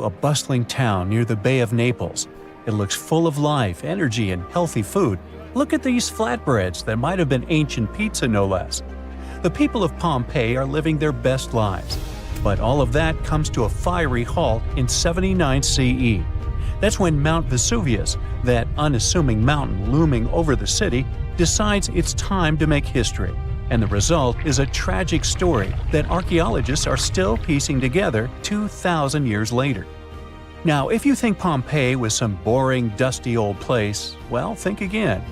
a bustling town near the Bay of Naples. It looks full of life, energy, and healthy food. Look at these flatbreads that might have been ancient pizza, no less. The people of Pompeii are living their best lives. But all of that comes to a fiery halt in 79 CE. That's when Mount Vesuvius, that unassuming mountain looming over the city, decides it's time to make history. And the result is a tragic story that archaeologists are still piecing together 2,000 years later. Now, if you think Pompeii was some boring, dusty old place, well, think again.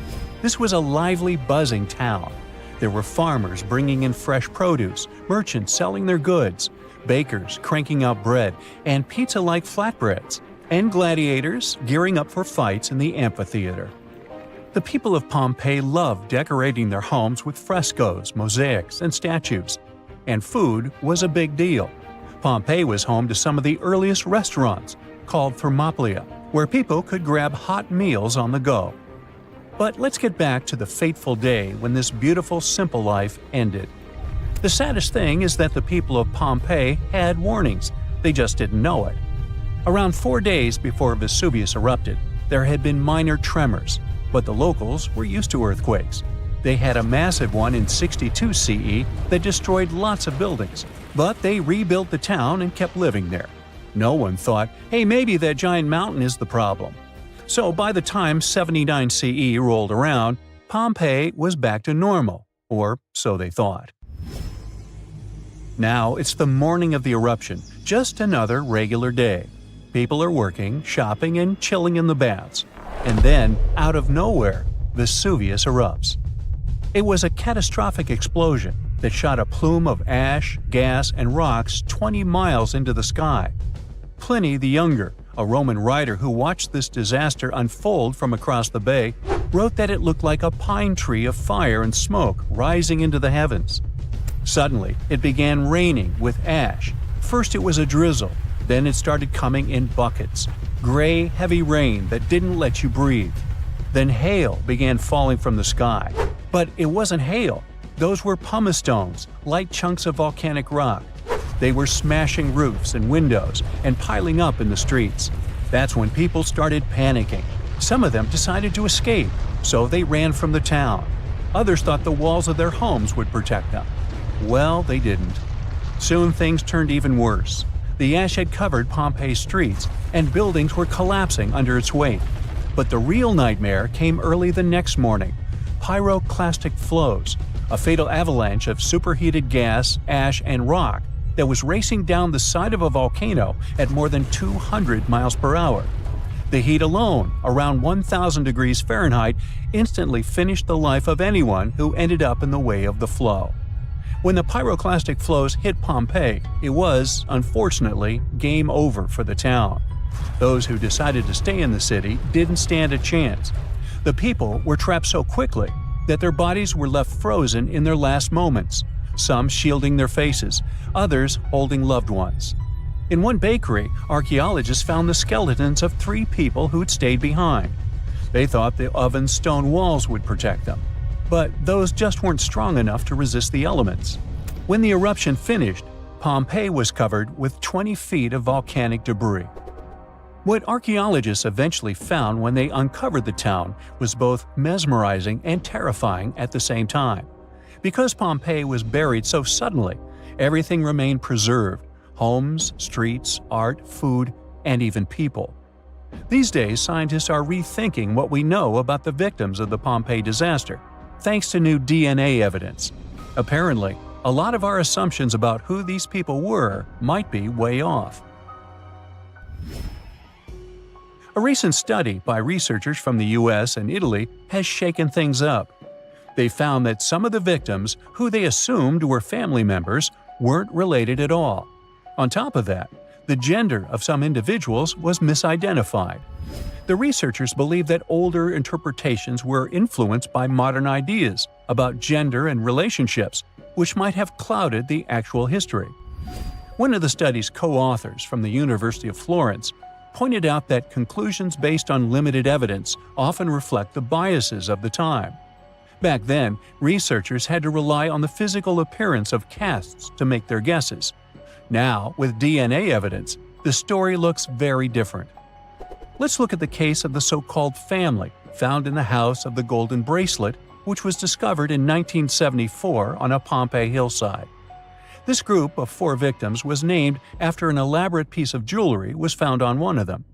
This was a lively, buzzing town. There were farmers bringing in fresh produce, merchants selling their goods, bakers cranking out bread and pizza-like flatbreads, and gladiators gearing up for fights in the amphitheater. The people of Pompeii loved decorating their homes with frescoes, mosaics, and statues. And food was a big deal. Pompeii was home to some of the earliest restaurants, called Thermopylae, where people could grab hot meals on the go. But let's get back to the fateful day when this beautiful, simple life ended. The saddest thing is that the people of Pompeii had warnings. They just didn't know it. Around 4 days before Vesuvius erupted, there had been minor tremors, but the locals were used to earthquakes. They had a massive one in 62 CE that destroyed lots of buildings, but they rebuilt the town and kept living there. No one thought, hey, maybe that giant mountain is the problem. So by the time 79 CE rolled around, Pompeii was back to normal, or so they thought. Now it's the morning of the eruption, just another regular day. People are working, shopping, and chilling in the baths. And then, out of nowhere, Vesuvius erupts. It was a catastrophic explosion that shot a plume of ash, gas, and rocks 20 miles into the sky. Pliny the Younger, a Roman writer who watched this disaster unfold from across the bay, wrote that it looked like a pine tree of fire and smoke rising into the heavens. Suddenly, it began raining with ash. First it was a drizzle, then it started coming in buckets. Gray, heavy rain that didn't let you breathe. Then hail began falling from the sky. But it wasn't hail. Those were pumice stones, light chunks of volcanic rock. They were smashing roofs and windows and piling up in the streets. That's when people started panicking. Some of them decided to escape, so they ran from the town. Others thought the walls of their homes would protect them. Well, they didn't. Soon things turned even worse. The ash had covered Pompeii's streets, and buildings were collapsing under its weight. But the real nightmare came early the next morning. Pyroclastic flows, a fatal avalanche of superheated gas, ash, and rock that was racing down the side of a volcano at more than 200 miles per hour. The heat alone, around 1,000 degrees Fahrenheit, instantly finished the life of anyone who ended up in the way of the flow. When the pyroclastic flows hit Pompeii, it was, unfortunately, game over for the town. Those who decided to stay in the city didn't stand a chance. The people were trapped so quickly that their bodies were left frozen in their last moments, some shielding their faces, others holding loved ones. In one bakery, archaeologists found the skeletons of 3 people who'd stayed behind. They thought the oven's stone walls would protect them. But those just weren't strong enough to resist the elements. When the eruption finished, Pompeii was covered with 20 feet of volcanic debris. What archaeologists eventually found when they uncovered the town was both mesmerizing and terrifying at the same time. Because Pompeii was buried so suddenly, everything remained preserved: homes, streets, art, food, and even people. These days, scientists are rethinking what we know about the victims of the Pompeii disaster, thanks to new DNA evidence. Apparently, a lot of our assumptions about who these people were might be way off. A recent study by researchers from the US and Italy has shaken things up. They found that some of the victims, who they assumed were family members, weren't related at all. On top of that, the gender of some individuals was misidentified. The researchers believe that older interpretations were influenced by modern ideas about gender and relationships, which might have clouded the actual history. One of the study's co-authors from the University of Florence pointed out that conclusions based on limited evidence often reflect the biases of the time. Back then, researchers had to rely on the physical appearance of casts to make their guesses. Now, with DNA evidence, the story looks very different. Let's look at the case of the so-called family found in the House of the Golden Bracelet, which was discovered in 1974 on a Pompeii hillside. This group of 4 victims was named after an elaborate piece of jewelry was found on one of them.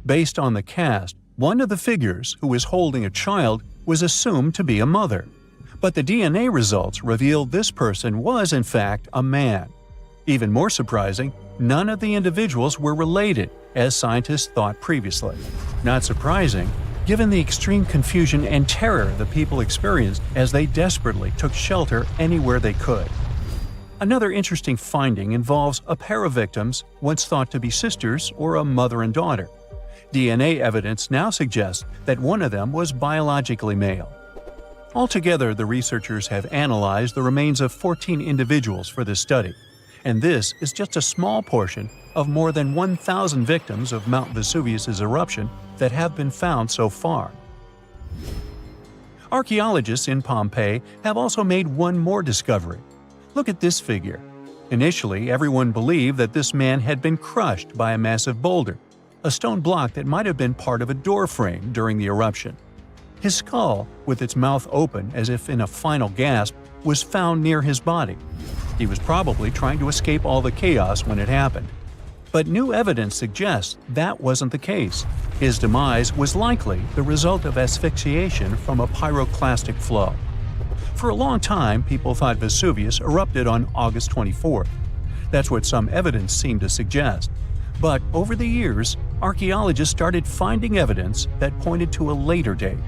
Based on the cast, one of the figures, who was holding a child, was assumed to be a mother. But the DNA results revealed this person was, in fact, a man. Even more surprising, none of the individuals were related, as scientists thought previously. Not surprising, given the extreme confusion and terror the people experienced as they desperately took shelter anywhere they could. Another interesting finding involves a pair of victims once thought to be sisters or a mother and daughter. DNA evidence now suggests that one of them was biologically male. Altogether, the researchers have analyzed the remains of 14 individuals for this study, and this is just a small portion of more than 1,000 victims of Mount Vesuvius' eruption that have been found so far. Archaeologists in Pompeii have also made one more discovery. Look at this figure. Initially, everyone believed that this man had been crushed by a massive boulder, a stone block that might have been part of a door frame during the eruption. His skull, with its mouth open as if in a final gasp, was found near his body. He was probably trying to escape all the chaos when it happened. But new evidence suggests that wasn't the case. His demise was likely the result of asphyxiation from a pyroclastic flow. For a long time, people thought Vesuvius erupted on August 24th. That's what some evidence seemed to suggest. But over the years, archaeologists started finding evidence that pointed to a later date.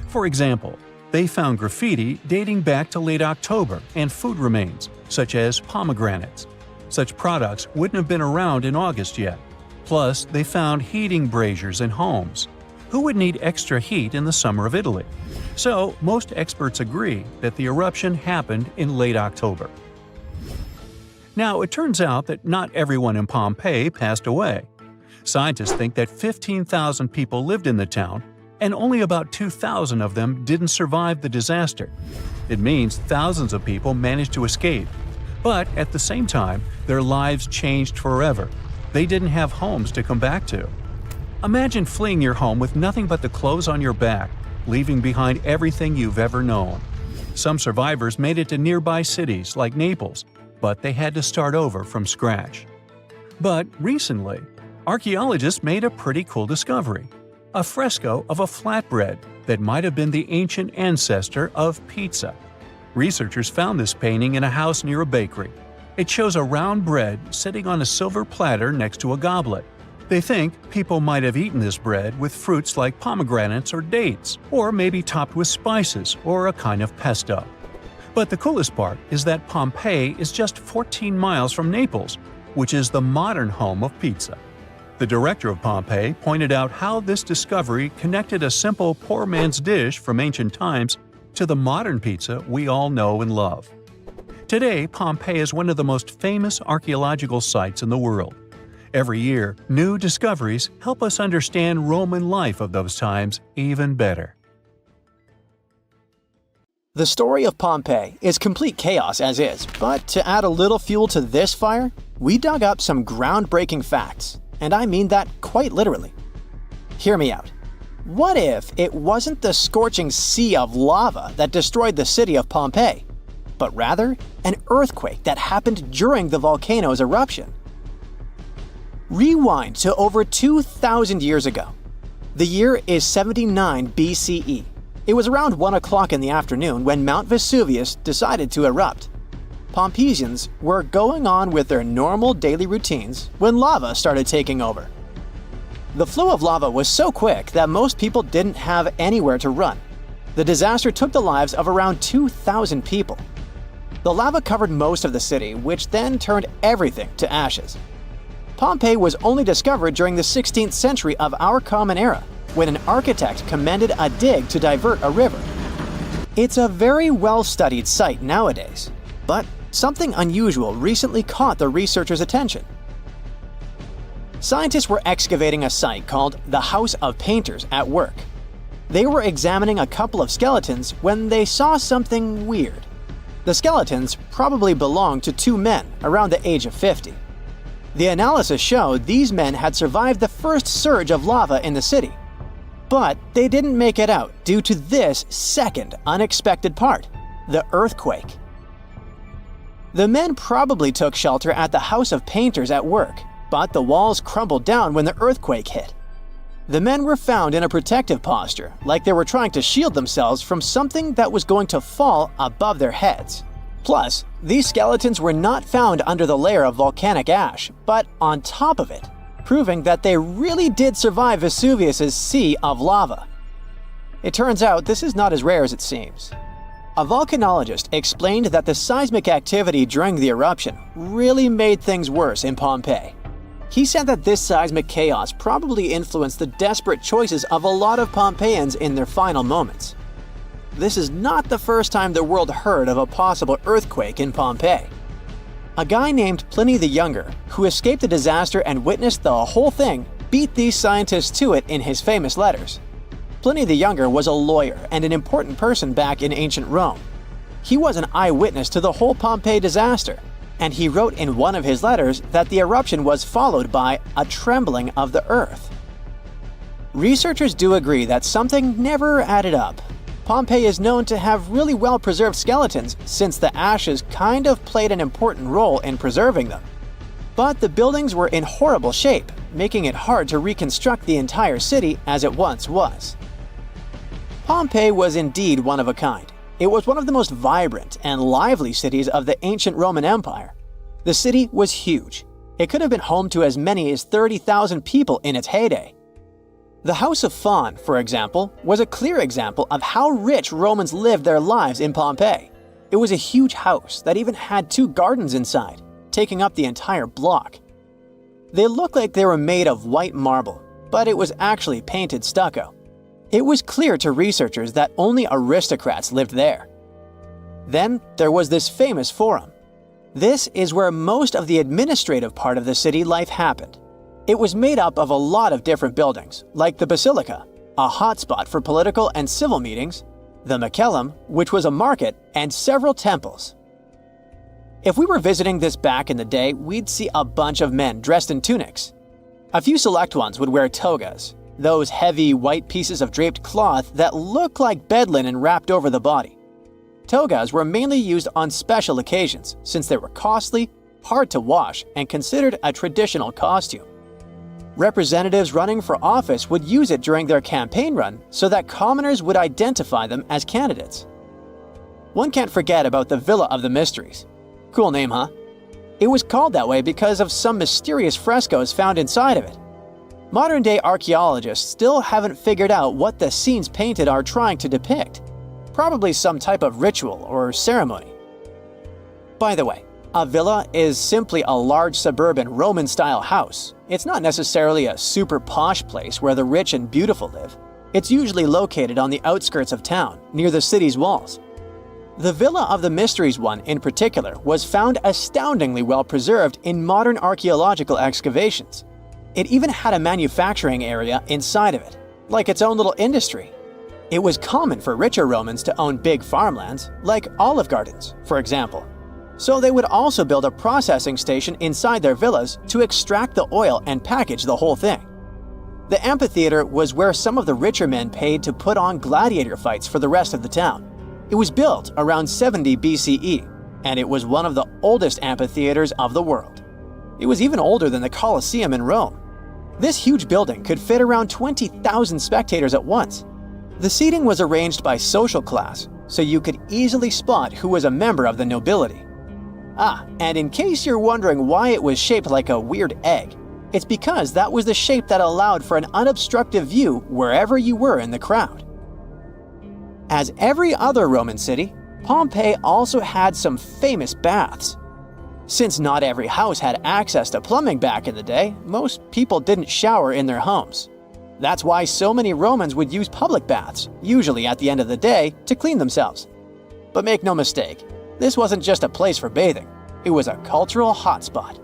For example, they found graffiti dating back to late October and food remains, such as pomegranates. Such products wouldn't have been around in August yet. Plus, they found heating braziers in homes. Who would need extra heat in the summer of Italy? So, most experts agree that the eruption happened in late October. Now, it turns out that not everyone in Pompeii passed away. Scientists think that 15,000 people lived in the town, and only about 2,000 of them didn't survive the disaster. It means thousands of people managed to escape. But at the same time, their lives changed forever. They didn't have homes to come back to. Imagine fleeing your home with nothing but the clothes on your back, leaving behind everything you've ever known. Some survivors made it to nearby cities like Naples, but they had to start over from scratch. But recently, archaeologists made a pretty cool discovery: a fresco of a flatbread that might have been the ancient ancestor of pizza. Researchers found this painting in a house near a bakery. It shows a round bread sitting on a silver platter next to a goblet. They think people might have eaten this bread with fruits like pomegranates or dates, or maybe topped with spices or a kind of pesto. But the coolest part is that Pompeii is just 14 miles from Naples, which is the modern home of pizza. The director of Pompeii pointed out how this discovery connected a simple poor man's dish from ancient times to the modern pizza we all know and love. Today, Pompeii is one of the most famous archaeological sites in the world. Every year, new discoveries help us understand Roman life of those times even better. The story of Pompeii is complete chaos as is, but to add a little fuel to this fire, we dug up some groundbreaking facts, and I mean that quite literally. Hear me out. What if it wasn't the scorching sea of lava that destroyed the city of Pompeii, but rather an earthquake that happened during the volcano's eruption? Rewind to over 2,000 years ago. The year is 79 BCE. It was around 1 o'clock in the afternoon when Mount Vesuvius decided to erupt. Pompeians were going on with their normal daily routines when lava started taking over. The flow of lava was so quick that most people didn't have anywhere to run. The disaster took the lives of around 2,000 people. The lava covered most of the city, which then turned everything to ashes. Pompeii was only discovered during the 16th century of our Common Era, when an architect commended a dig to divert a river. It's a very well-studied site nowadays, but something unusual recently caught the researchers' attention. Scientists were excavating a site called the House of Painters at work. They were examining a couple of skeletons when they saw something weird. The skeletons probably belonged to 2 men around the age of 50. The analysis showed these men had survived the first surge of lava in the city. But they didn't make it out due to this second unexpected part, the earthquake. The men probably took shelter at the house of painters at work, but the walls crumbled down when the earthquake hit. The men were found in a protective posture, like they were trying to shield themselves from something that was going to fall above their heads. Plus, these skeletons were not found under the layer of volcanic ash, but on top of it, proving that they really did survive Vesuvius's sea of lava. It turns out this is not as rare as it seems. A volcanologist explained that the seismic activity during the eruption really made things worse in Pompeii. He said that this seismic chaos probably influenced the desperate choices of a lot of Pompeians in their final moments. This is not the first time the world heard of a possible earthquake in Pompeii. A guy named Pliny the Younger, who escaped the disaster and witnessed the whole thing, beat these scientists to it in his famous letters. Pliny the Younger was a lawyer and an important person back in ancient Rome. He was an eyewitness to the whole Pompeii disaster, and he wrote in one of his letters that the eruption was followed by a trembling of the earth. Researchers do agree that something never added up. Pompeii is known to have really well-preserved skeletons since the ashes kind of played an important role in preserving them. But the buildings were in horrible shape, making it hard to reconstruct the entire city as it once was. Pompeii was indeed one of a kind. It was one of the most vibrant and lively cities of the ancient Roman Empire. The city was huge. It could have been home to as many as 30,000 people in its heyday. The House of Fawn, for example, was a clear example of how rich Romans lived their lives in Pompeii. It was a huge house that even had 2 gardens inside, taking up the entire block. They looked like they were made of white marble, but it was actually painted stucco. It was clear to researchers that only aristocrats lived there. Then there was this famous forum. This is where most of the administrative part of the city life happened. It was made up of a lot of different buildings, like the Basilica, a hotspot for political and civil meetings, the Macellum, which was a market, and several temples. If we were visiting this back in the day, we'd see a bunch of men dressed in tunics. A few select ones would wear togas, those heavy white pieces of draped cloth that look like bed linen wrapped over the body. Togas were mainly used on special occasions since they were costly, hard to wash, and considered a traditional costume. Representatives running for office would use it during their campaign run so that commoners would identify them as candidates. One can't forget about the Villa of the Mysteries. Cool name, huh? It was called that way because of some mysterious frescoes found inside of it. Modern-day archaeologists still haven't figured out what the scenes painted are trying to depict. Probably some type of ritual or ceremony. By the way, a villa is simply a large suburban Roman-style house. It's not necessarily a super posh place where the rich and beautiful live. It's usually located on the outskirts of town, near the city's walls. The Villa of the Mysteries one, in particular, was found astoundingly well preserved in modern archaeological excavations. It even had a manufacturing area inside of it, like its own little industry. It was common for richer Romans to own big farmlands, like olive gardens, for example. So they would also build a processing station inside their villas to extract the oil and package the whole thing. The amphitheater was where some of the richer men paid to put on gladiator fights for the rest of the town. It was built around 70 BCE, and it was one of the oldest amphitheaters of the world. It was even older than the Colosseum in Rome. This huge building could fit around 20,000 spectators at once. The seating was arranged by social class, so you could easily spot who was a member of the nobility. And in case you're wondering why it was shaped like a weird egg, it's because that was the shape that allowed for an unobstructed view wherever you were in the crowd. As every other Roman city, Pompeii also had some famous baths. Since not every house had access to plumbing back in the day, most people didn't shower in their homes. That's why so many Romans would use public baths, usually at the end of the day, to clean themselves. But make no mistake, this wasn't just a place for bathing, it was a cultural hotspot.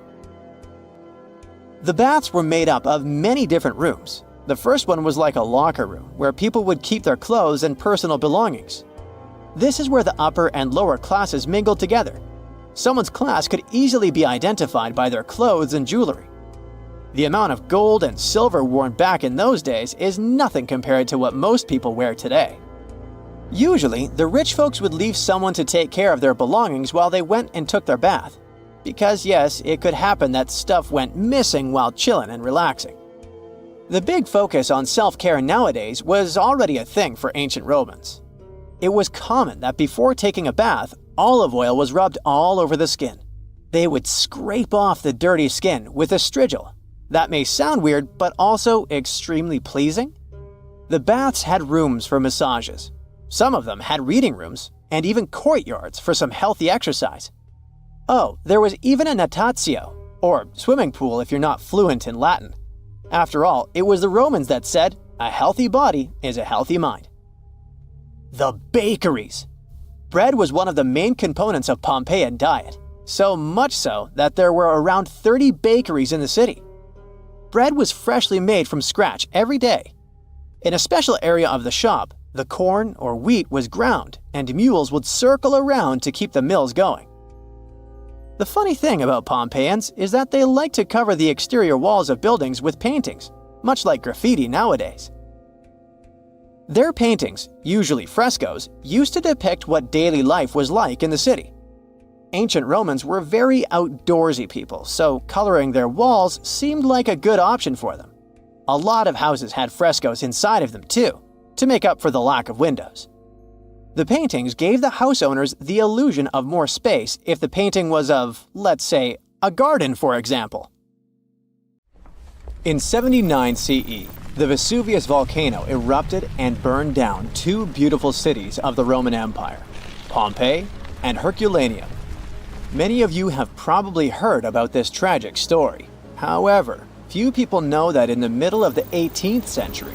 The baths were made up of many different rooms. The first one was like a locker room, where people would keep their clothes and personal belongings. This is where the upper and lower classes mingled together. Someone's class could easily be identified by their clothes and jewelry. The amount of gold and silver worn back in those days is nothing compared to what most people wear today. Usually, the rich folks would leave someone to take care of their belongings while they went and took their bath. Because yes, it could happen that stuff went missing while chilling and relaxing. The big focus on self-care nowadays was already a thing for ancient Romans. It was common that before taking a bath, olive oil was rubbed all over the skin. They would scrape off the dirty skin with a strigil. That may sound weird, but also extremely pleasing. The baths had rooms for massages. Some of them had reading rooms, and even courtyards for some healthy exercise. Oh, there was even a natatio, or swimming pool if you're not fluent in Latin. After all, it was the Romans that said, "A healthy body is a healthy mind." The bakeries. Bread was one of the main components of Pompeian diet, so much so that there were around 30 bakeries in the city. Bread was freshly made from scratch every day. In a special area of the shop, the corn or wheat was ground, and mules would circle around to keep the mills going. The funny thing about Pompeians is that they like to cover the exterior walls of buildings with paintings, much like graffiti nowadays. Their paintings, usually frescoes, used to depict what daily life was like in the city. Ancient Romans were very outdoorsy people, so coloring their walls seemed like a good option for them. A lot of houses had frescoes inside of them too, to make up for the lack of windows. The paintings gave the house owners the illusion of more space if the painting was of, let's say, a garden, for example. In 79 CE, the Vesuvius volcano erupted and burned down two beautiful cities of the Roman Empire, Pompeii and Herculaneum. Many of you have probably heard about this tragic story. However, few people know that in the middle of the 18th century,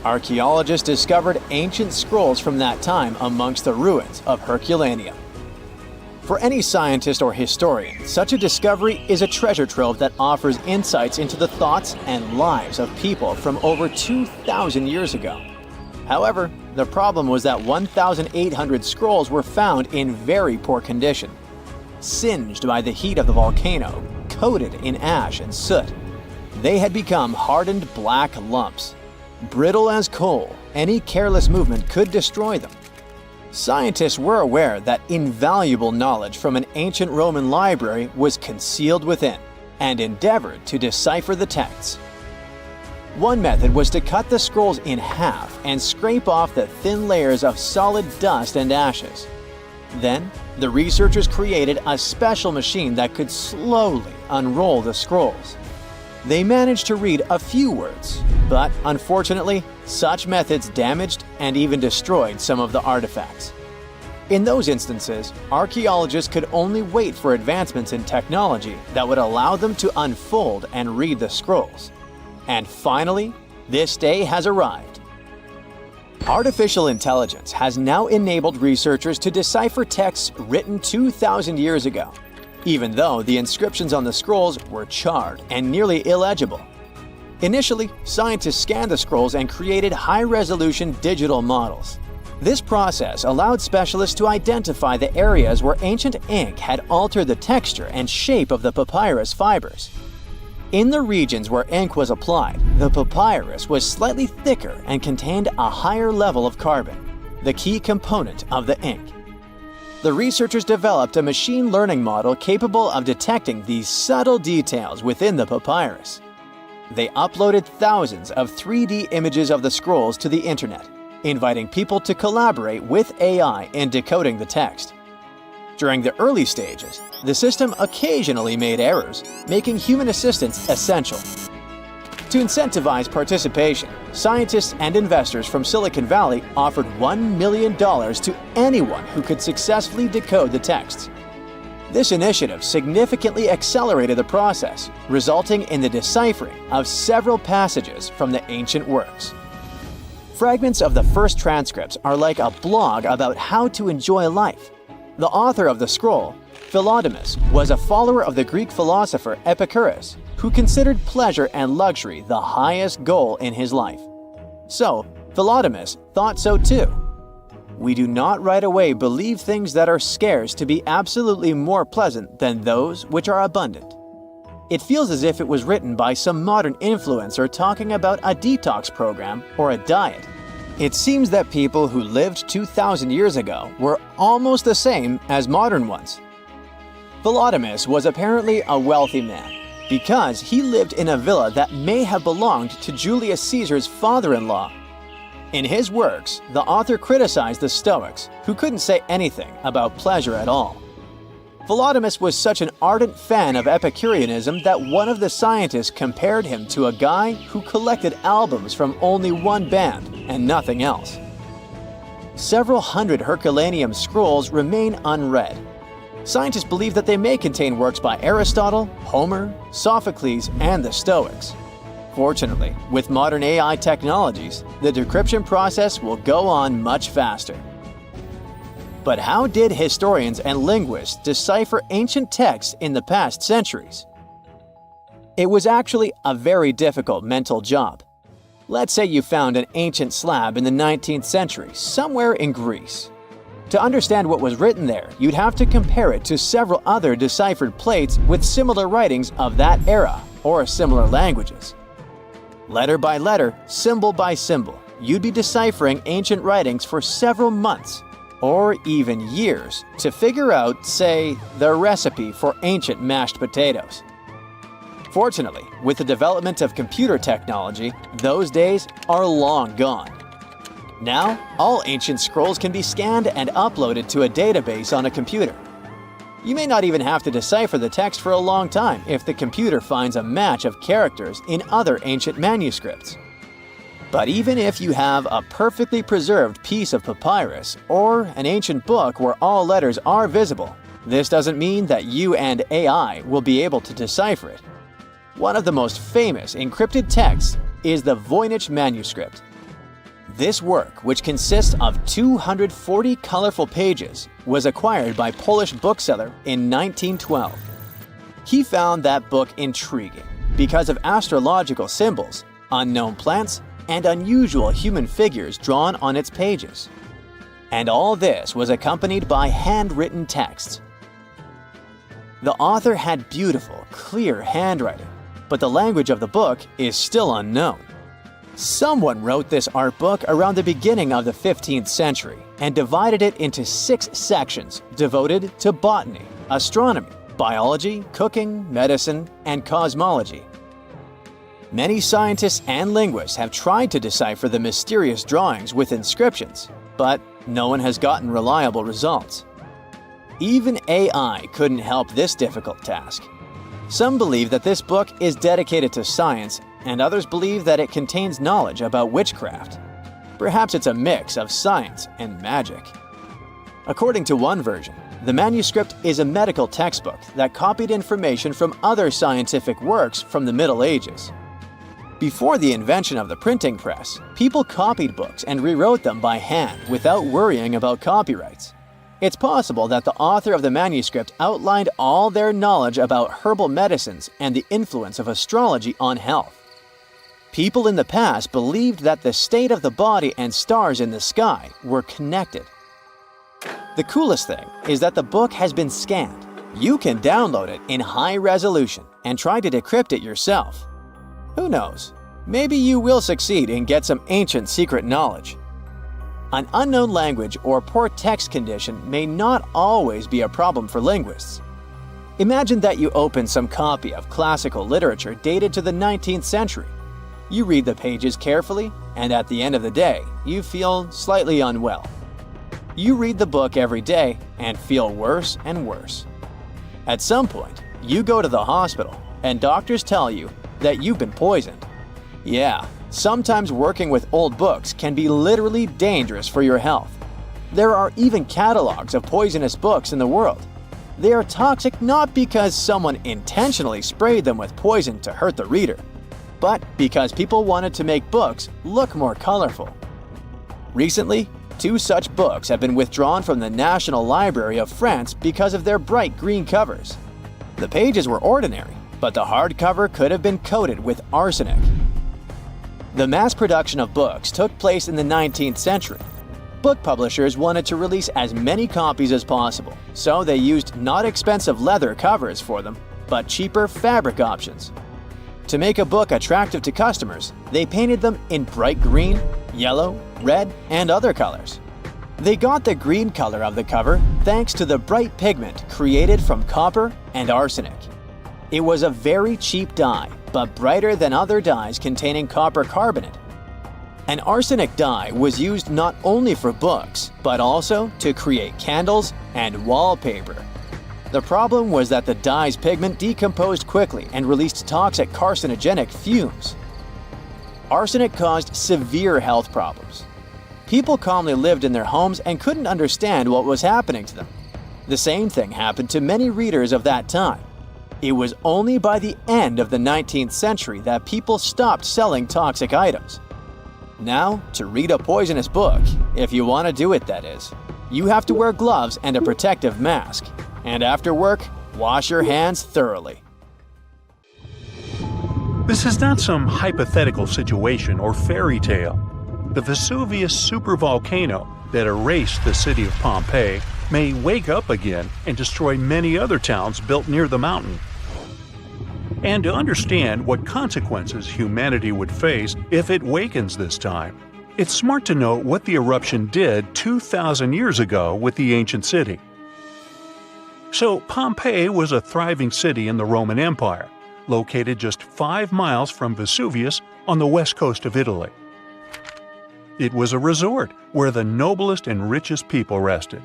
archaeologists discovered ancient scrolls from that time amongst the ruins of Herculaneum. For any scientist or historian, such a discovery is a treasure trove that offers insights into the thoughts and lives of people from over 2,000 years ago. However, the problem was that 1,800 scrolls were found in very poor condition, singed by the heat of the volcano, coated in ash and soot. They had become hardened black lumps. Brittle as coal, any careless movement could destroy them. Scientists were aware that invaluable knowledge from an ancient Roman library was concealed within, and endeavored to decipher the texts. One method was to cut the scrolls in half and scrape off the thin layers of solid dust and ashes. Then, the researchers created a special machine that could slowly unroll the scrolls. They managed to read a few words, but unfortunately, such methods damaged and even destroyed some of the artifacts. In those instances, archaeologists could only wait for advancements in technology that would allow them to unfold and read the scrolls. And finally, this day has arrived. Artificial intelligence has now enabled researchers to decipher texts written 2,000 years ago, even though the inscriptions on the scrolls were charred and nearly illegible. Initially, scientists scanned the scrolls and created high-resolution digital models. This process allowed specialists to identify the areas where ancient ink had altered the texture and shape of the papyrus fibers. In the regions where ink was applied, the papyrus was slightly thicker and contained a higher level of carbon, the key component of the ink. The researchers developed a machine learning model capable of detecting these subtle details within the papyrus. They uploaded thousands of 3D images of the scrolls to the internet, inviting people to collaborate with AI in decoding the text. During the early stages, the system occasionally made errors, making human assistance essential. To incentivize participation, scientists and investors from Silicon Valley offered $1 million to anyone who could successfully decode the texts. This initiative significantly accelerated the process, resulting in the deciphering of several passages from the ancient works. Fragments of the first transcripts are like a blog about how to enjoy life. The author of the scroll, Philodemus, was a follower of the Greek philosopher Epicurus, who considered pleasure and luxury the highest goal in his life. So, Philodemus thought so too. we do not right away believe things that are scarce to be absolutely more pleasant than those which are abundant. It feels as if it was written by some modern influencer talking about a detox program or a diet. It seems that people who lived 2,000 years ago were almost the same as modern ones. Volodymyr was apparently a wealthy man because he lived in a villa that may have belonged to Julius Caesar's father-in-law. In his works, the author criticized the Stoics, who couldn't say anything about pleasure at all. Volodymyr was such an ardent fan of Epicureanism that one of the scientists compared him to a guy who collected albums from only one band and nothing else. Several hundred Herculaneum scrolls remain unread. Scientists believe that they may contain works by Aristotle, Homer, Sophocles, and the Stoics. Fortunately, with modern AI technologies, the decryption process will go on much faster. But how did historians and linguists decipher ancient texts in the past centuries? It was actually a very difficult mental job. Let's say you found an ancient slab in the 19th century, somewhere in Greece. To understand what was written there, you'd have to compare it to several other deciphered plates with similar writings of that era or similar languages. Letter by letter, symbol by symbol, you'd be deciphering ancient writings for several months or even years to figure out, say, the recipe for ancient mashed potatoes. Fortunately, with the development of computer technology, those days are long gone. Now, all ancient scrolls can be scanned and uploaded to a database on a computer. You may not even have to decipher the text for a long time if the computer finds a match of characters in other ancient manuscripts. But even if you have a perfectly preserved piece of papyrus or an ancient book where all letters are visible, this doesn't mean that you and AI will be able to decipher it. One of the most famous encrypted texts is the Voynich manuscript. This work, which consists of 240 colorful pages, was acquired by Polish bookseller in 1912. He found that book intriguing because of astrological symbols, unknown plants, and unusual human figures drawn on its pages. And all this was accompanied by handwritten texts. The author had beautiful, clear handwriting, but the language of the book is still unknown. Someone wrote this art book around the beginning of the 15th century and divided it into 6 sections devoted to botany, astronomy, biology, cooking, medicine, and cosmology. Many scientists and linguists have tried to decipher the mysterious drawings with inscriptions, but no one has gotten reliable results. Even AI couldn't help this difficult task. Some believe that this book is dedicated to science, and others believe that it contains knowledge about witchcraft. Perhaps it's a mix of science and magic. According to one version, the manuscript is a medical textbook that copied information from other scientific works from the Middle Ages. Before the invention of the printing press, people copied books and rewrote them by hand without worrying about copyrights. It's possible that the author of the manuscript outlined all their knowledge about herbal medicines and the influence of astrology on health. People in the past believed that the state of the body and stars in the sky were connected. The coolest thing is that the book has been scanned. You can download it in high resolution and try to decrypt it yourself. Who knows? Maybe you will succeed and get some ancient secret knowledge. An unknown language or poor text condition may not always be a problem for linguists. Imagine that you open some copy of classical literature dated to the 19th century. You read the pages carefully, and at the end of the day, you feel slightly unwell. You read the book every day and feel worse and worse. At some point, you go to the hospital, and doctors tell you that you've been poisoned. Yeah, sometimes working with old books can be literally dangerous for your health. There are even catalogs of poisonous books in the world. They are toxic not because someone intentionally sprayed them with poison to hurt the reader, but because people wanted to make books look more colorful. Recently, 2 such books have been withdrawn from the National Library of France because of their bright green covers. The pages were ordinary, but the hardcover could have been coated with arsenic. The mass production of books took place in the 19th century. Book publishers wanted to release as many copies as possible, so they used not expensive leather covers for them, but cheaper fabric options. To make a book attractive to customers, they painted them in bright green, yellow, red, and other colors. They got the green color of the cover thanks to the bright pigment created from copper and arsenic. It was a very cheap dye, but brighter than other dyes containing copper carbonate. An arsenic dye was used not only for books, but also to create candles and wallpaper. The problem was that the dye's pigment decomposed quickly and released toxic carcinogenic fumes. Arsenic caused severe health problems. People calmly lived in their homes and couldn't understand what was happening to them. The same thing happened to many readers of that time. It was only by the end of the 19th century that people stopped selling toxic items. Now, to read a poisonous book, if you want to do it that is, you have to wear gloves and a protective mask. And after work, wash your hands thoroughly. This is not some hypothetical situation or fairy tale. The Vesuvius supervolcano that erased the city of Pompeii may wake up again and destroy many other towns built near the mountain. And to understand what consequences humanity would face if it wakens this time, it's smart to know what the eruption did 2,000 years ago with the ancient city. So Pompeii was a thriving city in the Roman Empire, located just 5 miles from Vesuvius on the west coast of Italy. It was a resort where the noblest and richest people rested.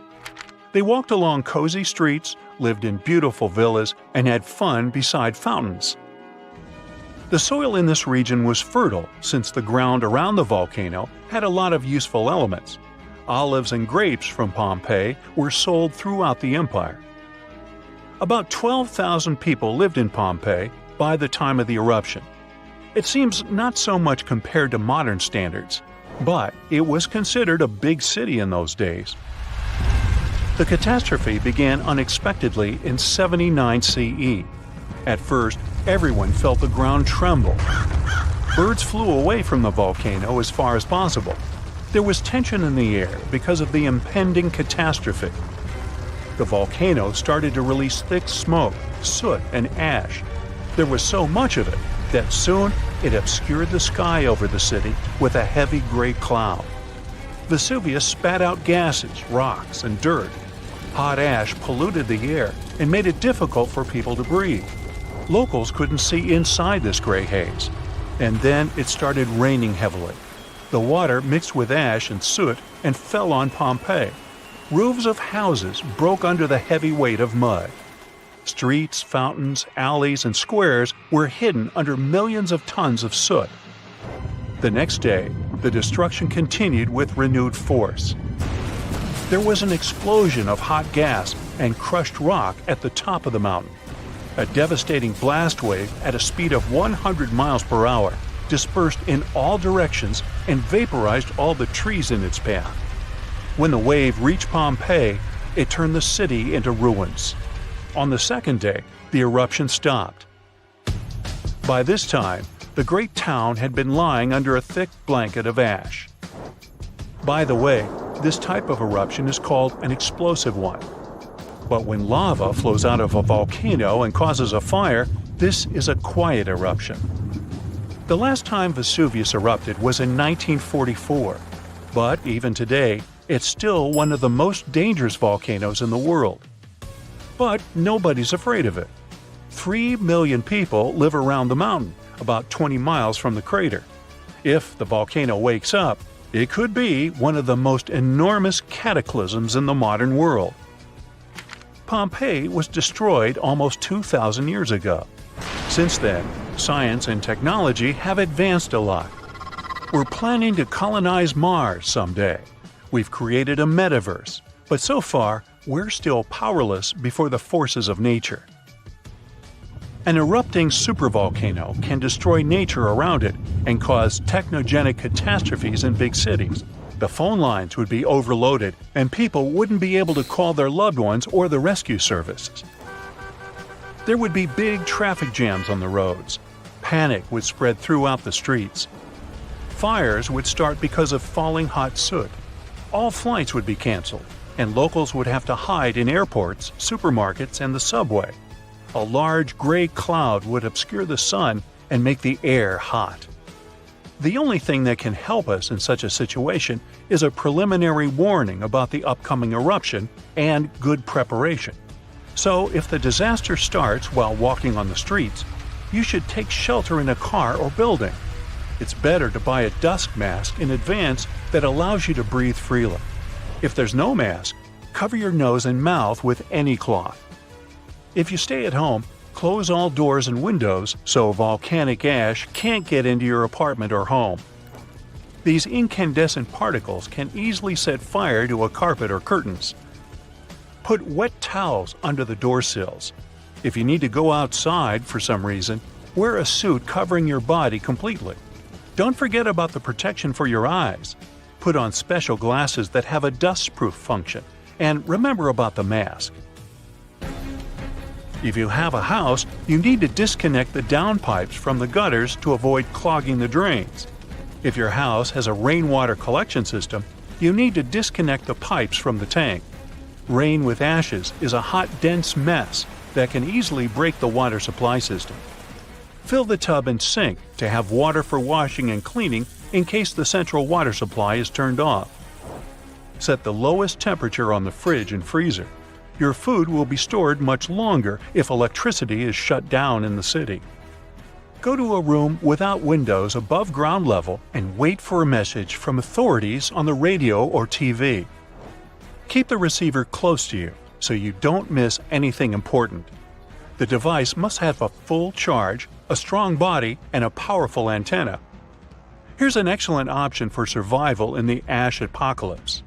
They walked along cozy streets, lived in beautiful villas, and had fun beside fountains. The soil in this region was fertile since the ground around the volcano had a lot of useful elements. Olives and grapes from Pompeii were sold throughout the empire. About 12,000 people lived in Pompeii by the time of the eruption. It seems not so much compared to modern standards, but it was considered a big city in those days. The catastrophe began unexpectedly in 79 CE. At first, everyone felt the ground tremble. Birds flew away from the volcano as far as possible. There was tension in the air because of the impending catastrophe. The volcano started to release thick smoke, soot, and ash. There was so much of it that soon it obscured the sky over the city with a heavy gray cloud. Vesuvius spat out gases, rocks, and dirt. Hot ash polluted the air and made it difficult for people to breathe. Locals couldn't see inside this gray haze. And then it started raining heavily. The water mixed with ash and soot and fell on Pompeii. Roofs of houses broke under the heavy weight of mud. Streets, fountains, alleys, and squares were hidden under millions of tons of soot. The next day, the destruction continued with renewed force. There was an explosion of hot gas and crushed rock at the top of the mountain. A devastating blast wave at a speed of 100 miles per hour dispersed in all directions and vaporized all the trees in its path. When the wave reached Pompeii, it turned the city into ruins. On the second day, the eruption stopped. By this time, the great town had been lying under a thick blanket of ash. By the way, this type of eruption is called an explosive one. But when lava flows out of a volcano and causes a fire, this is a quiet eruption. The last time Vesuvius erupted was in 1944, but even today, it's still one of the most dangerous volcanoes in the world. But nobody's afraid of it. 3 million people live around the mountain, about 20 miles from the crater. If the volcano wakes up, it could be one of the most enormous cataclysms in the modern world. Pompeii was destroyed almost 2,000 years ago. Since then, science and technology have advanced a lot. We're planning to colonize Mars someday. We've created a metaverse, but so far, we're still powerless before the forces of nature. An erupting supervolcano can destroy nature around it and cause technogenic catastrophes in big cities. The phone lines would be overloaded and people wouldn't be able to call their loved ones or the rescue services. There would be big traffic jams on the roads. Panic would spread throughout the streets. Fires would start because of falling hot soot. all flights would be canceled, and locals would have to hide in airports, supermarkets, and the subway. A large gray cloud would obscure the sun and make the air hot. The only thing that can help us in such a situation is a preliminary warning about the upcoming eruption and good preparation. So, if the disaster starts while walking on the streets, you should take shelter in a car or building. It's better to buy a dust mask in advance that allows you to breathe freely. If there's no mask, cover your nose and mouth with any cloth. If you stay at home, close all doors and windows so volcanic ash can't get into your apartment or home. These incandescent particles can easily set fire to a carpet or curtains. Put wet towels under the door sills. If you need to go outside for some reason, wear a suit covering your body completely. Don't forget about the protection for your eyes. Put on special glasses that have a dustproof function, and remember about the mask. If you have a house, you need to disconnect the downpipes from the gutters to avoid clogging the drains. If your house has a rainwater collection system, you need to disconnect the pipes from the tank. Rain with ashes is a hot, dense mess that can easily break the water supply system. Fill the tub and sink to have water for washing and cleaning in case the central water supply is turned off. Set the lowest temperature on the fridge and freezer. Your food will be stored much longer if electricity is shut down in the city. Go to a room without windows above ground level and wait for a message from authorities on the radio or TV. Keep the receiver close to you so you don't miss anything important. The device must have a full charge, a strong body, and a powerful antenna. Here's an excellent option for survival in the ash apocalypse.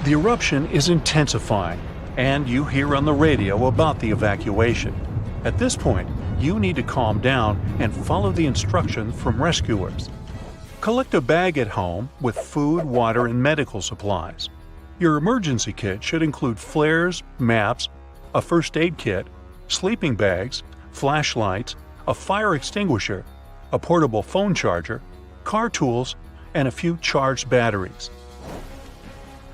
The eruption is intensifying, and you hear on the radio about the evacuation. At this point, you need to calm down and follow the instructions from rescuers. Collect a bag at home with food, water, and medical supplies. Your emergency kit should include flares, maps, a first aid kit, sleeping bags, flashlights, a fire extinguisher, a portable phone charger, car tools, and a few charged batteries.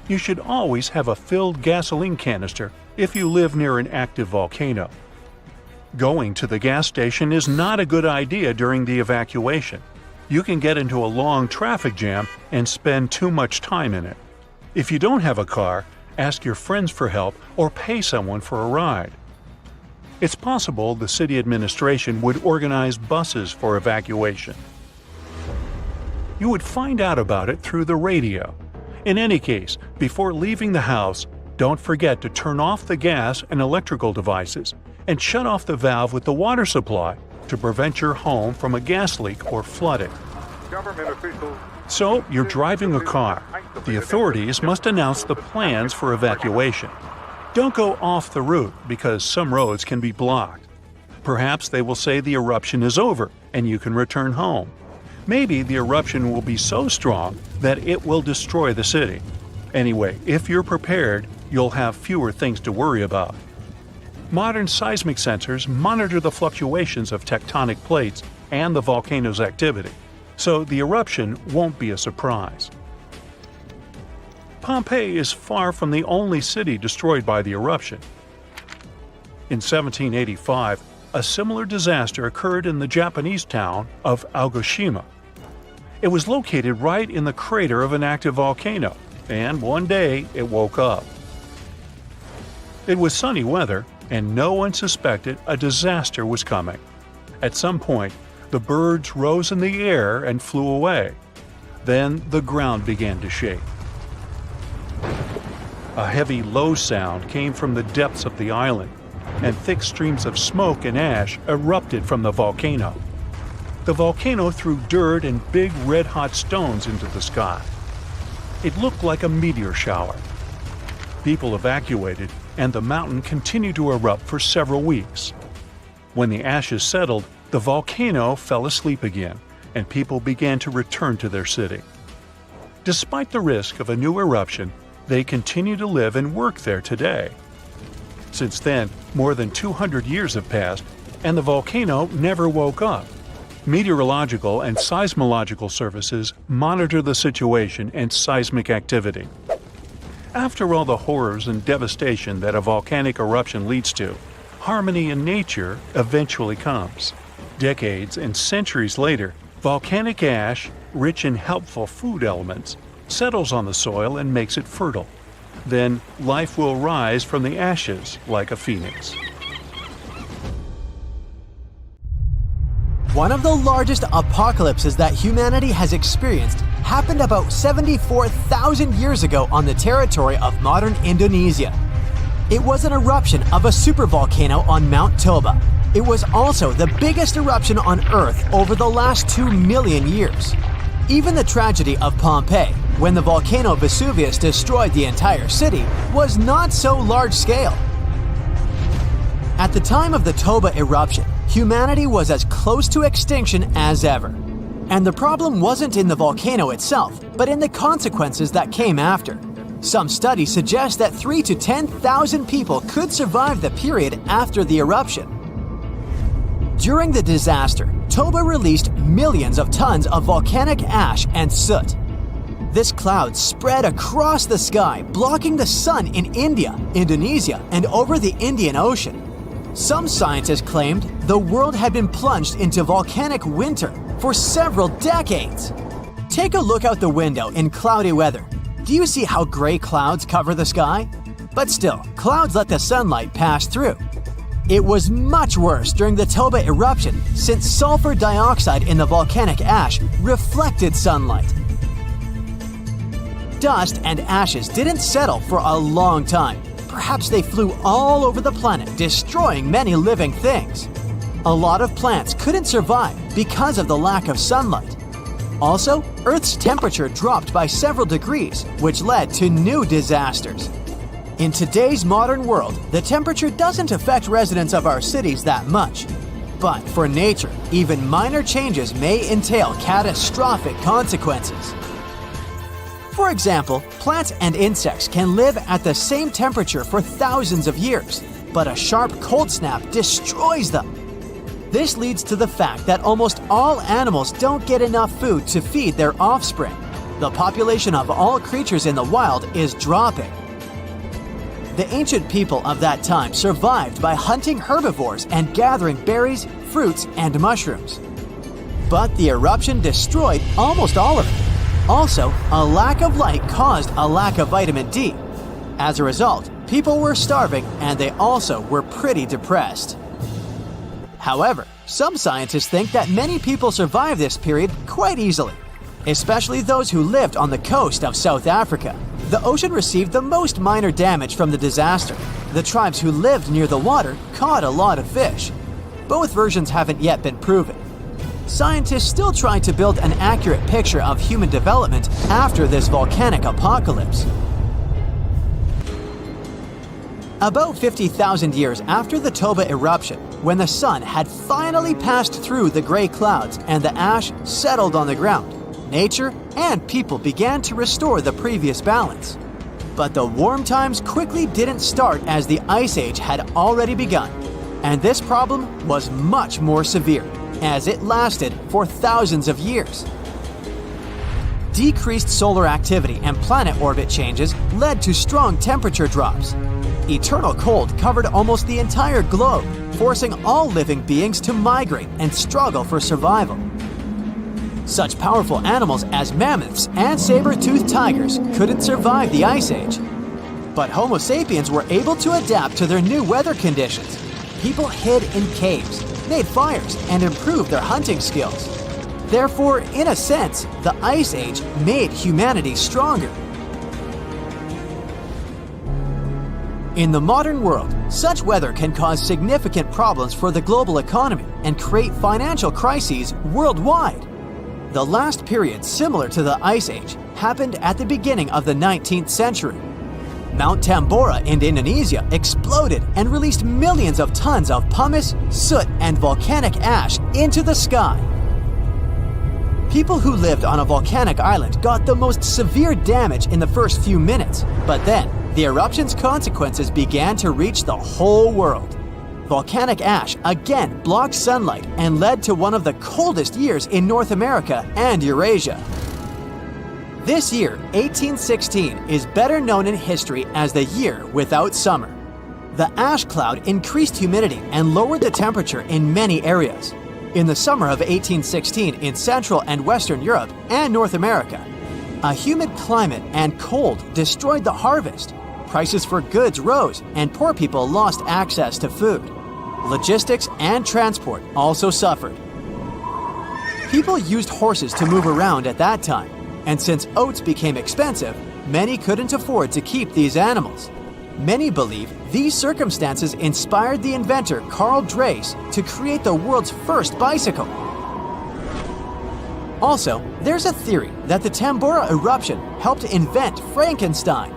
You should always have a filled gasoline canister if you live near an active volcano. Going to the gas station is not a good idea during the evacuation. You can get into a long traffic jam and spend too much time in it. If you don't have a car, ask your friends for help or pay someone for a ride. It's possible the city administration would organize buses for evacuation. You would find out about it through the radio. In any case, before leaving the house, don't forget to turn off the gas and electrical devices and shut off the valve with the water supply to prevent your home from a gas leak or flooding. So, you're driving a car. The authorities must announce the plans for evacuation. Don't go off the route because some roads can be blocked. Perhaps they will say the eruption is over and you can return home. Maybe the eruption will be so strong that it will destroy the city. Anyway, if you're prepared, you'll have fewer things to worry about. Modern seismic sensors monitor the fluctuations of tectonic plates and the volcano's activity, so the eruption won't be a surprise. Pompeii is far from the only city destroyed by the eruption. In 1785, a similar disaster occurred in the Japanese town of Aogoshima. It was located right in the crater of an active volcano, and one day it woke up. It was sunny weather, and no one suspected a disaster was coming. At some point, the birds rose in the air and flew away. Then the ground began to shake. A heavy, low sound came from the depths of the island, and thick streams of smoke and ash erupted from the volcano. The volcano threw dirt and big red-hot stones into the sky. It looked like a meteor shower. People evacuated, and the mountain continued to erupt for several weeks. When the ashes settled, the volcano fell asleep again, and people began to return to their city. Despite the risk of a new eruption, they continue to live and work there today. Since then, more than 200 years have passed, and the volcano never woke up. Meteorological and seismological services monitor the situation and seismic activity. After all the horrors and devastation that a volcanic eruption leads to, harmony in nature eventually comes. Decades and centuries later, volcanic ash, rich in helpful food elements, settles on the soil and makes it fertile. Then life will rise from the ashes like a phoenix. One of the largest apocalypses that humanity has experienced happened about 74,000 years ago on the territory of modern Indonesia. It was an eruption of a supervolcano on Mount Toba. It was also the biggest eruption on Earth over the last 2 million years. Even the tragedy of Pompeii, when the volcano Vesuvius destroyed the entire city, was not so large-scale. At the time of the Toba eruption, humanity was as close to extinction as ever. And the problem wasn't in the volcano itself, but in the consequences that came after. Some studies suggest that 3,000 to 10,000 people could survive the period after the eruption. During the disaster, Toba released millions of tons of volcanic ash and soot. This cloud spread across the sky, blocking the sun in India, Indonesia, and over the Indian Ocean. Some scientists claimed the world had been plunged into volcanic winter for several decades. Take a look out the window in cloudy weather. Do you see how gray clouds cover the sky? But still, clouds let the sunlight pass through. It was much worse during the Toba eruption since sulfur dioxide in the volcanic ash reflected sunlight. Dust and ashes didn't settle for a long time. Perhaps they flew all over the planet, destroying many living things. A lot of plants couldn't survive because of the lack of sunlight. Also, Earth's temperature dropped by several degrees, which led to new disasters. In today's modern world, the temperature doesn't affect residents of our cities that much. But for nature, even minor changes may entail catastrophic consequences. For example, plants and insects can live at the same temperature for thousands of years, but a sharp cold snap destroys them. This leads to the fact that almost all animals don't get enough food to feed their offspring. The population of all creatures in the wild is dropping. The ancient people of that time survived by hunting herbivores and gathering berries, fruits, and mushrooms. But the eruption destroyed almost all of it. Also, a lack of light caused a lack of vitamin D. As a result, people were starving and they also were pretty depressed. However, some scientists think that many people survived this period quite easily, especially those who lived on the coast of South Africa. The ocean received the most minor damage from the disaster. The tribes who lived near the water caught a lot of fish. Both versions haven't yet been proven. Scientists still try to build an accurate picture of human development after this volcanic apocalypse. About 50,000 years after the Toba eruption, when the sun had finally passed through the gray clouds and the ash settled on the ground, nature and people began to restore the previous balance. But the warm times quickly didn't start as the Ice Age had already begun, and this problem was much more severe, as it lasted for thousands of years. Decreased solar activity and planet orbit changes led to strong temperature drops. Eternal cold covered almost the entire globe, forcing all living beings to migrate and struggle for survival. Such powerful animals as mammoths and saber-toothed tigers couldn't survive the Ice Age. But Homo sapiens were able to adapt to their new weather conditions. People hid in caves, made fires, and improved their hunting skills. Therefore, in a sense, the Ice Age made humanity stronger. In the modern world, such weather can cause significant problems for the global economy and create financial crises worldwide. The last period similar to the Ice Age happened at the beginning of the 19th century. Mount Tambora in Indonesia exploded and released millions of tons of pumice, soot, and volcanic ash into the sky. People who lived on a volcanic island got the most severe damage in the first few minutes, but then the eruption's consequences began to reach the whole world. Volcanic ash again blocked sunlight and led to one of the coldest years in North America and Eurasia. This year, 1816, is better known in history as the year without summer. The ash cloud increased humidity and lowered the temperature in many areas. In the summer of 1816 in Central and Western Europe and North America, a humid climate and cold destroyed the harvest. Prices for goods rose and poor people lost access to food. Logistics and transport also suffered. People used horses to move around at that time, and since oats became expensive, many couldn't afford to keep these animals. Many believe these circumstances inspired the inventor Carl Dreis to create the world's first bicycle. Also, there's a theory that the Tambora eruption helped invent Frankenstein.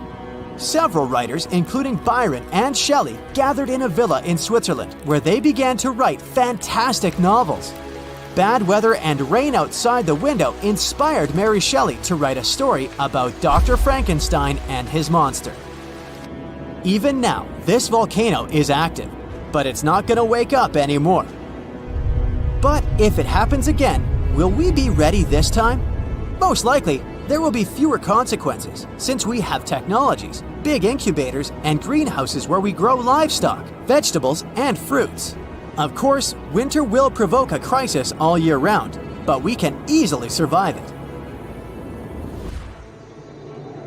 Several writers, including Byron and Shelley, gathered in a villa in Switzerland where they began to write fantastic novels. Bad weather and rain outside the window inspired Mary Shelley to write a story about Dr. Frankenstein and his monster. Even now, this volcano is active, but it's not going to wake up anymore. But if it happens again, will we be ready this time? Most likely, there will be fewer consequences since we have technologies, big incubators, and greenhouses where we grow livestock, vegetables, and fruits. Of course, winter will provoke a crisis all year round, but we can easily survive it.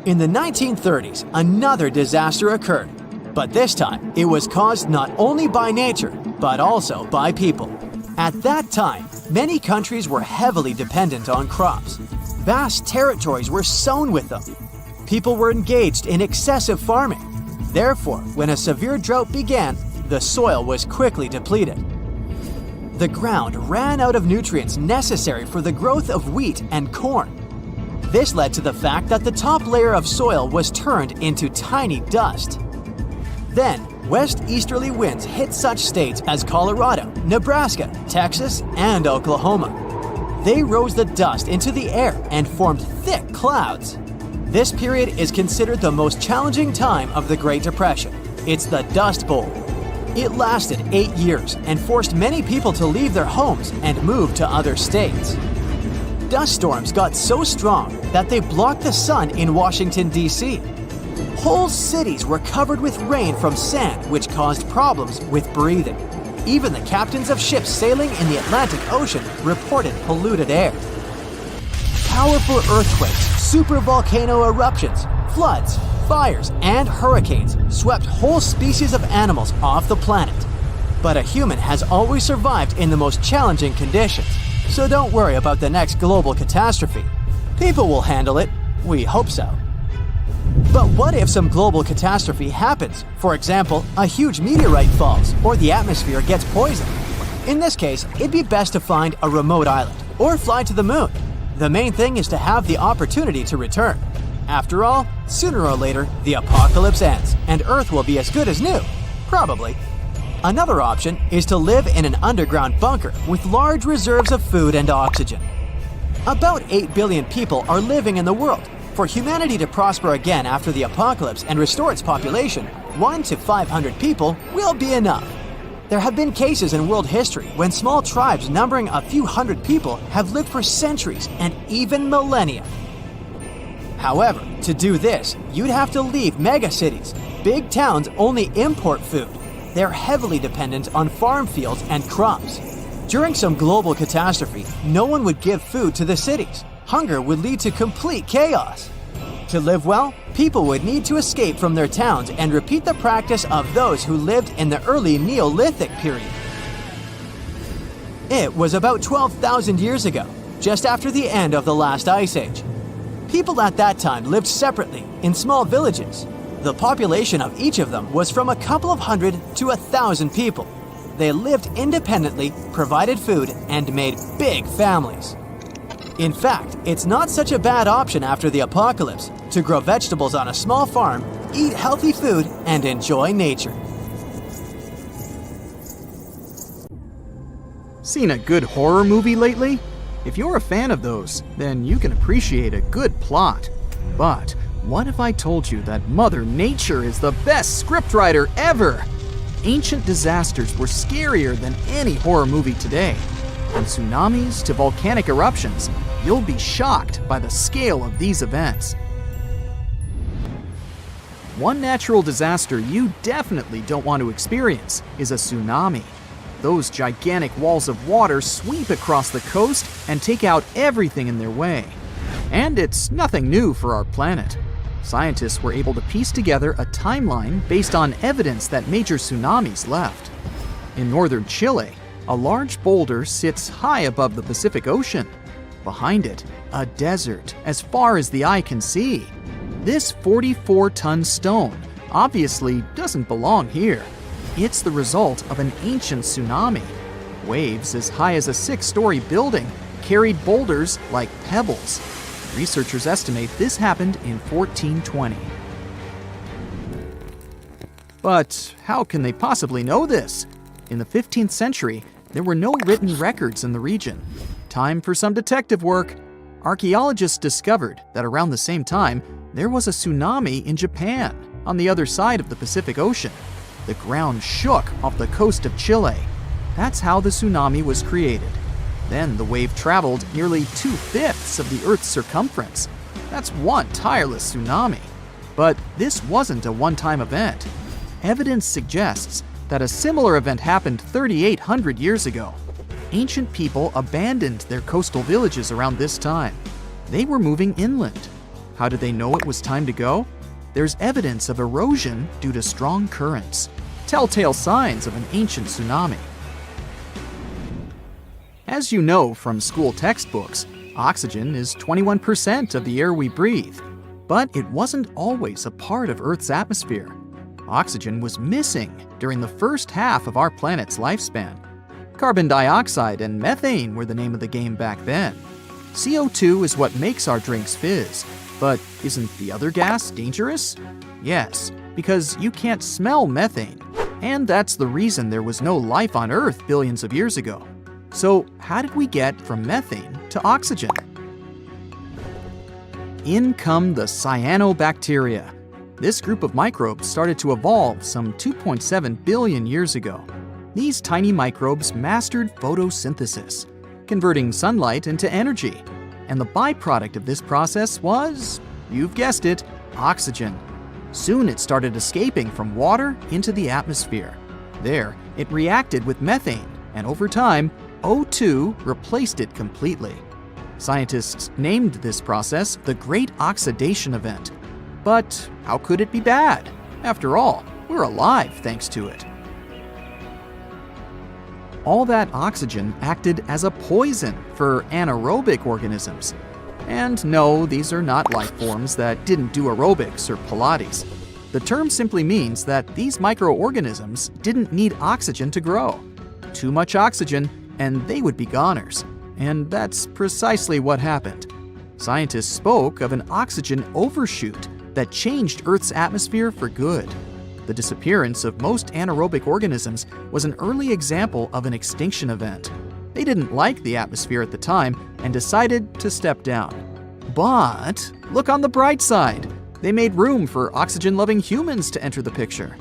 In the 1930s, another disaster occurred, but this time it was caused not only by nature, but also by people. At that time, many countries were heavily dependent on crops. Vast territories were sown with them. People were engaged in excessive farming. Therefore, when a severe drought began, the soil was quickly depleted. The ground ran out of nutrients necessary for the growth of wheat and corn. This led to the fact that the top layer of soil was turned into tiny dust. Then, west-easterly winds hit such states as Colorado, Nebraska, Texas, and Oklahoma. They rose the dust into the air and formed thick clouds. This period is considered the most challenging time of the Great Depression. It's the Dust Bowl. It lasted 8 years and forced many people to leave their homes and move to other states. Dust storms got so strong that they blocked the sun in Washington, D.C. Whole cities were covered with rain from sand, which caused problems with breathing. Even the captains of ships sailing in the Atlantic Ocean reported polluted air. Powerful earthquakes, supervolcano eruptions, floods, fires, and hurricanes swept whole species of animals off the planet. But a human has always survived in the most challenging conditions, so don't worry about the next global catastrophe. People will handle it. We hope so. But what if some global catastrophe happens? For example, a huge meteorite falls or the atmosphere gets poisoned. In this case, it'd be best to find a remote island or fly to the moon. The main thing is to have the opportunity to return. After all, sooner or later, the apocalypse ends and Earth will be as good as new. Probably. Another option is to live in an underground bunker with large reserves of food and oxygen. About 8 billion people are living in the world. For humanity to prosper again after the apocalypse and restore its population, 1 to 500 people will be enough. There have been cases in world history when small tribes numbering a few hundred people have lived for centuries and even millennia. However, to do this, you'd have to leave megacities. Big towns only import food. They're heavily dependent on farm fields and crops. During some global catastrophe, no one would give food to the cities. Hunger would lead to complete chaos. To live well, people would need to escape from their towns and repeat the practice of those who lived in the early Neolithic period. It was about 12,000 years ago, just after the end of the last ice age. People at that time lived separately in small villages. The population of each of them was from a couple of hundred to 1,000 people. They lived independently, provided food, and made big families. In fact, it's not such a bad option after the apocalypse to grow vegetables on a small farm, eat healthy food, and enjoy nature. Seen a good horror movie lately? If you're a fan of those, then you can appreciate a good plot. But what if I told you that Mother Nature is the best scriptwriter ever? Ancient disasters were scarier than any horror movie today. From tsunamis to volcanic eruptions, you'll be shocked by the scale of these events. One natural disaster you definitely don't want to experience is a tsunami. Those gigantic walls of water sweep across the coast and take out everything in their way. And it's nothing new for our planet. Scientists were able to piece together a timeline based on evidence that major tsunamis left. In northern Chile, a large boulder sits high above the Pacific Ocean. Behind it, a desert as far as the eye can see. This 44-ton stone obviously doesn't belong here. It's the result of an ancient tsunami. Waves as high as a 6-story building carried boulders like pebbles. Researchers estimate this happened in 1420. But how can they possibly know this? In the 15th century, there were no written records in the region. Time for some detective work. Archaeologists discovered that around the same time, there was a tsunami in Japan, on the other side of the Pacific Ocean. The ground shook off the coast of Chile. That's how the tsunami was created. Then the wave traveled nearly 2/5 of the Earth's circumference. That's one tireless tsunami. But this wasn't a one-time event. Evidence suggests that a similar event happened 3,800 years ago. Ancient people abandoned their coastal villages around this time. They were moving inland. How did they know it was time to go? There's evidence of erosion due to strong currents, telltale signs of an ancient tsunami. As you know from school textbooks, oxygen is 21% of the air we breathe. But it wasn't always a part of Earth's atmosphere. Oxygen was missing during the first half of our planet's lifespan. Carbon dioxide and methane were the name of the game back then. CO2 is what makes our drinks fizz. But isn't the other gas dangerous? Yes, because you can't smell methane. And that's the reason there was no life on Earth billions of years ago. So how did we get from methane to oxygen? In come the cyanobacteria. This group of microbes started to evolve some 2.7 billion years ago. These tiny microbes mastered photosynthesis, converting sunlight into energy. And the byproduct of this process was, you've guessed it, oxygen. Soon it started escaping from water into the atmosphere. There, it reacted with methane, and over time, O2 replaced it completely. Scientists named this process the Great Oxidation Event. But how could it be bad? After all, we're alive thanks to it. All that oxygen acted as a poison for anaerobic organisms. And no, these are not life forms that didn't do aerobics or Pilates. The term simply means that these microorganisms didn't need oxygen to grow. Too much oxygen, and they would be goners. And that's precisely what happened. Scientists spoke of an oxygen overshoot that changed Earth's atmosphere for good. The disappearance of most anaerobic organisms was an early example of an extinction event. They didn't like the atmosphere at the time and decided to step down. But look on the bright side. They made room for oxygen-loving humans to enter the picture.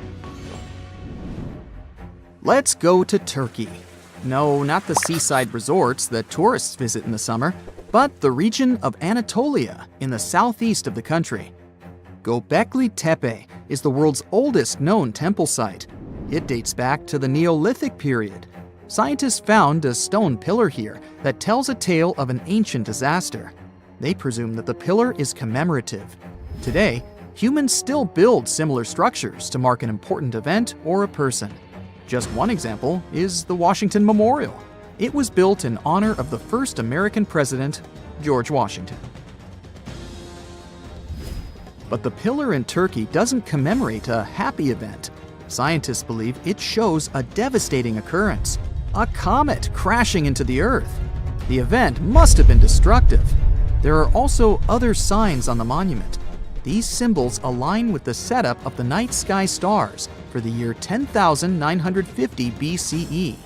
Let's go to Turkey. No, not the seaside resorts that tourists visit in the summer, but the region of Anatolia in the southeast of the country. Göbekli Tepe is the world's oldest known temple site. It dates back to the Neolithic period. Scientists found a stone pillar here that tells a tale of an ancient disaster. They presume that the pillar is commemorative. Today, humans still build similar structures to mark an important event or a person. Just one example is the Washington Memorial. It was built in honor of the first American president, George Washington. But the pillar in Turkey doesn't commemorate a happy event. Scientists believe it shows a devastating occurrence, a comet crashing into the Earth. The event must have been destructive. There are also other signs on the monument. These symbols align with the setup of the night sky stars for the year 10,950 BCE.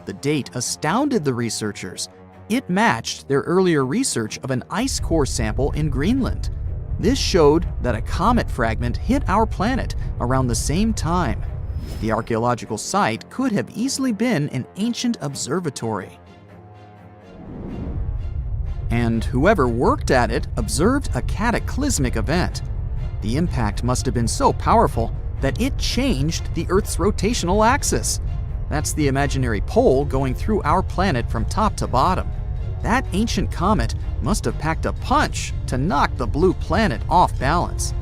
The date astounded the researchers. It matched their earlier research of an ice core sample in Greenland. This showed that a comet fragment hit our planet around the same time. The archaeological site could have easily been an ancient observatory. And whoever worked at it observed a cataclysmic event. The impact must have been so powerful that it changed the Earth's rotational axis. That's the imaginary pole going through our planet from top to bottom. That ancient comet must have packed a punch to knock the blue planet off balance.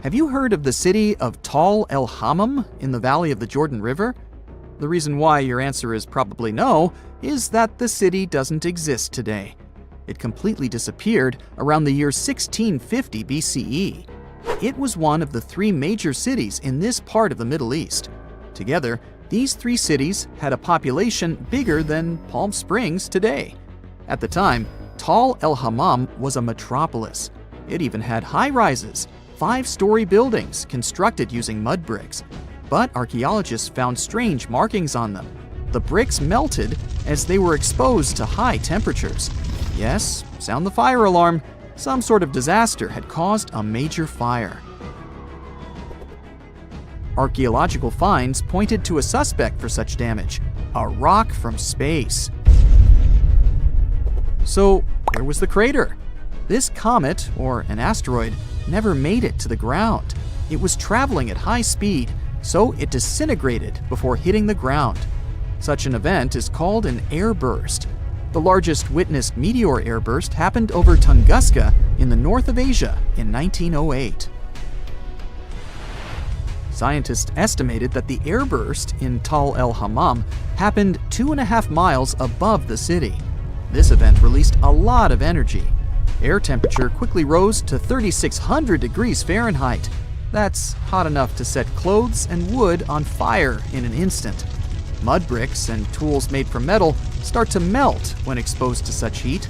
Have you heard of the city of Tal el Hammam in the valley of the Jordan River? The reason why your answer is probably no is that the city doesn't exist today. It completely disappeared around the year 1650 BCE. It was one of the three major cities in this part of the Middle East. Together, these three cities had a population bigger than Palm Springs today. At the time, Tal el Hammam was a metropolis. It even had high-rises, 5-story buildings constructed using mud bricks. But archaeologists found strange markings on them. The bricks melted as they were exposed to high temperatures. Yes, sound the fire alarm. Some sort of disaster had caused a major fire. Archaeological finds pointed to a suspect for such damage: a rock from space. So, where was the crater? This comet, or an asteroid, never made it to the ground. It was traveling at high speed, so it disintegrated before hitting the ground. Such an event is called an airburst. The largest witnessed meteor airburst happened over Tunguska in the north of Asia in 1908. Scientists estimated that the airburst in Tal el Hammam happened 2.5 miles above the city. This event released a lot of energy. Air temperature quickly rose to 3,600 degrees Fahrenheit. That's hot enough to set clothes and wood on fire in an instant. Mud bricks and tools made from metal start to melt when exposed to such heat.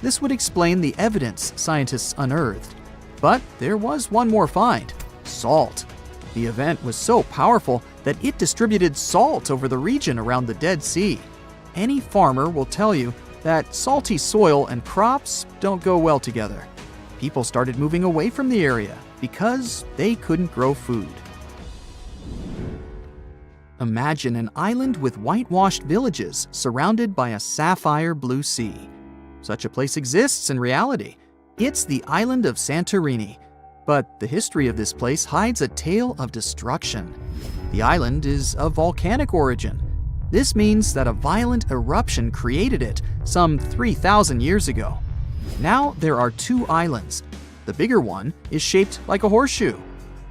This would explain the evidence scientists unearthed. But there was one more find: salt. The event was so powerful that it distributed salt over the region around the Dead Sea. Any farmer will tell you that salty soil and crops don't go well together. People started moving away from the area because they couldn't grow food. Imagine an island with whitewashed villages surrounded by a sapphire blue sea. Such a place exists in reality. It's the island of Santorini. But the history of this place hides a tale of destruction. The island is of volcanic origin. This means that a violent eruption created it some 3,000 years ago. Now there are two islands. The bigger one is shaped like a horseshoe.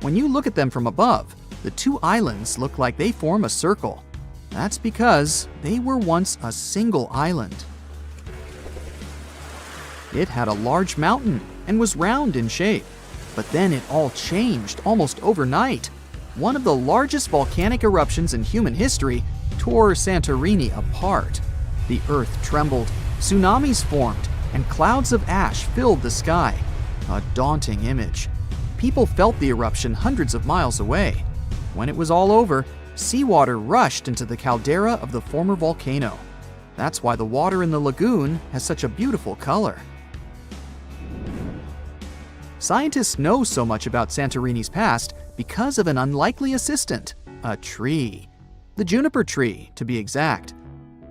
When you look at them from above, the two islands look like they form a circle. That's because they were once a single island. It had a large mountain and was round in shape. But then it all changed almost overnight. One of the largest volcanic eruptions in human history tore Santorini apart. The earth trembled, tsunamis formed, and clouds of ash filled the sky. A daunting image. People felt the eruption hundreds of miles away. When it was all over, seawater rushed into the caldera of the former volcano. That's why the water in the lagoon has such a beautiful color. Scientists know so much about Santorini's past because of an unlikely assistant: a tree. The juniper tree, to be exact.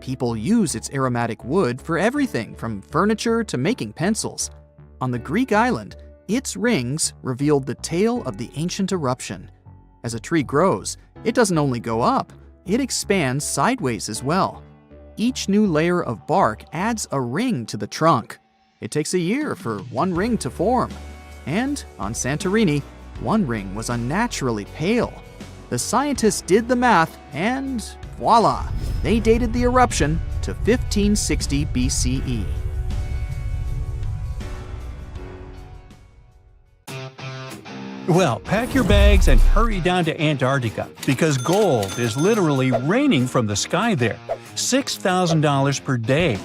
People use its aromatic wood for everything from furniture to making pencils. On the Greek island, its rings revealed the tale of the ancient eruption. As a tree grows, it doesn't only go up, it expands sideways as well. Each new layer of bark adds a ring to the trunk. It takes a year for one ring to form. And on Santorini, one ring was unnaturally pale. The scientists did the math and voila, they dated the eruption to 1560 BCE. Well, pack your bags and hurry down to Antarctica, because gold is literally raining from the sky there. $6,000 per day.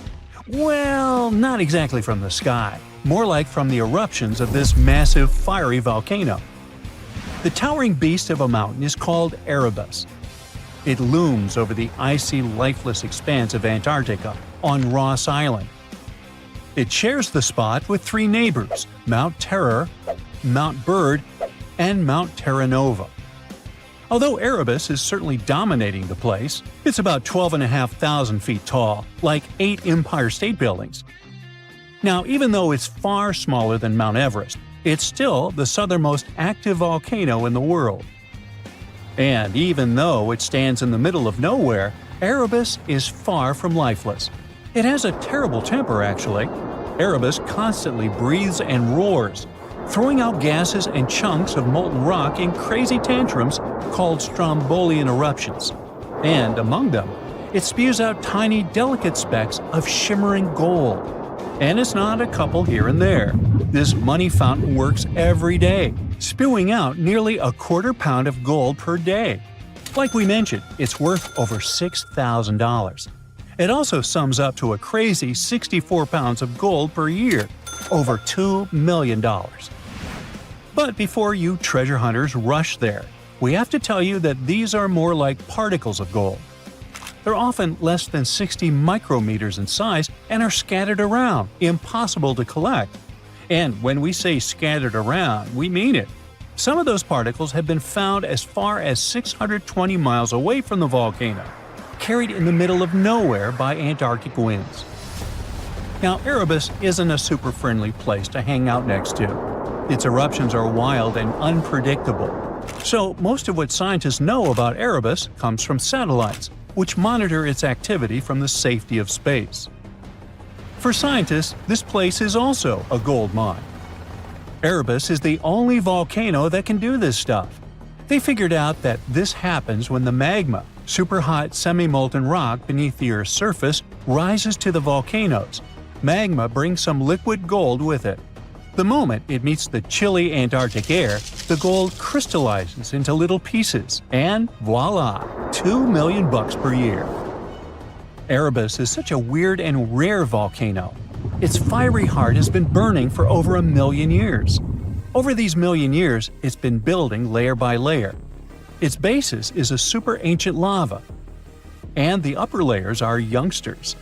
Well, not exactly from the sky. More like from the eruptions of this massive fiery volcano. The towering beast of a mountain is called Erebus. It looms over the icy, lifeless expanse of Antarctica on Ross Island. It shares the spot with three neighbors: Mount Terror, Mount Bird, and Mount Terra Nova. Although Erebus is certainly dominating the place, it's about 12,500 feet tall, like 8 Empire State Buildings. Now, even though it's far smaller than Mount Everest, it's still the southernmost active volcano in the world. And even though it stands in the middle of nowhere, Erebus is far from lifeless. It has a terrible temper, actually. Erebus constantly breathes and roars, throwing out gases and chunks of molten rock in crazy tantrums called strombolian eruptions. And among them, it spews out tiny, delicate specks of shimmering gold. And it's not a couple here and there. This money fountain works every day, spewing out nearly a quarter pound of gold per day. Like we mentioned, it's worth over $6,000. It also sums up to a crazy 64 pounds of gold per year, over $2 million. But before you treasure hunters rush there, we have to tell you that these are more like particles of gold. They're often less than 60 micrometers in size and are scattered around, impossible to collect. And when we say scattered around, we mean it. Some of those particles have been found as far as 620 miles away from the volcano, carried in the middle of nowhere by Antarctic winds. Now, Erebus isn't a super friendly place to hang out next to. Its eruptions are wild and unpredictable. So, most of what scientists know about Erebus comes from satellites, which monitor its activity from the safety of space. For scientists, this place is also a gold mine. Erebus is the only volcano that can do this stuff. They figured out that this happens when the magma, superhot semi-molten rock beneath the Earth's surface, rises to the volcanoes. Magma brings some liquid gold with it. The moment it meets the chilly Antarctic air, the gold crystallizes into little pieces, and voila, $2 million per year. Erebus is such a weird and rare volcano. Its fiery heart has been burning for over 1 million years. Over these million years, it's been building layer by layer. Its basis is a super ancient lava, and the upper layers are youngsters.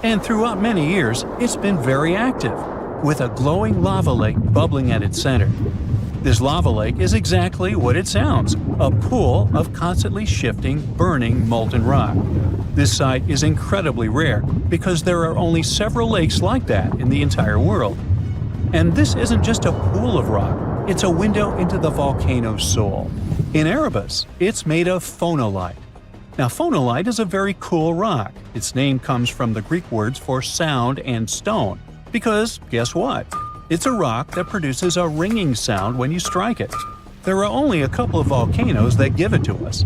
And throughout many years, it's been very active, with a glowing lava lake bubbling at its center. This lava lake is exactly what it sounds, a pool of constantly shifting, burning molten rock. This site is incredibly rare because there are only several lakes like that in the entire world. And this isn't just a pool of rock, it's a window into the volcano's soul. In Erebus, it's made of phonolite. Now, phonolite is a very cool rock. Its name comes from the Greek words for sound and stone. Because, guess what? It's a rock that produces a ringing sound when you strike it. There are only a couple of volcanoes that give it to us.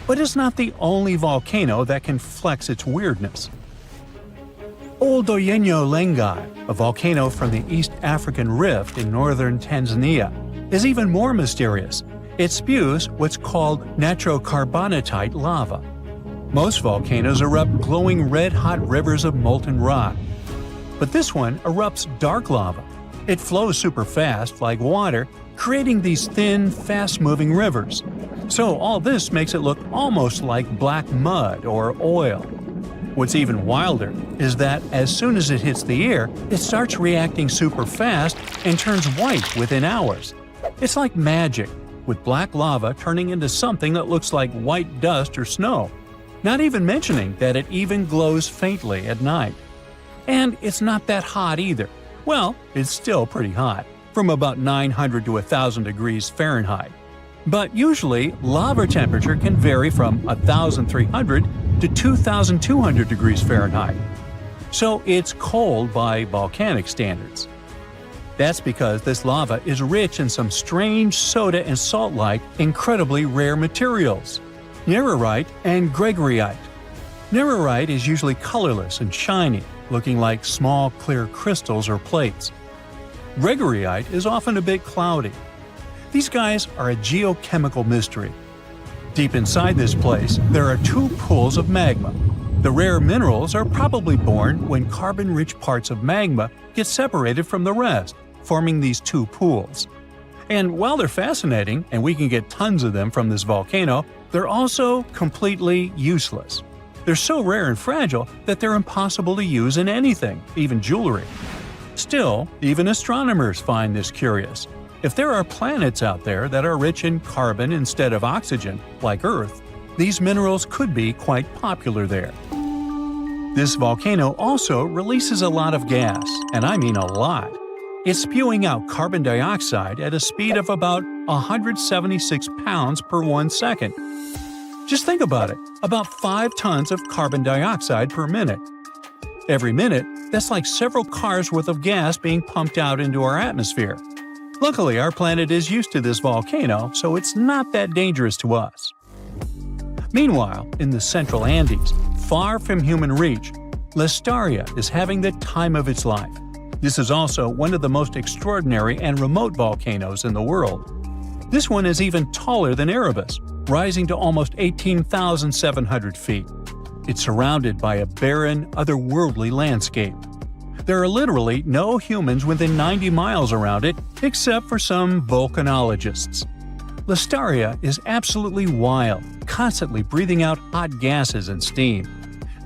But it's not the only volcano that can flex its weirdness. Oldoyenyo Lengai, a volcano from the East African Rift in northern Tanzania, is even more mysterious. It spews what's called nitrocarbonatite lava. Most volcanoes erupt glowing red-hot rivers of molten rock. But this one erupts dark lava. It flows super fast, like water, creating these thin, fast-moving rivers. So all this makes it look almost like black mud or oil. What's even wilder is that as soon as it hits the air, it starts reacting super fast and turns white within hours. It's like magic, with black lava turning into something that looks like white dust or snow. Not even mentioning that it even glows faintly at night. And it's not that hot either. Well, it's still pretty hot, from about 900 to 1,000 degrees Fahrenheit. But usually, lava temperature can vary from 1,300 to 2,200 degrees Fahrenheit. So it's cold by volcanic standards. That's because this lava is rich in some strange soda and salt-like, incredibly rare materials: nererite and gregarite. Nererite is usually colorless and shiny, looking like small clear crystals or plates. Gregarite is often a bit cloudy. These guys are a geochemical mystery. Deep inside this place, there are two pools of magma. The rare minerals are probably born when carbon-rich parts of magma get separated from the rest, forming these two pools. And while they're fascinating, and we can get tons of them from this volcano, they're also completely useless. They're so rare and fragile that they're impossible to use in anything, even jewelry. Still, even astronomers find this curious. If there are planets out there that are rich in carbon instead of oxygen, like Earth, these minerals could be quite popular there. This volcano also releases a lot of gas, and I mean a lot. It's spewing out carbon dioxide at a speed of about 176 pounds per 1 second. Just think about it, about 5 tons of carbon dioxide per minute. Every minute, that's like several cars worth of gas being pumped out into our atmosphere. Luckily, our planet is used to this volcano, so it's not that dangerous to us. Meanwhile, in the central Andes, far from human reach, Listaria is having the time of its life. This is also one of the most extraordinary and remote volcanoes in the world. This one is even taller than Erebus, rising to almost 18,700 feet. It's surrounded by a barren, otherworldly landscape. There are literally no humans within 90 miles around it, except for some volcanologists. Listaria is absolutely wild, constantly breathing out hot gases and steam.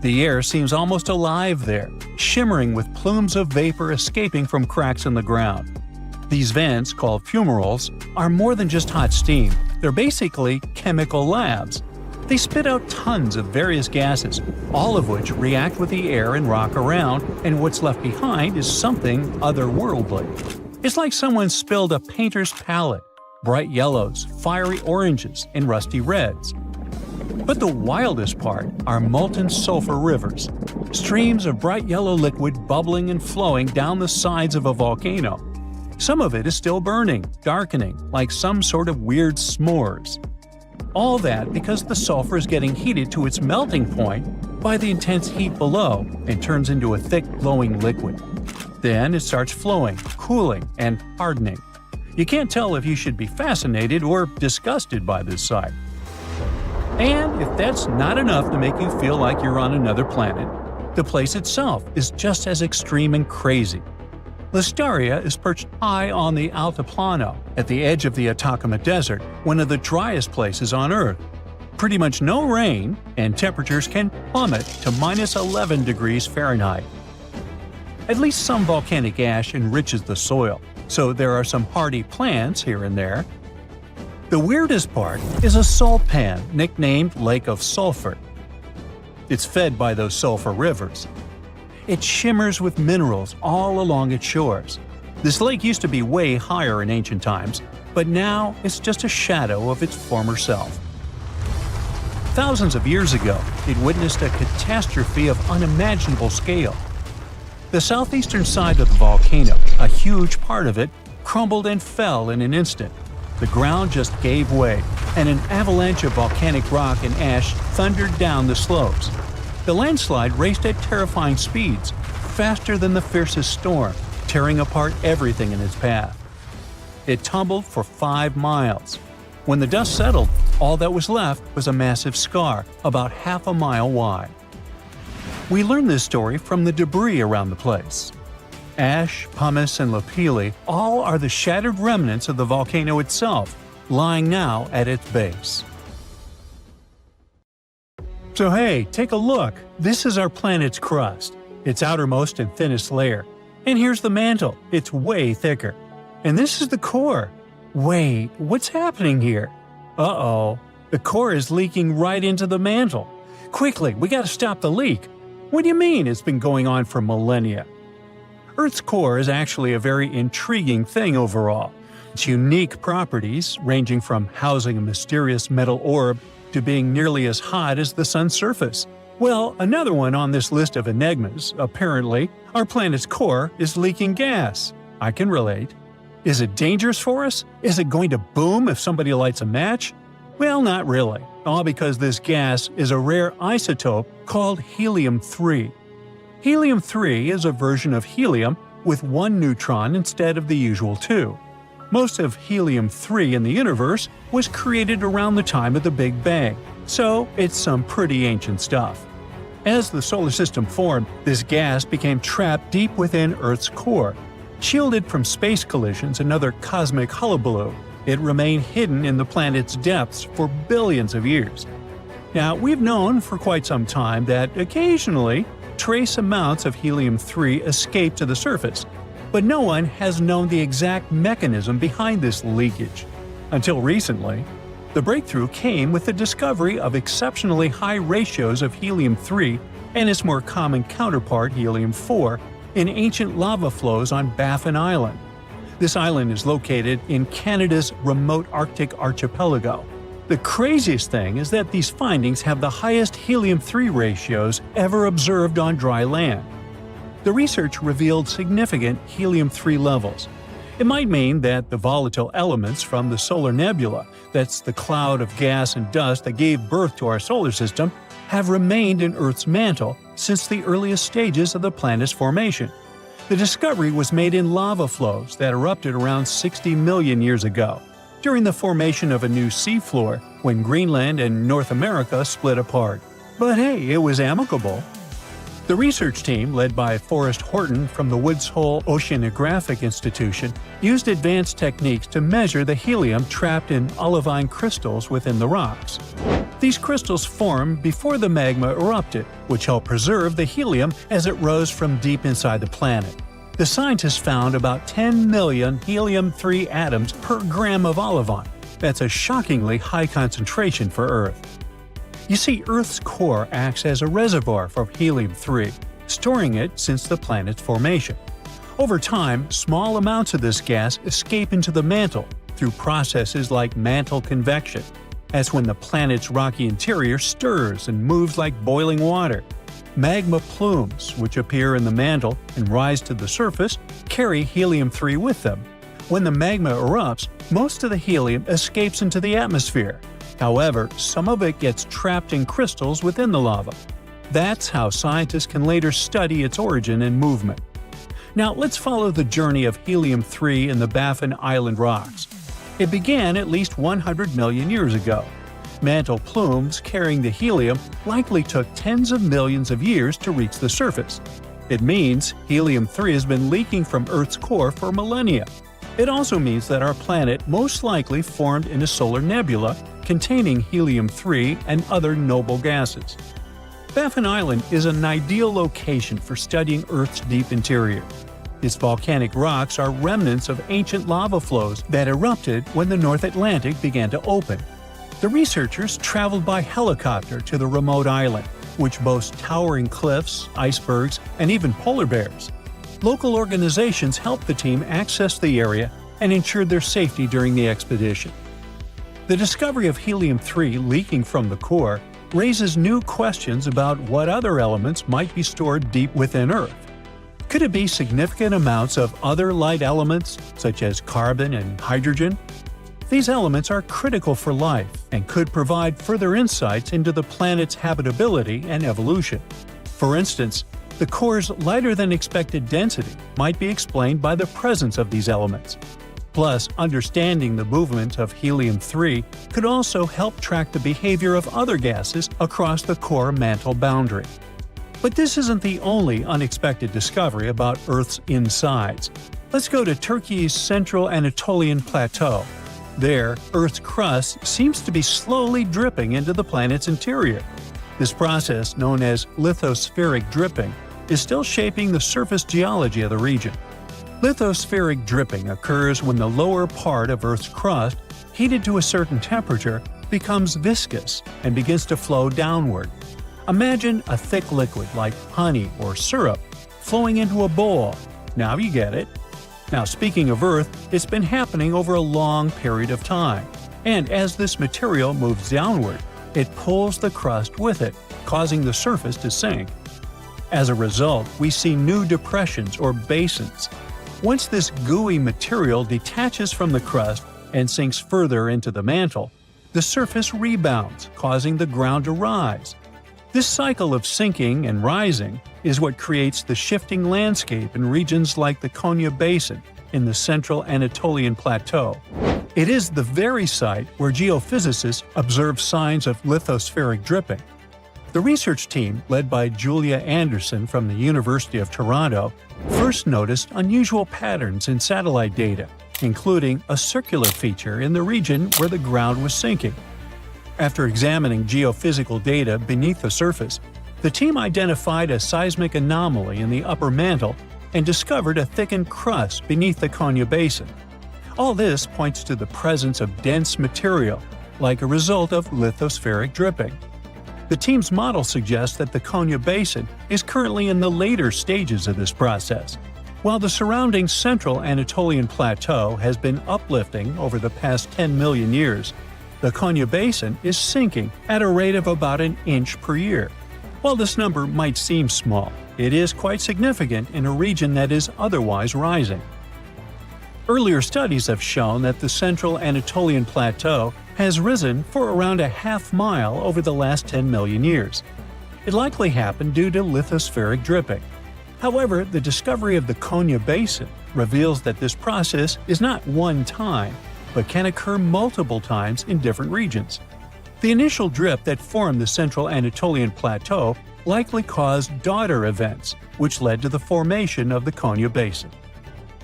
The air seems almost alive there, shimmering with plumes of vapor escaping from cracks in the ground. These vents, called fumaroles, are more than just hot steam. They're basically chemical labs. They spit out tons of various gases, all of which react with the air and rock around, and what's left behind is something otherworldly. It's like someone spilled a painter's palette, bright yellows, fiery oranges, and rusty reds. But the wildest part are molten sulfur rivers, streams of bright yellow liquid bubbling and flowing down the sides of a volcano. Some of it is still burning, darkening, like some sort of weird s'mores. All that because the sulfur is getting heated to its melting point by the intense heat below and turns into a thick, glowing liquid. Then it starts flowing, cooling, and hardening. You can't tell if you should be fascinated or disgusted by this sight. And if that's not enough to make you feel like you're on another planet, the place itself is just as extreme and crazy. Listaria is perched high on the Altiplano, at the edge of the Atacama Desert, one of the driest places on Earth. Pretty much no rain, and temperatures can plummet to minus 11 degrees Fahrenheit. At least some volcanic ash enriches the soil, so there are some hardy plants here and there. The weirdest part is a salt pan nicknamed Lake of Sulphur. It's fed by those sulfur rivers. It shimmers with minerals all along its shores. This lake used to be way higher in ancient times, but now it's just a shadow of its former self. Thousands of years ago, it witnessed a catastrophe of unimaginable scale. The southeastern side of the volcano, a huge part of it, crumbled and fell in an instant. The ground just gave way, and an avalanche of volcanic rock and ash thundered down the slopes. The landslide raced at terrifying speeds, faster than the fiercest storm, tearing apart everything in its path. It tumbled for 5 miles. When the dust settled, all that was left was a massive scar about half a mile wide. We learned this story from the debris around the place. Ash, pumice, and lapilli all are the shattered remnants of the volcano itself, lying now at its base. So hey, take a look. This is our planet's crust, its outermost and thinnest layer. And here's the mantle. It's way thicker. And this is the core. Wait, what's happening here? Uh-oh. The core is leaking right into the mantle. Quickly, we gotta stop the leak. What do you mean it's been going on for millennia? Earth's core is actually a very intriguing thing overall. Its unique properties, ranging from housing a mysterious metal orb to being nearly as hot as the sun's surface. Well, another one on this list of enigmas, apparently, our planet's core is leaking gas. I can relate. Is it dangerous for us? Is it going to boom if somebody lights a match? Well, not really. All because this gas is a rare isotope called helium-3. Helium-3 is a version of helium with 1 neutron instead of the usual 2. Most of helium-3 in the universe was created around the time of the Big Bang, so it's some pretty ancient stuff. As the solar system formed, this gas became trapped deep within Earth's core. Shielded from space collisions and other cosmic hullabaloo, it remained hidden in the planet's depths for billions of years. Now, we've known for quite some time that occasionally, trace amounts of helium-3 escape to the surface. But no one has known the exact mechanism behind this leakage. Until recently, the breakthrough came with the discovery of exceptionally high ratios of helium-3 and its more common counterpart helium-4 in ancient lava flows on Baffin Island. This island is located in Canada's remote Arctic archipelago. The craziest thing is that these findings have the highest helium-3 ratios ever observed on dry land. The research revealed significant helium-3 levels. It might mean that the volatile elements from the solar nebula, that's the cloud of gas and dust that gave birth to our solar system, have remained in Earth's mantle since the earliest stages of the planet's formation. The discovery was made in lava flows that erupted around 60 million years ago, during the formation of a new seafloor when Greenland and North America split apart. But hey, it was amicable. The research team, led by Forrest Horton from the Woods Hole Oceanographic Institution, used advanced techniques to measure the helium trapped in olivine crystals within the rocks. These crystals formed before the magma erupted, which helped preserve the helium as it rose from deep inside the planet. The scientists found about 10 million helium-3 atoms per gram of olivine. That's a shockingly high concentration for Earth. You see, Earth's core acts as a reservoir for helium-3, storing it since the planet's formation. Over time, small amounts of this gas escape into the mantle through processes like mantle convection. That's when the planet's rocky interior stirs and moves like boiling water. Magma plumes, which appear in the mantle and rise to the surface, carry helium-3 with them. When the magma erupts, most of the helium escapes into the atmosphere. However, some of it gets trapped in crystals within the lava. That's how scientists can later study its origin and movement. Now let's follow the journey of helium-3 in the Baffin Island rocks. It began at least 100 million years ago. Mantle plumes carrying the helium likely took tens of millions of years to reach the surface. It means helium-3 has been leaking from Earth's core for millennia. It also means that our planet most likely formed in a solar nebula containing helium-3 and other noble gases. Baffin Island is an ideal location for studying Earth's deep interior. Its volcanic rocks are remnants of ancient lava flows that erupted when the North Atlantic began to open. The researchers traveled by helicopter to the remote island, which boasts towering cliffs, icebergs, and even polar bears. Local organizations helped the team access the area and ensured their safety during the expedition. The discovery of helium-3 leaking from the core raises new questions about what other elements might be stored deep within Earth. Could it be significant amounts of other light elements, such as carbon and hydrogen? These elements are critical for life and could provide further insights into the planet's habitability and evolution. For instance, the core's lighter-than-expected density might be explained by the presence of these elements. Plus, understanding the movement of helium-3 could also help track the behavior of other gases across the core mantle boundary. But this isn't the only unexpected discovery about Earth's insides. Let's go to Turkey's central Anatolian plateau. There, Earth's crust seems to be slowly dripping into the planet's interior. This process, known as lithospheric dripping, is still shaping the surface geology of the region. Lithospheric dripping occurs when the lower part of Earth's crust, heated to a certain temperature, becomes viscous and begins to flow downward. Imagine a thick liquid like honey or syrup flowing into a bowl. Now you get it. Now, speaking of Earth, it's been happening over a long period of time. And as this material moves downward, it pulls the crust with it, causing the surface to sink. As a result, we see new depressions or basins. Once this gooey material detaches from the crust and sinks further into the mantle, the surface rebounds, causing the ground to rise. This cycle of sinking and rising is what creates the shifting landscape in regions like the Konya Basin in the central Anatolian Plateau. It is the very site where geophysicists observe signs of lithospheric dripping. The research team, led by Julia Anderson from the University of Toronto, first noticed unusual patterns in satellite data, including a circular feature in the region where the ground was sinking. After examining geophysical data beneath the surface, the team identified a seismic anomaly in the upper mantle and discovered a thickened crust beneath the Konya Basin. All this points to the presence of dense material, like a result of lithospheric dripping. The team's model suggests that the Konya Basin is currently in the later stages of this process. While the surrounding central Anatolian plateau has been uplifting over the past 10 million years, the Konya Basin is sinking at a rate of about an inch per year. While this number might seem small, it is quite significant in a region that is otherwise rising. Earlier studies have shown that the central Anatolian plateau has risen for around a half mile over the last 10 million years. It likely happened due to lithospheric dripping. However, the discovery of the Konya Basin reveals that this process is not one time, but can occur multiple times in different regions. The initial drip that formed the central Anatolian plateau likely caused daughter events, which led to the formation of the Konya Basin.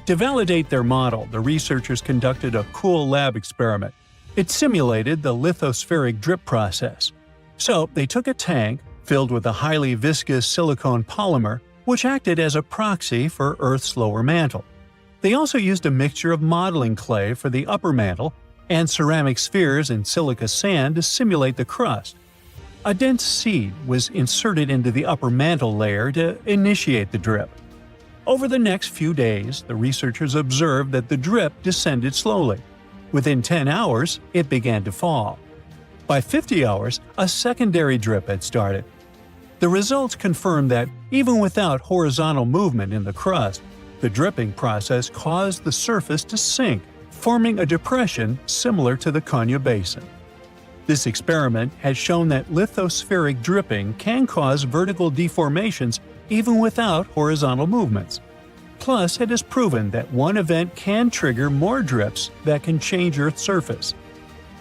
To validate their model, the researchers conducted a cool lab experiment. It simulated the lithospheric drip process. So, they took a tank filled with a highly viscous silicone polymer, which acted as a proxy for Earth's lower mantle. They also used a mixture of modeling clay for the upper mantle and ceramic spheres and silica sand to simulate the crust. A dense seed was inserted into the upper mantle layer to initiate the drip. Over the next few days, the researchers observed that the drip descended slowly. Within 10 hours, it began to fall. By 50 hours, a secondary drip had started. The results confirmed that, even without horizontal movement in the crust, the dripping process caused the surface to sink, forming a depression similar to the Konya Basin. This experiment has shown that lithospheric dripping can cause vertical deformations even without horizontal movements. Plus, it has proven that one event can trigger more drips that can change Earth's surface.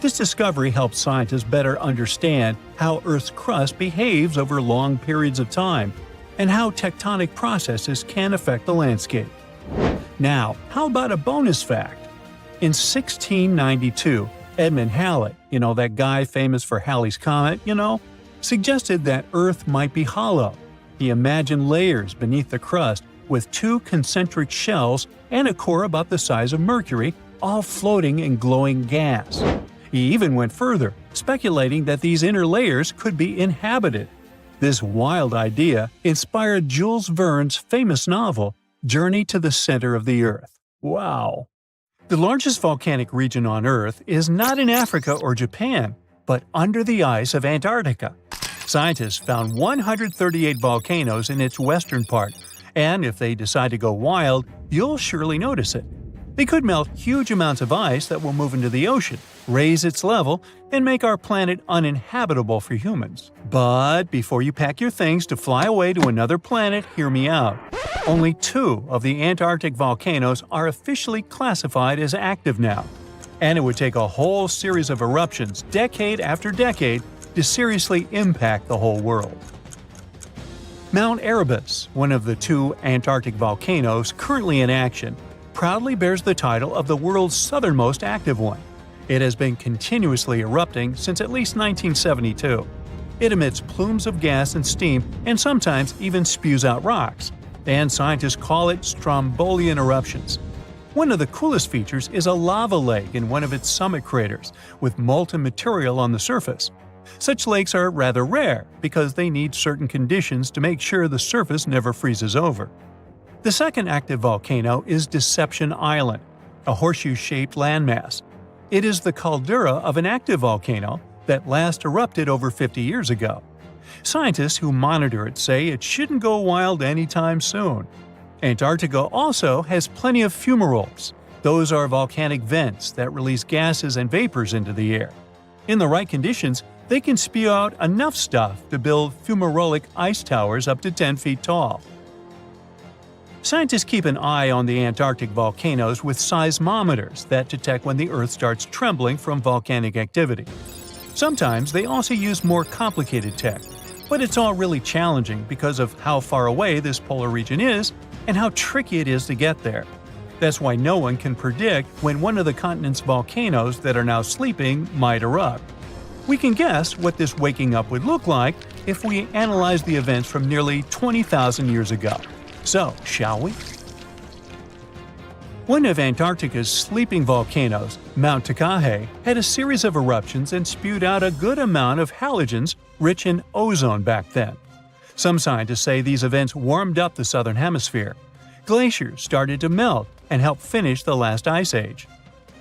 This discovery helps scientists better understand how Earth's crust behaves over long periods of time and how tectonic processes can affect the landscape. Now, how about a bonus fact? In 1692, Edmund Halley, that guy famous for Halley's Comet, suggested that Earth might be hollow. He imagined layers beneath the crust with two concentric shells and a core about the size of Mercury, all floating in glowing gas. He even went further, speculating that these inner layers could be inhabited. This wild idea inspired Jules Verne's famous novel, Journey to the Center of the Earth. Wow! The largest volcanic region on Earth is not in Africa or Japan, but under the ice of Antarctica. Scientists found 138 volcanoes in its western part, and if they decide to go wild, you'll surely notice it. They could melt huge amounts of ice that will move into the ocean, raise its level, and make our planet uninhabitable for humans. But before you pack your things to fly away to another planet, hear me out. Only 2 of the Antarctic volcanoes are officially classified as active now. And it would take a whole series of eruptions, decade after decade, to seriously impact the whole world. Mount Erebus, one of the 2 Antarctic volcanoes currently in action, proudly bears the title of the world's southernmost active one. It has been continuously erupting since at least 1972. It emits plumes of gas and steam and sometimes even spews out rocks, and scientists call it Strombolian eruptions. One of the coolest features is a lava lake in one of its summit craters, with molten material on the surface. Such lakes are rather rare because they need certain conditions to make sure the surface never freezes over. The second active volcano is Deception Island, a horseshoe-shaped landmass. It is the caldera of an active volcano that last erupted over 50 years ago. Scientists who monitor it say it shouldn't go wild anytime soon. Antarctica also has plenty of fumaroles. Those are volcanic vents that release gases and vapors into the air. In the right conditions, they can spew out enough stuff to build fumarolic ice towers up to 10 feet tall. Scientists keep an eye on the Antarctic volcanoes with seismometers that detect when the Earth starts trembling from volcanic activity. Sometimes they also use more complicated tech, but it's all really challenging because of how far away this polar region is and how tricky it is to get there. That's why no one can predict when one of the continent's volcanoes that are now sleeping might erupt. We can guess what this waking up would look like if we analyze the events from nearly 20,000 years ago. So, shall we? One of Antarctica's sleeping volcanoes, Mount Vesuvius, had a series of eruptions and spewed out a good amount of halogens rich in ozone back then. Some scientists say these events warmed up the southern hemisphere. Glaciers started to melt and help finish the last ice age.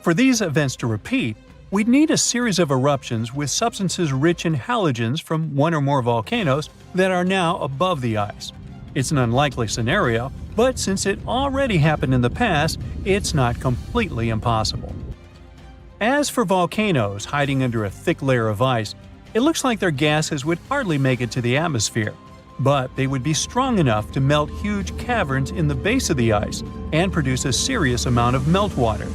For these events to repeat, we'd need a series of eruptions with substances rich in halogens from one or more volcanoes that are now above the ice. It's an unlikely scenario, but since it already happened in the past, it's not completely impossible. As for volcanoes hiding under a thick layer of ice, it looks like their gases would hardly make it to the atmosphere, but they would be strong enough to melt huge caverns in the base of the ice and produce a serious amount of meltwater.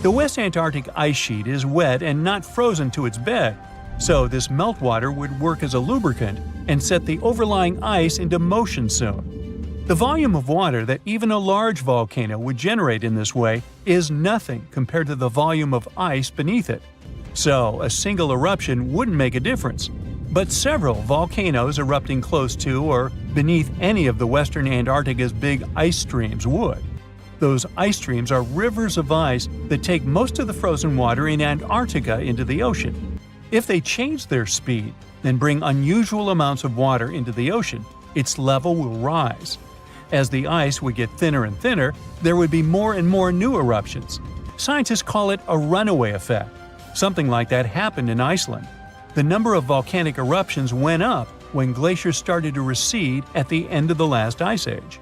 The West Antarctic ice sheet is wet and not frozen to its bed, so this meltwater would work as a lubricant and set the overlying ice into motion soon. The volume of water that even a large volcano would generate in this way is nothing compared to the volume of ice beneath it. So, a single eruption wouldn't make a difference. But several volcanoes erupting close to or beneath any of the western Antarctica's big ice streams would. Those ice streams are rivers of ice that take most of the frozen water in Antarctica into the ocean. If they change their speed, then bring unusual amounts of water into the ocean, its level will rise. As the ice would get thinner and thinner, there would be more and more new eruptions. Scientists call it a runaway effect. Something like that happened in Iceland. The number of volcanic eruptions went up when glaciers started to recede at the end of the last ice age.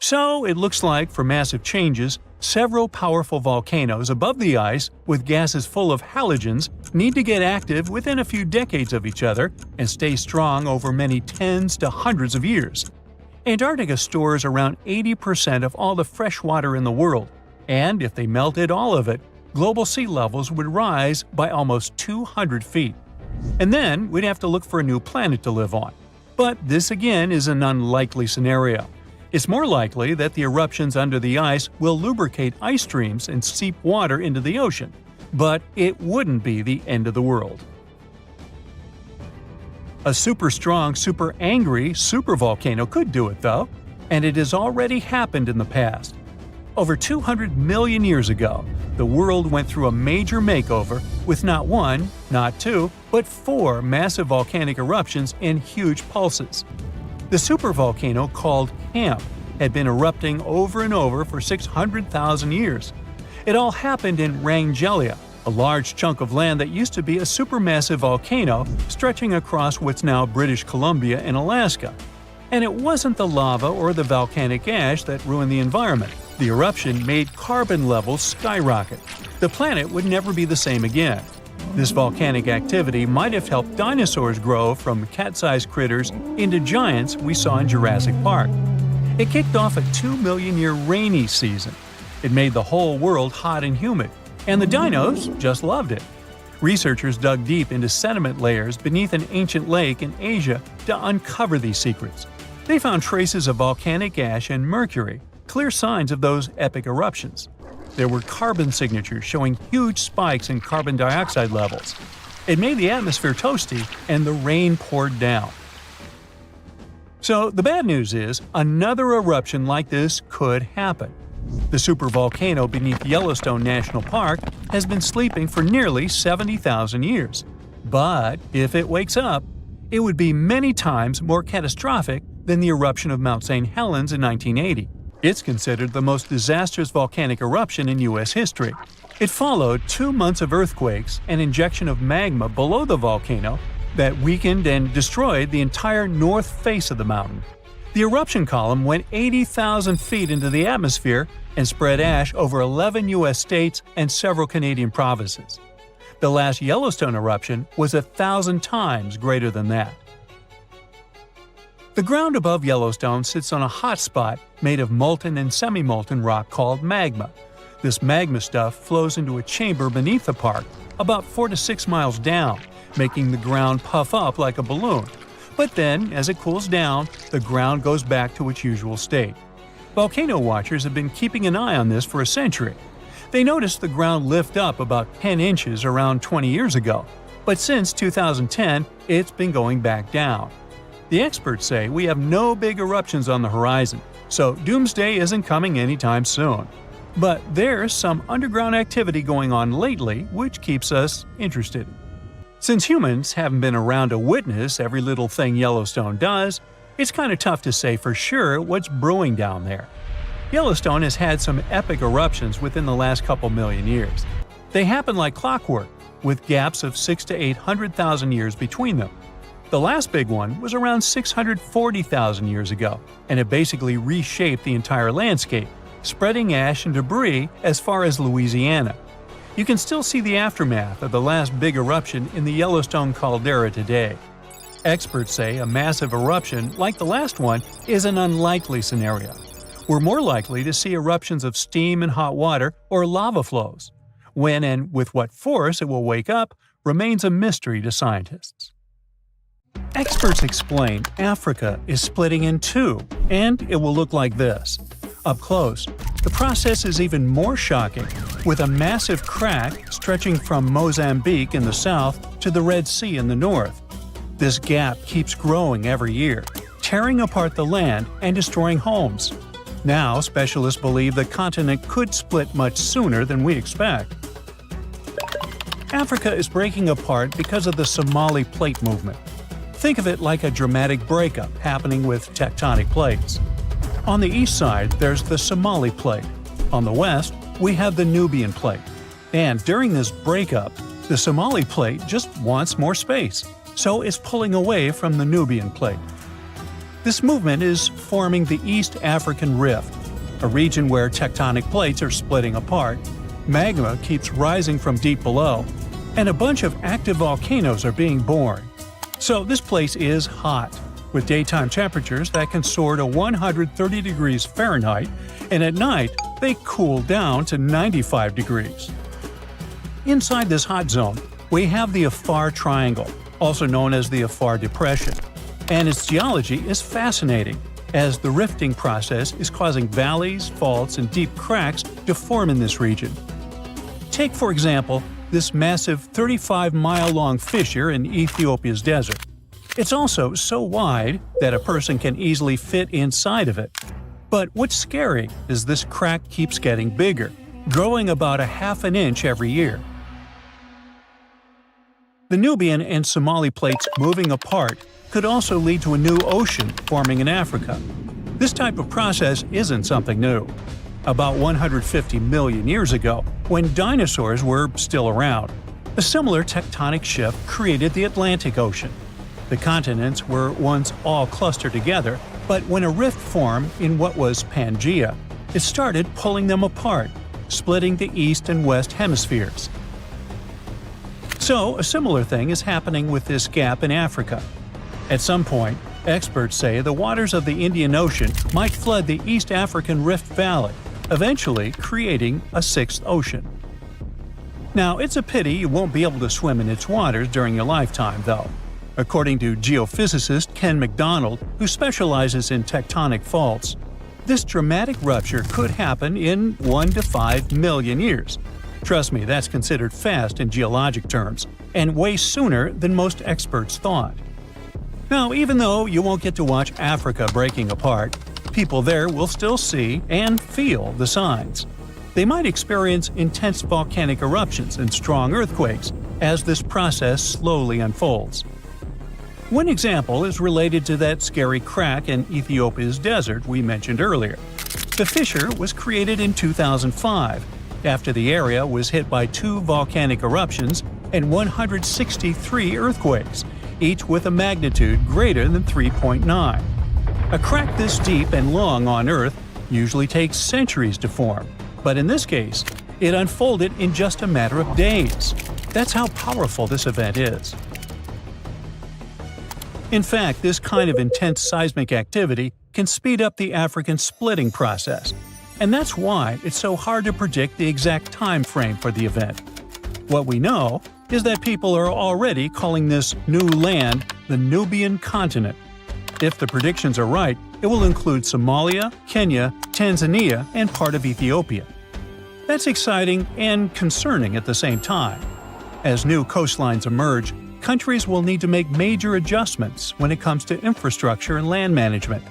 So, it looks like, for massive changes, several powerful volcanoes above the ice with gases full of halogens need to get active within a few decades of each other and stay strong over many tens to hundreds of years. Antarctica stores around 80% of all the fresh water in the world, and if they melted all of it, global sea levels would rise by almost 200 feet. And then we'd have to look for a new planet to live on. But this again is an unlikely scenario. It's more likely that the eruptions under the ice will lubricate ice streams and seep water into the ocean. But it wouldn't be the end of the world. A super strong, super angry supervolcano could do it though, and it has already happened in the past. Over 200 million years ago, the world went through a major makeover with not one, not two, but 4 massive volcanic eruptions in huge pulses. The supervolcano called Camp had been erupting over and over for 600,000 years. It all happened in Wrangell, a large chunk of land that used to be a supermassive volcano stretching across what's now British Columbia and Alaska. And it wasn't the lava or the volcanic ash that ruined the environment. The eruption made carbon levels skyrocket. The planet would never be the same again. This volcanic activity might have helped dinosaurs grow from cat-sized critters into giants we saw in Jurassic Park. It kicked off a 2-million-year rainy season. It made the whole world hot and humid, and the dinos just loved it. Researchers dug deep into sediment layers beneath an ancient lake in Asia to uncover these secrets. They found traces of volcanic ash and mercury, clear signs of those epic eruptions. There were carbon signatures showing huge spikes in carbon dioxide levels. It made the atmosphere toasty, and the rain poured down. So the bad news is, another eruption like this could happen. The supervolcano beneath Yellowstone National Park has been sleeping for nearly 70,000 years. But if it wakes up, it would be many times more catastrophic than the eruption of Mount St. Helens in 1980. It's considered the most disastrous volcanic eruption in U.S. history. It followed 2 months of earthquakes and injection of magma below the volcano that weakened and destroyed the entire north face of the mountain. The eruption column went 80,000 feet into the atmosphere and spread ash over 11 U.S. states and several Canadian provinces. The last Yellowstone eruption was 1,000 times greater than that. The ground above Yellowstone sits on a hot spot made of molten and semi-molten rock called magma. This magma stuff flows into a chamber beneath the park, about 4 to 6 miles down, making the ground puff up like a balloon. But then, as it cools down, the ground goes back to its usual state. Volcano watchers have been keeping an eye on this for a century. They noticed the ground lift up about 10 inches around 20 years ago, but since 2010, it's been going back down. The experts say we have no big eruptions on the horizon, so doomsday isn't coming anytime soon. But there's some underground activity going on lately which keeps us interested. Since humans haven't been around to witness every little thing Yellowstone does, it's kind of tough to say for sure what's brewing down there. Yellowstone has had some epic eruptions within the last couple million years. They happen like clockwork, with gaps of 600,000 to 800,000 years between them. The last big one was around 640,000 years ago, and it basically reshaped the entire landscape, spreading ash and debris as far as Louisiana. You can still see the aftermath of the last big eruption in the Yellowstone caldera today. Experts say a massive eruption like the last one is an unlikely scenario. We're more likely to see eruptions of steam and hot water or lava flows. When and with what force it will wake up remains a mystery to scientists. Experts explain Africa is splitting in two, and it will look like this. Up close, the process is even more shocking, with a massive crack stretching from Mozambique in the south to the Red Sea in the north. This gap keeps growing every year, tearing apart the land and destroying homes. Now, specialists believe the continent could split much sooner than we expect. Africa is breaking apart because of the Somali Plate movement. Think of it like a dramatic breakup happening with tectonic plates. On the east side, there's the Somali Plate. On the west, we have the Nubian Plate. And during this breakup, the Somali Plate just wants more space, so it's pulling away from the Nubian Plate. This movement is forming the East African Rift, a region where tectonic plates are splitting apart, magma keeps rising from deep below, and a bunch of active volcanoes are being born. So this place is hot, with daytime temperatures that can soar to 130 degrees Fahrenheit, and at night they cool down to 95 degrees. Inside this hot zone, we have the Afar Triangle, also known as the Afar Depression, and its geology is fascinating, as the rifting process is causing valleys, faults, and deep cracks to form in this region. Take, for example, this massive 35-mile-long fissure in Ethiopia's desert. It's also so wide that a person can easily fit inside of it. But what's scary is this crack keeps getting bigger, growing about a half an inch every year. The Nubian and Somali plates moving apart could also lead to a new ocean forming in Africa. This type of process isn't something new. About 150 million years ago, when dinosaurs were still around, a similar tectonic shift created the Atlantic Ocean. The continents were once all clustered together, but when a rift formed in what was Pangaea, it started pulling them apart, splitting the east and west hemispheres. So, a similar thing is happening with this gap in Africa. At some point, experts say the waters of the Indian Ocean might flood the East African Rift Valley, eventually creating a sixth ocean. Now, it's a pity you won't be able to swim in its waters during your lifetime, though. According to geophysicist Ken McDonald, who specializes in tectonic faults, this dramatic rupture could happen in 1 to 5 million years. Trust me, that's considered fast in geologic terms, and way sooner than most experts thought. Now, even though you won't get to watch Africa breaking apart, people there will still see and feel the signs. They might experience intense volcanic eruptions and strong earthquakes as this process slowly unfolds. One example is related to that scary crack in Ethiopia's desert we mentioned earlier. The fissure was created in 2005, after the area was hit by 2 volcanic eruptions and 163 earthquakes, each with a magnitude greater than 3.9. A crack this deep and long on Earth usually takes centuries to form, but in this case, it unfolded in just a matter of days. That's how powerful this event is. In fact, this kind of intense seismic activity can speed up the African splitting process, and that's why it's so hard to predict the exact time frame for the event. What we know is that people are already calling this new land the Nubian continent. If the predictions are right, it will include Somalia, Kenya, Tanzania, and part of Ethiopia. That's exciting and concerning at the same time. As new coastlines emerge, countries will need to make major adjustments when it comes to infrastructure and land management.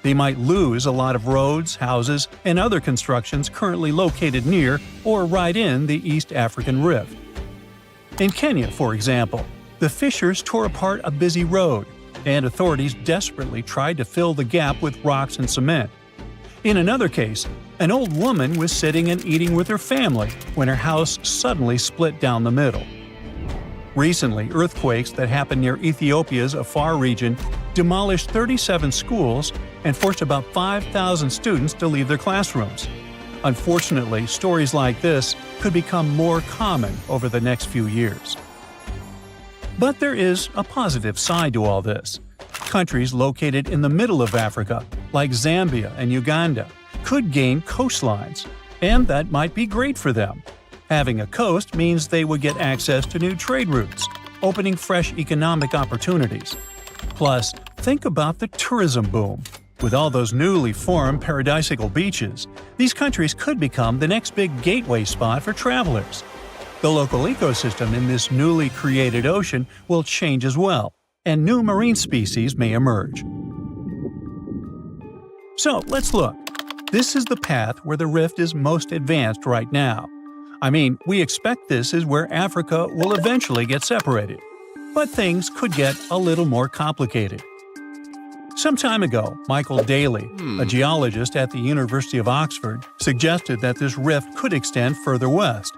They might lose a lot of roads, houses, and other constructions currently located near or right in the East African Rift. In Kenya, for example, the fissures tore apart a busy road, and authorities desperately tried to fill the gap with rocks and cement. In another case, an old woman was sitting and eating with her family when her house suddenly split down the middle. Recently, earthquakes that happened near Ethiopia's Afar region demolished 37 schools and forced about 5,000 students to leave their classrooms. Unfortunately, stories like this could become more common over the next few years. But there is a positive side to all this. Countries located in the middle of Africa, like Zambia and Uganda, could gain coastlines, and that might be great for them. Having a coast means they would get access to new trade routes, opening fresh economic opportunities. Plus, think about the tourism boom. With all those newly formed paradisical beaches, these countries could become the next big gateway spot for travelers. The local ecosystem in this newly created ocean will change as well, and new marine species may emerge. So, let's look. This is the path where the rift is most advanced right now. I mean, we expect this is where Africa will eventually get separated. But things could get a little more complicated. Some time ago, Michael Daly, a geologist at the University of Oxford, suggested that this rift could extend further west.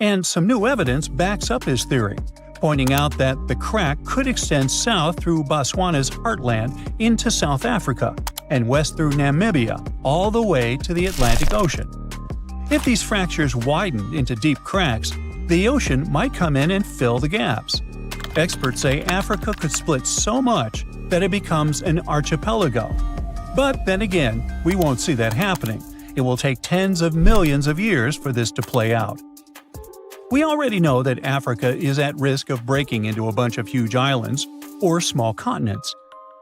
And some new evidence backs up his theory, pointing out that the crack could extend south through Botswana's heartland into South Africa, and west through Namibia, all the way to the Atlantic Ocean. If these fractures widened into deep cracks, the ocean might come in and fill the gaps. Experts say Africa could split so much that it becomes an archipelago. But then again, we won't see that happening. It will take tens of millions of years for this to play out. We already know that Africa is at risk of breaking into a bunch of huge islands or small continents.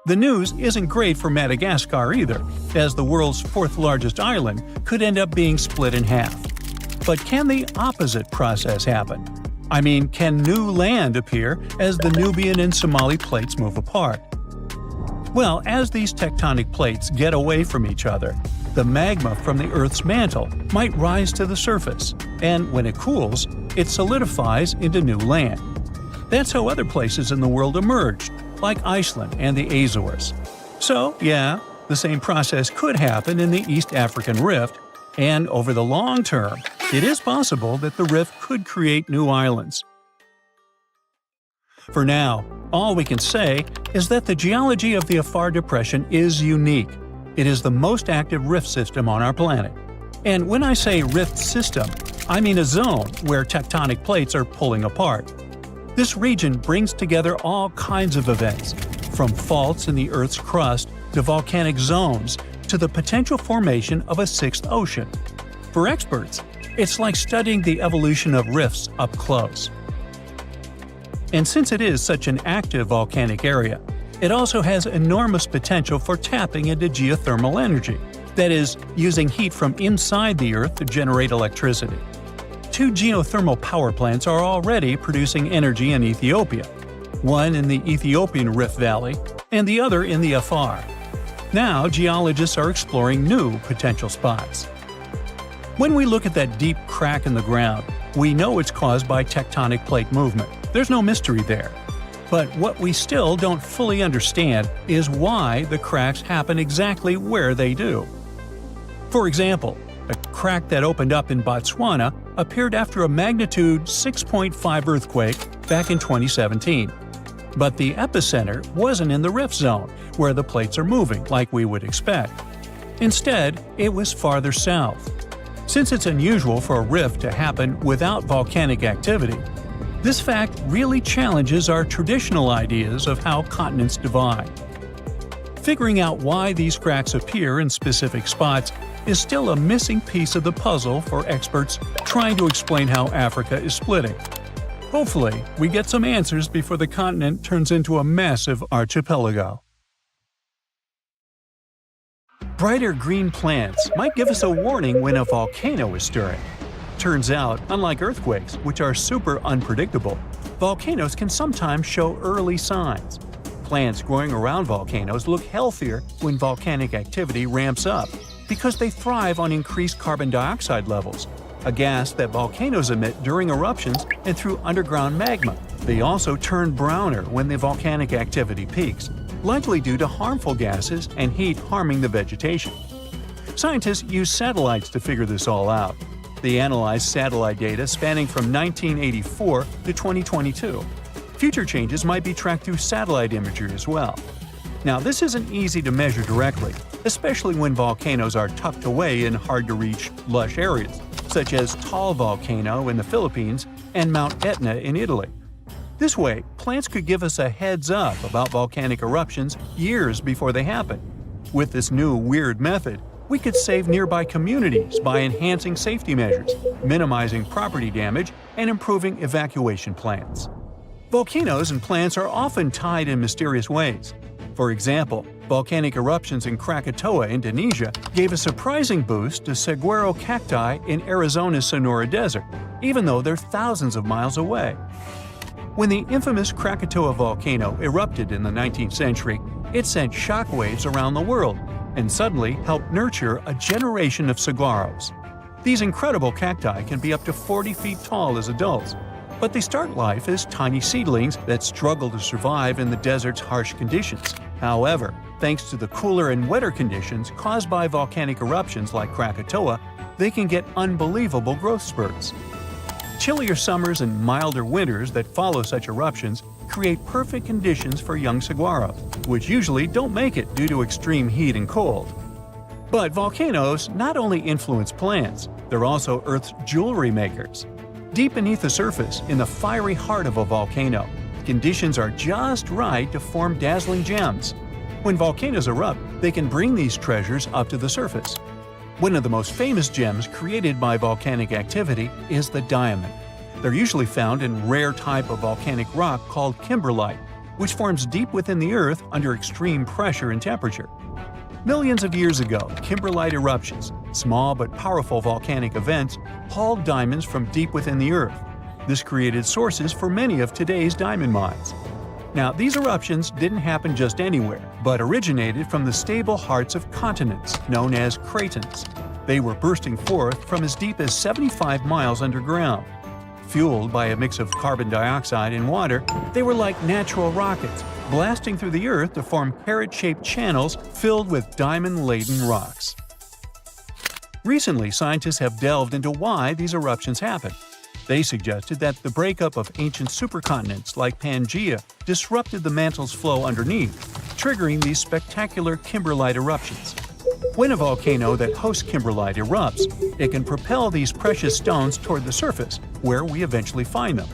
The news isn't great for Madagascar either, as the world's fourth largest island could end up being split in half. But can the opposite process happen? I mean, can new land appear as the Nubian and Somali plates move apart? Well, as these tectonic plates get away from each other, the magma from the Earth's mantle might rise to the surface, and when it cools, it solidifies into new land. That's how other places in the world emerged, like Iceland and the Azores. So, yeah, the same process could happen in the East African Rift, and over the long term, it is possible that the rift could create new islands. For now, all we can say is that the geology of the Afar Depression is unique. It is the most active rift system on our planet. And when I say rift system, I mean a zone where tectonic plates are pulling apart. This region brings together all kinds of events, from faults in the Earth's crust to volcanic zones to the potential formation of a sixth ocean. For experts, it's like studying the evolution of rifts up close. And since it is such an active volcanic area, it also has enormous potential for tapping into geothermal energy, that is, using heat from inside the Earth to generate electricity. 2 geothermal power plants are already producing energy in Ethiopia, one in the Ethiopian Rift Valley and the other in the Afar. Now, geologists are exploring new potential spots. When we look at that deep crack in the ground, we know it's caused by tectonic plate movement. There's no mystery there. But what we still don't fully understand is why the cracks happen exactly where they do. For example, a crack that opened up in Botswana appeared after a magnitude 6.5 earthquake back in 2017. But the epicenter wasn't in the rift zone, where the plates are moving like we would expect. Instead, it was farther south. Since it's unusual for a rift to happen without volcanic activity, this fact really challenges our traditional ideas of how continents divide. Figuring out why these cracks appear in specific spots is still a missing piece of the puzzle for experts trying to explain how Africa is splitting. Hopefully, we get some answers before the continent turns into a massive archipelago. Brighter green plants might give us a warning when a volcano is stirring. Turns out, unlike earthquakes, which are super unpredictable, volcanoes can sometimes show early signs. Plants growing around volcanoes look healthier when volcanic activity ramps up because they thrive on increased carbon dioxide levels, a gas that volcanoes emit during eruptions and through underground magma. They also turn browner when the volcanic activity peaks, likely due to harmful gases and heat harming the vegetation. Scientists use satellites to figure this all out. They analyzed satellite data spanning from 1984 to 2022. Future changes might be tracked through satellite imagery as well. Now, this isn't easy to measure directly, especially when volcanoes are tucked away in hard-to-reach, lush areas, such as Taal Volcano in the Philippines and Mount Etna in Italy. This way, plants could give us a heads-up about volcanic eruptions years before they happen. With this new, weird method, we could save nearby communities by enhancing safety measures, minimizing property damage, and improving evacuation plans. Volcanoes and plants are often tied in mysterious ways. For example, volcanic eruptions in Krakatoa, Indonesia, gave a surprising boost to saguaro cacti in Arizona's Sonora Desert, even though they're thousands of miles away. When the infamous Krakatoa volcano erupted in the 19th century, it sent shockwaves around the world and suddenly helped nurture a generation of saguaros. These incredible cacti can be up to 40 feet tall as adults, but they start life as tiny seedlings that struggle to survive in the desert's harsh conditions. However, thanks to the cooler and wetter conditions caused by volcanic eruptions like Krakatoa, they can get unbelievable growth spurts. Chillier summers and milder winters that follow such eruptions create perfect conditions for young saguaros, which usually don't make it due to extreme heat and cold. But volcanoes not only influence plants, they're also Earth's jewelry makers. Deep beneath the surface, in the fiery heart of a volcano, conditions are just right to form dazzling gems. When volcanoes erupt, they can bring these treasures up to the surface. One of the most famous gems created by volcanic activity is the diamond. They're usually found in a rare type of volcanic rock called kimberlite, which forms deep within the Earth under extreme pressure and temperature. Millions of years ago, kimberlite eruptions, small but powerful volcanic events, hauled diamonds from deep within the Earth. This created sources for many of today's diamond mines. Now, these eruptions didn't happen just anywhere, but originated from the stable hearts of continents, known as cratons. They were bursting forth from as deep as 75 miles underground. Fueled by a mix of carbon dioxide and water, they were like natural rockets, blasting through the Earth to form carrot-shaped channels filled with diamond-laden rocks. Recently, scientists have delved into why these eruptions happen. They suggested that the breakup of ancient supercontinents like Pangaea disrupted the mantle's flow underneath, triggering these spectacular kimberlite eruptions. When a volcano that hosts kimberlite erupts, it can propel these precious stones toward the surface, where we eventually find them.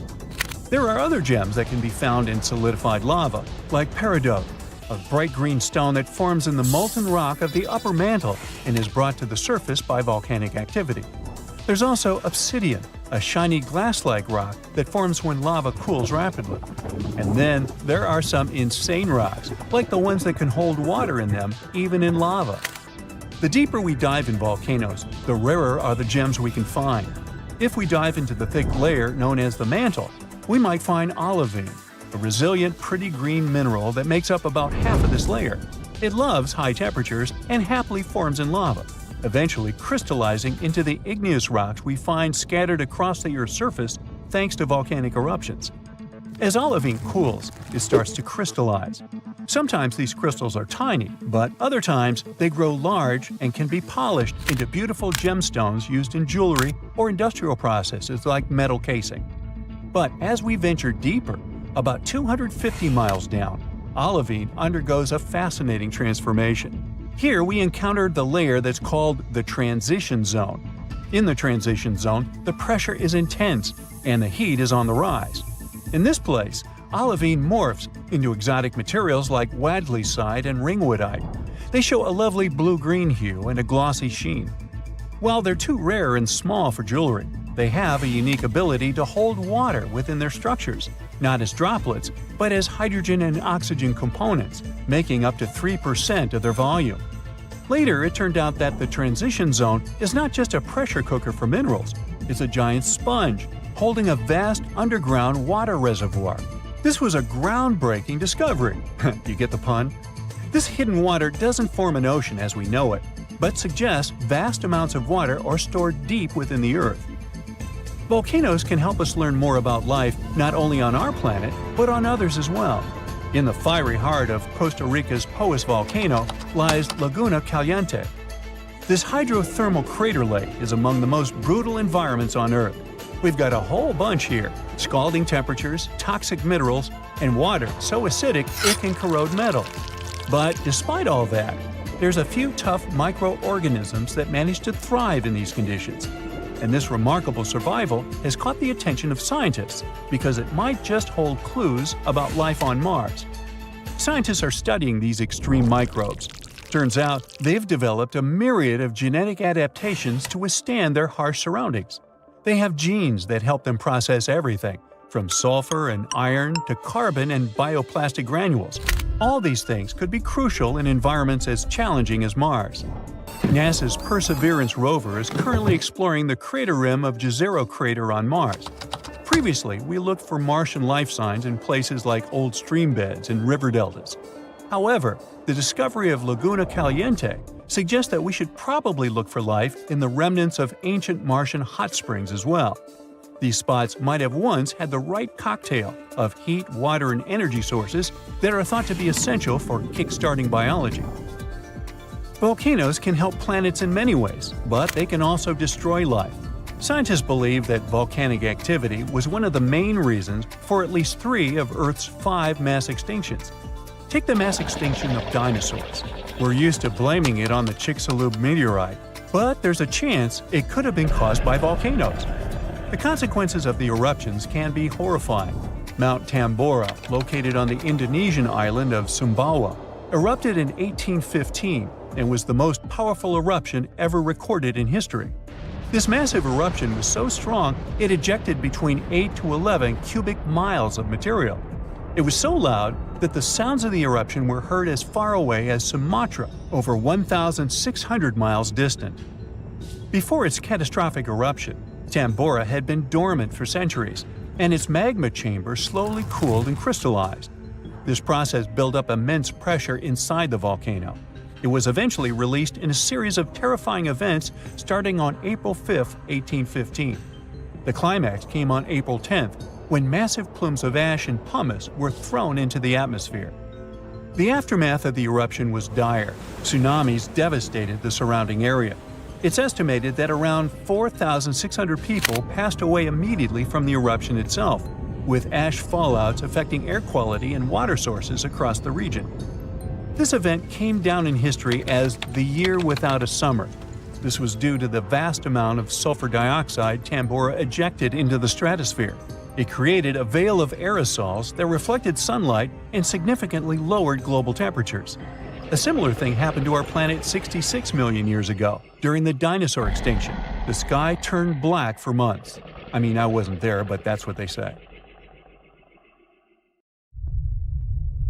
There are other gems that can be found in solidified lava, like peridot, a bright green stone that forms in the molten rock of the upper mantle and is brought to the surface by volcanic activity. There's also obsidian, a shiny glass-like rock that forms when lava cools rapidly. And then there are some insane rocks, like the ones that can hold water in them, even in lava. The deeper we dive in volcanoes, the rarer are the gems we can find. If we dive into the thick layer known as the mantle, we might find olivine, a resilient, pretty green mineral that makes up about half of this layer. It loves high temperatures and happily forms in lava, eventually crystallizing into the igneous rocks we find scattered across the Earth's surface thanks to volcanic eruptions. As olivine cools, it starts to crystallize. Sometimes these crystals are tiny, but other times they grow large and can be polished into beautiful gemstones used in jewelry or industrial processes like metal casing. But as we venture deeper, about 250 miles down, olivine undergoes a fascinating transformation. Here we encountered the layer that's called the transition zone. In the transition zone, the pressure is intense and the heat is on the rise. In this place, olivine morphs into exotic materials like wadleysite and ringwoodite. They show a lovely blue-green hue and a glossy sheen. While they're too rare and small for jewelry, they have a unique ability to hold water within their structures, not as droplets, but as hydrogen and oxygen components, making up to 3% of their volume. Later, it turned out that the transition zone is not just a pressure cooker for minerals, it's a giant sponge, holding a vast underground water reservoir. This was a groundbreaking discovery. You get the pun? This hidden water doesn't form an ocean as we know it, but suggests vast amounts of water are stored deep within the Earth. Volcanoes can help us learn more about life not only on our planet, but on others as well. In the fiery heart of Costa Rica's Poas volcano lies Laguna Caliente. This hydrothermal crater lake is among the most brutal environments on Earth. We've got a whole bunch here: scalding temperatures, toxic minerals, and water so acidic it can corrode metal. But despite all that, there's a few tough microorganisms that manage to thrive in these conditions. And this remarkable survival has caught the attention of scientists because it might just hold clues about life on Mars. Scientists are studying these extreme microbes. Turns out they've developed a myriad of genetic adaptations to withstand their harsh surroundings. They have genes that help them process everything, from sulfur and iron to carbon and bioplastic granules. All these things could be crucial in environments as challenging as Mars. NASA's Perseverance rover is currently exploring the crater rim of Jezero crater on Mars. Previously, we looked for Martian life signs in places like old stream beds and river deltas. However, the discovery of Laguna Caliente suggests that we should probably look for life in the remnants of ancient Martian hot springs as well. These spots might have once had the right cocktail of heat, water, and energy sources that are thought to be essential for kickstarting biology. Volcanoes can help planets in many ways, but they can also destroy life. Scientists believe that volcanic activity was one of the main reasons for at least 3 of Earth's 5 mass extinctions. Take the mass extinction of dinosaurs. We're used to blaming it on the Chicxulub meteorite, but there's a chance it could have been caused by volcanoes. The consequences of the eruptions can be horrifying. Mount Tambora, located on the Indonesian island of Sumbawa, erupted in 1815 and was the most powerful eruption ever recorded in history. This massive eruption was so strong it ejected between 8 to 11 cubic miles of material. It was so loud that the sounds of the eruption were heard as far away as Sumatra, over 1,600 miles distant. Before its catastrophic eruption, Tambora had been dormant for centuries, and its magma chamber slowly cooled and crystallized. This process built up immense pressure inside the volcano. It was eventually released in a series of terrifying events starting on April 5, 1815. The climax came on April 10th, when massive plumes of ash and pumice were thrown into the atmosphere. The aftermath of the eruption was dire. Tsunamis devastated the surrounding area. It's estimated that around 4,600 people passed away immediately from the eruption itself, with ash fallouts affecting air quality and water sources across the region. This event came down in history as the year without a summer. This was due to the vast amount of sulfur dioxide Tambora ejected into the stratosphere. It created a veil of aerosols that reflected sunlight and significantly lowered global temperatures. A similar thing happened to our planet 66 million years ago, during the dinosaur extinction. The sky turned black for months. I mean, I wasn't there, but that's what they say.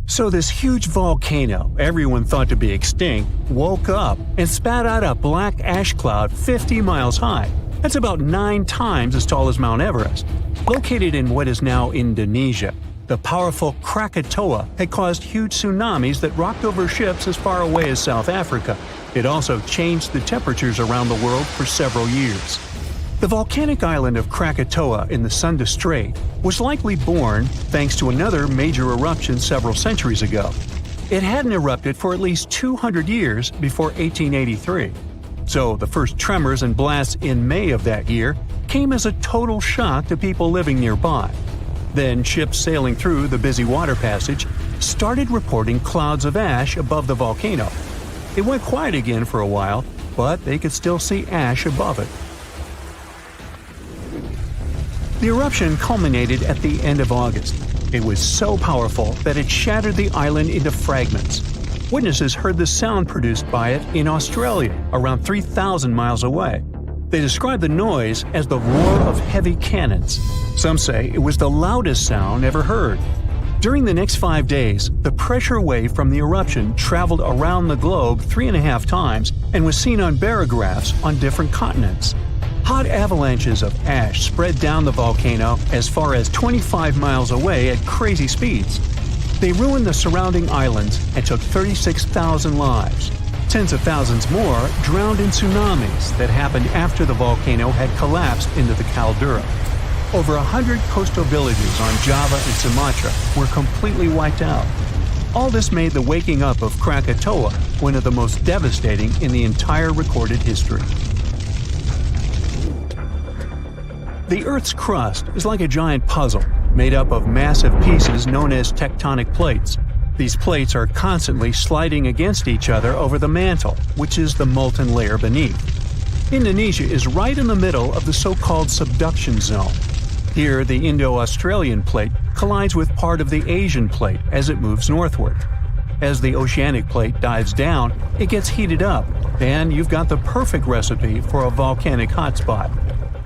So this huge volcano, everyone thought to be extinct, woke up and spat out a black ash cloud 50 miles high. That's about 9 times as tall as Mount Everest. Located in what is now Indonesia, the powerful Krakatoa had caused huge tsunamis that rocked over ships as far away as South Africa. It also changed the temperatures around the world for several years. The volcanic island of Krakatoa in the Sunda Strait was likely born thanks to another major eruption several centuries ago. It hadn't erupted for at least 200 years before 1883. So the first tremors and blasts in May of that year came as a total shock to people living nearby. Then ships sailing through the busy water passage started reporting clouds of ash above the volcano. It went quiet again for a while, but they could still see ash above it. The eruption culminated at the end of August. It was so powerful that it shattered the island into fragments. Witnesses heard the sound produced by it in Australia, around 3,000 miles away. They described the noise as the roar of heavy cannons. Some say it was the loudest sound ever heard. During the next 5 days, the pressure wave from the eruption traveled around the globe 3.5 times and was seen on barographs on different continents. Hot avalanches of ash spread down the volcano as far as 25 miles away at crazy speeds. They ruined the surrounding islands and took 36,000 lives. Tens of thousands more drowned in tsunamis that happened after the volcano had collapsed into the caldera. Over 100 coastal villages on Java and Sumatra were completely wiped out. All this made the waking up of Krakatoa one of the most devastating in the entire recorded history. The Earth's crust is like a giant puzzle made up of massive pieces known as tectonic plates. These plates are constantly sliding against each other over the mantle, which is the molten layer beneath. Indonesia is right in the middle of the so-called subduction zone. Here, the Indo-Australian plate collides with part of the Asian plate as it moves northward. As the oceanic plate dives down, it gets heated up, and you've got the perfect recipe for a volcanic hotspot.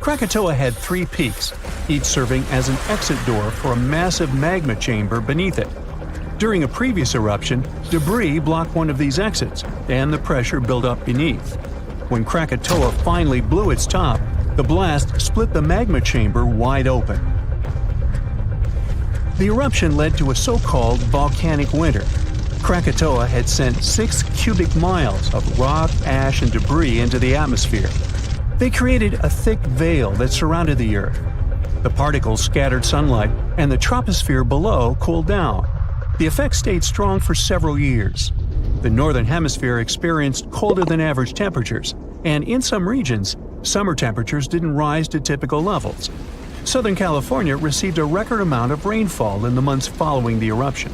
Krakatoa had 3 peaks, each serving as an exit door for a massive magma chamber beneath it. During a previous eruption, debris blocked one of these exits, and the pressure built up beneath. When Krakatoa finally blew its top, the blast split the magma chamber wide open. The eruption led to a so-called volcanic winter. Krakatoa had sent 6 cubic miles of rock, ash, and debris into the atmosphere. They created a thick veil that surrounded the Earth. The particles scattered sunlight, and the troposphere below cooled down. The effect stayed strong for several years. The Northern Hemisphere experienced colder than average temperatures, and in some regions, summer temperatures didn't rise to typical levels. Southern California received a record amount of rainfall in the months following the eruption.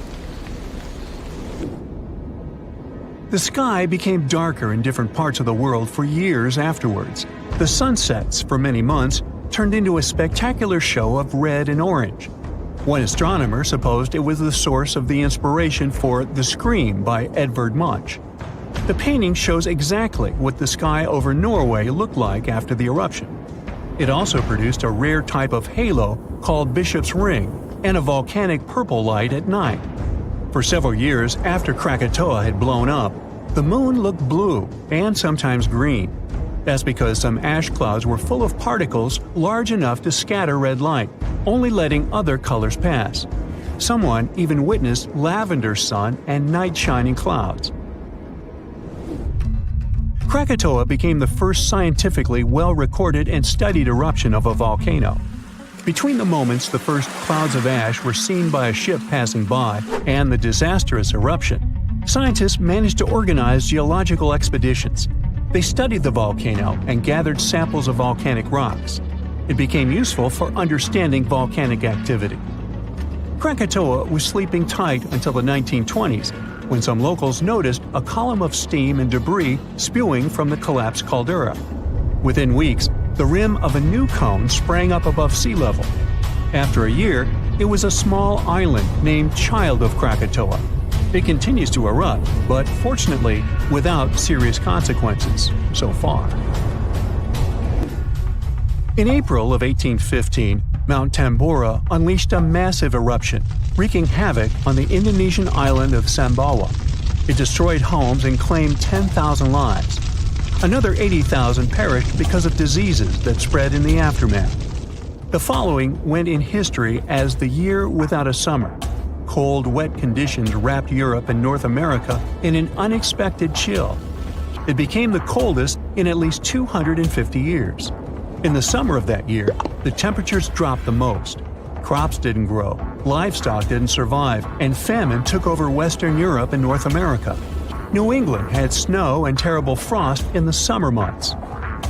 The sky became darker in different parts of the world for years afterwards. The sunsets, for many months, turned into a spectacular show of red and orange. One astronomer supposed it was the source of the inspiration for The Scream by Edvard Munch. The painting shows exactly what the sky over Norway looked like after the eruption. It also produced a rare type of halo called Bishop's Ring and a volcanic purple light at night. For several years after Krakatoa had blown up, the moon looked blue and sometimes green. That's because some ash clouds were full of particles large enough to scatter red light, only letting other colors pass. Someone even witnessed lavender sun and night-shining clouds. Krakatoa became the first scientifically well-recorded and studied eruption of a volcano. Between the moments the first clouds of ash were seen by a ship passing by and the disastrous eruption, scientists managed to organize geological expeditions. They studied the volcano and gathered samples of volcanic rocks. It became useful for understanding volcanic activity. Krakatoa was sleeping tight until the 1920s, when some locals noticed a column of steam and debris spewing from the collapsed caldera. Within weeks, the rim of a new cone sprang up above sea level. After a year, it was a small island named Child of Krakatoa. It continues to erupt, but fortunately without serious consequences so far. In April of 1815, Mount Tambora unleashed a massive eruption, wreaking havoc on the Indonesian island of Sumbawa. It destroyed homes and claimed 10,000 lives. Another 80,000 perished because of diseases that spread in the aftermath. The following went in history as the year without a summer. Cold, wet conditions wrapped Europe and North America in an unexpected chill. It became the coldest in at least 250 years. In the summer of that year, the temperatures dropped the most. Crops didn't grow, livestock didn't survive, and famine took over Western Europe and North America. New England had snow and terrible frost in the summer months.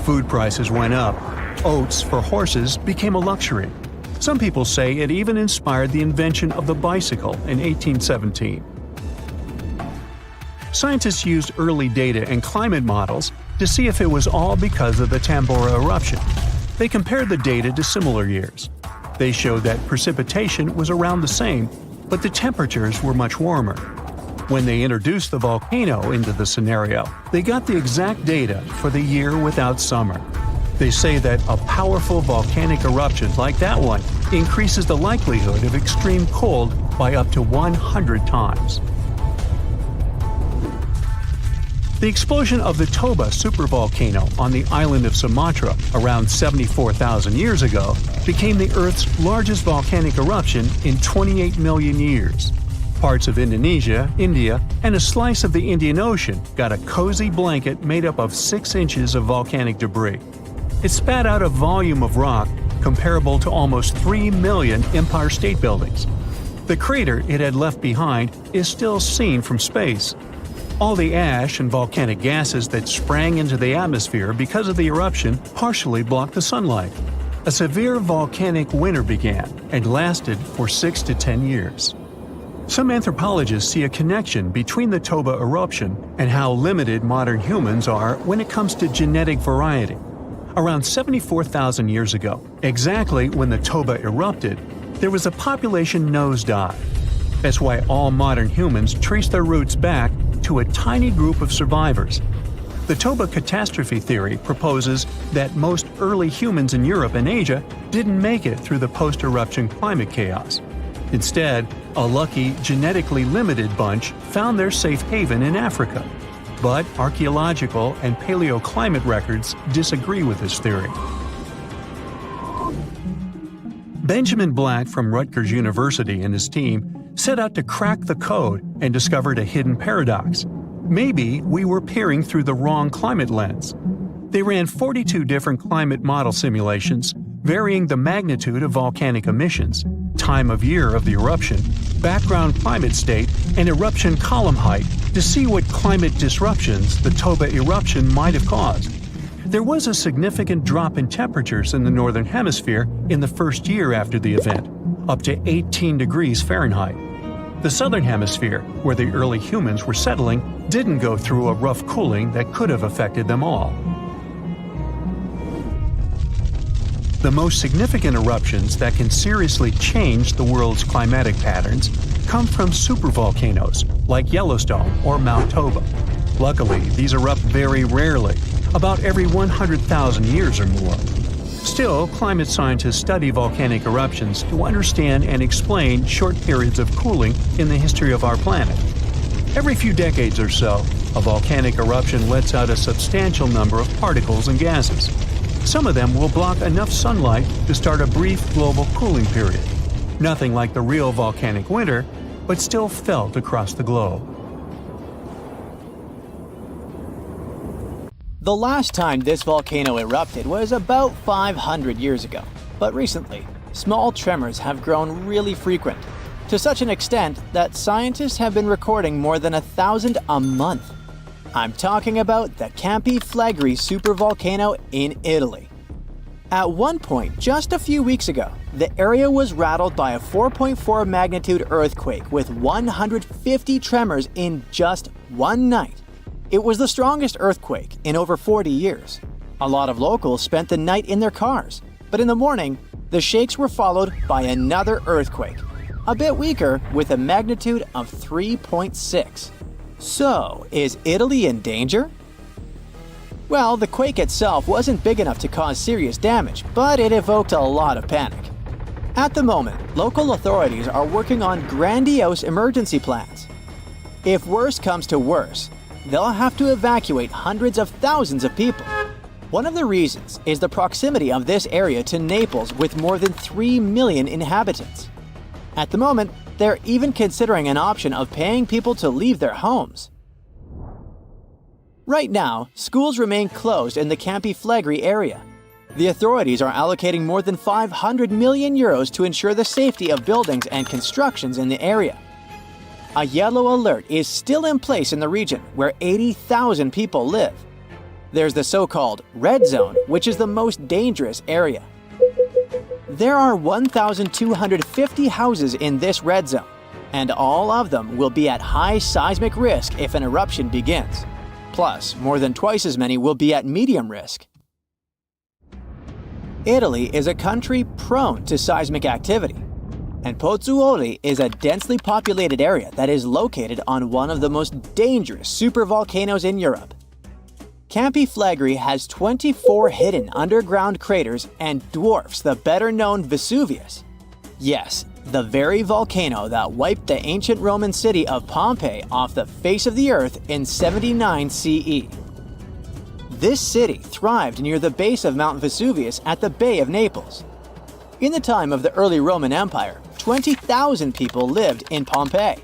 Food prices went up. Oats for horses became a luxury. Some people say it even inspired the invention of the bicycle in 1817. Scientists used early data and climate models to see if it was all because of the Tambora eruption. They compared the data to similar years. They showed that precipitation was around the same, but the temperatures were much warmer. When they introduced the volcano into the scenario, they got the exact data for the year without summer. They say that a powerful volcanic eruption like that one increases the likelihood of extreme cold by up to 100 times. The explosion of the Toba supervolcano on the island of Sumatra around 74,000 years ago became the Earth's largest volcanic eruption in 28 million years. Parts of Indonesia, India, and a slice of the Indian Ocean got a cozy blanket made up of 6 inches of volcanic debris. It spat out a volume of rock comparable to almost 3 million Empire State Buildings. The crater it had left behind is still seen from space. All the ash and volcanic gases that sprang into the atmosphere because of the eruption partially blocked the sunlight. A severe volcanic winter began and lasted for 6 to 10 years. Some anthropologists see a connection between the Toba eruption and how limited modern humans are when it comes to genetic variety. Around 74,000 years ago, exactly when the Toba erupted, there was a population nosedive. That's why all modern humans trace their roots back to a tiny group of survivors. The Toba catastrophe theory proposes that most early humans in Europe and Asia didn't make it through the post-eruption climate chaos. Instead, a lucky, genetically limited bunch found their safe haven in Africa. But archaeological and paleoclimate records disagree with this theory. Benjamin Black from Rutgers University and his team set out to crack the code and discovered a hidden paradox. Maybe we were peering through the wrong climate lens. They ran 42 different climate model simulations, varying the magnitude of volcanic emissions, time of year of the eruption, background climate state, and eruption column height to see what climate disruptions the Toba eruption might have caused. There was a significant drop in temperatures in the northern hemisphere in the first year after the event, up to 18 degrees Fahrenheit. The southern hemisphere, where the early humans were settling, didn't go through a rough cooling that could have affected them all. The most significant eruptions that can seriously change the world's climatic patterns come from supervolcanoes like Yellowstone or Mount Toba. Luckily, these erupt very rarely, about every 100,000 years or more. Still, climate scientists study volcanic eruptions to understand and explain short periods of cooling in the history of our planet. Every few decades or so, a volcanic eruption lets out a substantial number of particles and gases. Some of them will block enough sunlight to start a brief global cooling period. Nothing like the real volcanic winter, but still felt across the globe. The last time this volcano erupted was about 500 years ago, but recently, small tremors have grown really frequent, to such an extent that scientists have been recording more than 1,000 a month. I'm talking about the Campi Flegrei supervolcano in Italy. At one point, just a few weeks ago, the area was rattled by a 4.4 magnitude earthquake with 150 tremors in just one night. It was the strongest earthquake in over 40 years. A lot of locals spent the night in their cars, but in the morning, the shakes were followed by another earthquake, a bit weaker with a magnitude of 3.6. So, is Italy in danger? Well, the quake itself wasn't big enough to cause serious damage, but it evoked a lot of panic. At the moment, local authorities are working on grandiose emergency plans. If worse comes to worse, they'll have to evacuate hundreds of thousands of people. One of the reasons is the proximity of this area to Naples with more than 3 million inhabitants. At the moment, they're even considering an option of paying people to leave their homes. Right now, schools remain closed in the Campi Flegrei area. The authorities are allocating more than 500 million euros to ensure the safety of buildings and constructions in the area. A yellow alert is still in place in the region where 80,000 people live. There's the so-called red zone, which is the most dangerous area. There are 1,250 houses in this red zone, and all of them will be at high seismic risk if an eruption begins. Plus, more than twice as many will be at medium risk. Italy is a country prone to seismic activity, and Pozzuoli is a densely populated area that is located on one of the most dangerous supervolcanoes in Europe. Campi Flegrei has 24 hidden underground craters and dwarfs the better-known Vesuvius. Yes, the very volcano that wiped the ancient Roman city of Pompeii off the face of the earth in 79 CE. This city thrived near the base of Mount Vesuvius at the Bay of Naples. In the time of the early Roman Empire, 20,000 people lived in Pompeii.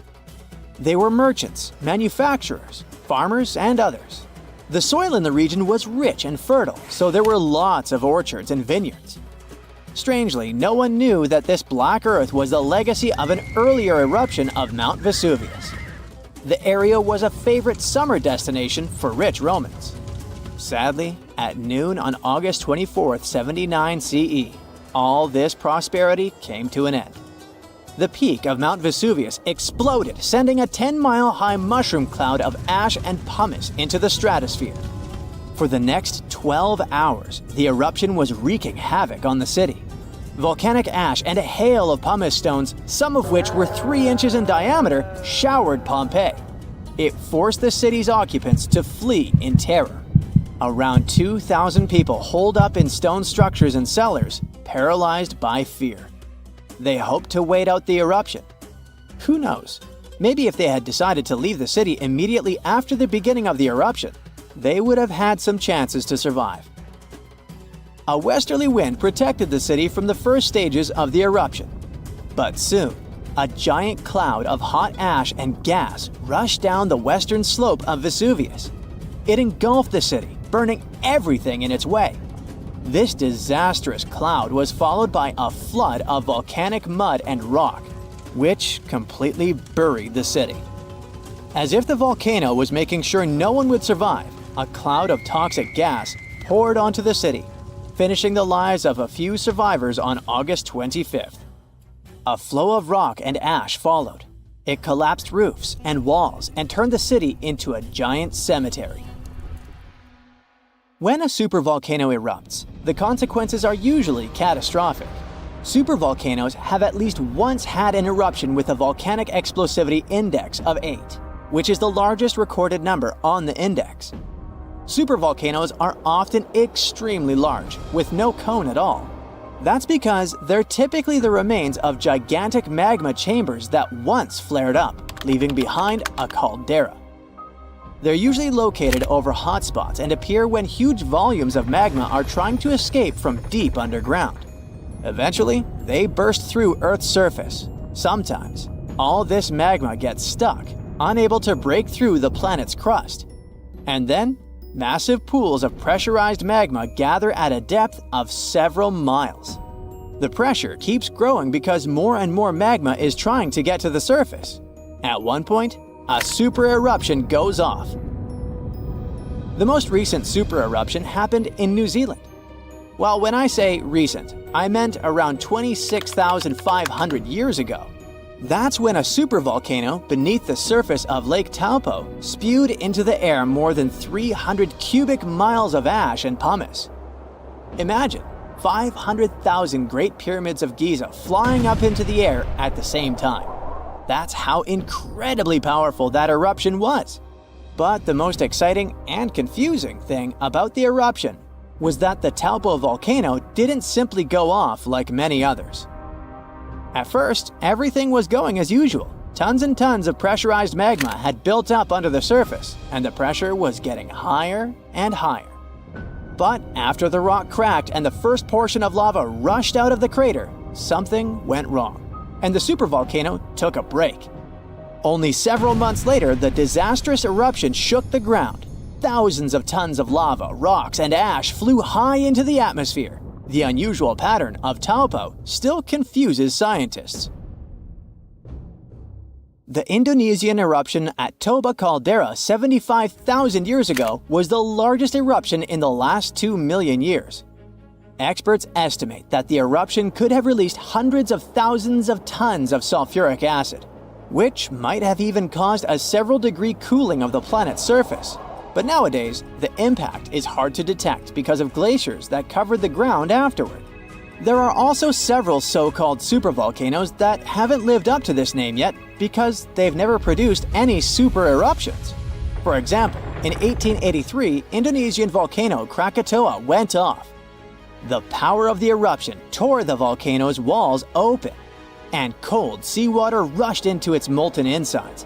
They were merchants, manufacturers, farmers, and others. The soil in the region was rich and fertile, so there were lots of orchards and vineyards. Strangely, no one knew that this black earth was the legacy of an earlier eruption of Mount Vesuvius. The area was a favorite summer destination for rich Romans. Sadly, at noon on August 24, 79 CE, all this prosperity came to an end. The peak of Mount Vesuvius exploded, sending a 10-mile-high mushroom cloud of ash and pumice into the stratosphere. For the next 12 hours, the eruption was wreaking havoc on the city. Volcanic ash and a hail of pumice stones, some of which were 3 inches in diameter, showered Pompeii. It forced the city's occupants to flee in terror. Around 2,000 people holed up in stone structures and cellars, paralyzed by fear. They hoped to wait out the eruption. Who knows? Maybe if they had decided to leave the city immediately after the beginning of the eruption, they would have had some chances to survive. A westerly wind protected the city from the first stages of the eruption. But soon, a giant cloud of hot ash and gas rushed down the western slope of Vesuvius. It engulfed the city, burning everything in its way. This disastrous cloud was followed by a flood of volcanic mud and rock, which completely buried the city. As if the volcano was making sure no one would survive, a cloud of toxic gas poured onto the city, finishing the lives of a few survivors on August 25th. A flow of rock and ash followed. It collapsed roofs and walls and turned the city into a giant cemetery. When a supervolcano erupts, the consequences are usually catastrophic. Supervolcanoes have at least once had an eruption with a volcanic explosivity index of 8, which is the largest recorded number on the index. Supervolcanoes are often extremely large, with no cone at all. That's because they're typically the remains of gigantic magma chambers that once flared up, leaving behind a caldera. They're usually located over hotspots and appear when huge volumes of magma are trying to escape from deep underground. Eventually, they burst through Earth's surface. Sometimes, all this magma gets stuck, unable to break through the planet's crust. And then, massive pools of pressurized magma gather at a depth of several miles. The pressure keeps growing because more and more magma is trying to get to the surface. At one point, a super eruption goes off. The most recent super eruption happened in New Zealand. Well, when I say recent, I meant around 26,500 years ago. That's when a supervolcano beneath the surface of Lake Taupo spewed into the air more than 300 cubic miles of ash and pumice. Imagine 500,000 Great Pyramids of Giza flying up into the air at the same time. That's how incredibly powerful that eruption was. But the most exciting and confusing thing about the eruption was that the Taupo volcano didn't simply go off like many others. At first, everything was going as usual. Tons and tons of pressurized magma had built up under the surface, and the pressure was getting higher and higher. But after the rock cracked and the first portion of lava rushed out of the crater, something went wrong, and the supervolcano took a break. Only several months later, the disastrous eruption shook the ground. Thousands of tons of lava, rocks, and ash flew high into the atmosphere. The unusual pattern of Taupo still confuses scientists. The Indonesian eruption at Toba Caldera 75,000 years ago was the largest eruption in the last 2 million years. Experts estimate that the eruption could have released hundreds of thousands of tons of sulfuric acid, which might have even caused a several-degree cooling of the planet's surface. But nowadays, the impact is hard to detect because of glaciers that covered the ground afterward. There are also several so-called supervolcanoes that haven't lived up to this name yet because they've never produced any super eruptions. For example, in 1883, Indonesian volcano Krakatoa went off. The power of the eruption tore the volcano's walls open. and cold seawater rushed into its molten insides.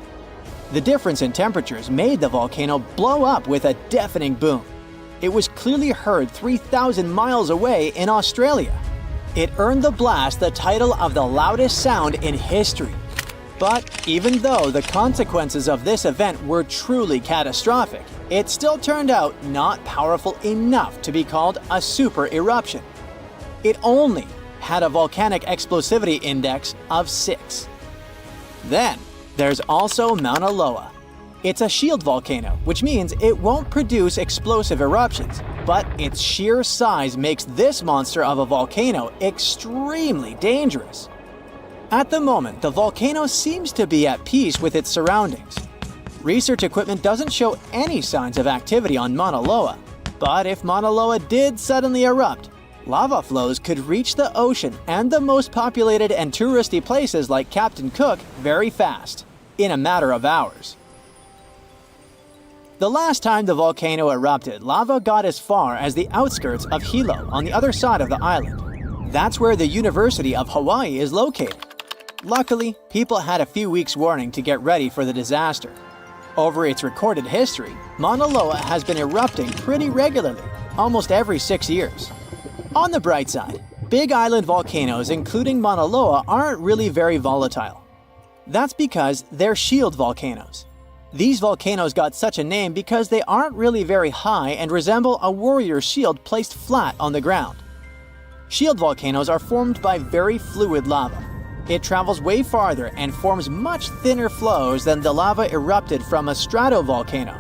The difference in temperatures made the volcano blow up with a deafening boom. It was clearly heard 3,000 miles away in Australia. It earned the blast the title of the loudest sound in history. But even though the consequences of this event were truly catastrophic, it still turned out not powerful enough to be called a super eruption. It only had a volcanic explosivity index of 6. Then, there's also Mauna Loa. It's a shield volcano, which means it won't produce explosive eruptions, but its sheer size makes this monster of a volcano extremely dangerous. At the moment, the volcano seems to be at peace with its surroundings. Research equipment doesn't show any signs of activity on Mauna Loa, but if Mauna Loa did suddenly erupt, lava flows could reach the ocean and the most populated and touristy places like Captain Cook very fast, in a matter of hours. The last time the volcano erupted, lava got as far as the outskirts of Hilo on the other side of the island. That's where the University of Hawaii is located. Luckily, people had a few weeks' warning to get ready for the disaster. Over its recorded history, Mauna Loa has been erupting pretty regularly, almost every 6 years. On the bright side, big island volcanoes including Mauna Loa aren't really very volatile. That's because they're shield volcanoes. These volcanoes got such a name because they aren't really very high and resemble a warrior's shield placed flat on the ground. Shield volcanoes are formed by very fluid lava. It travels way farther and forms much thinner flows than the lava erupted from a stratovolcano,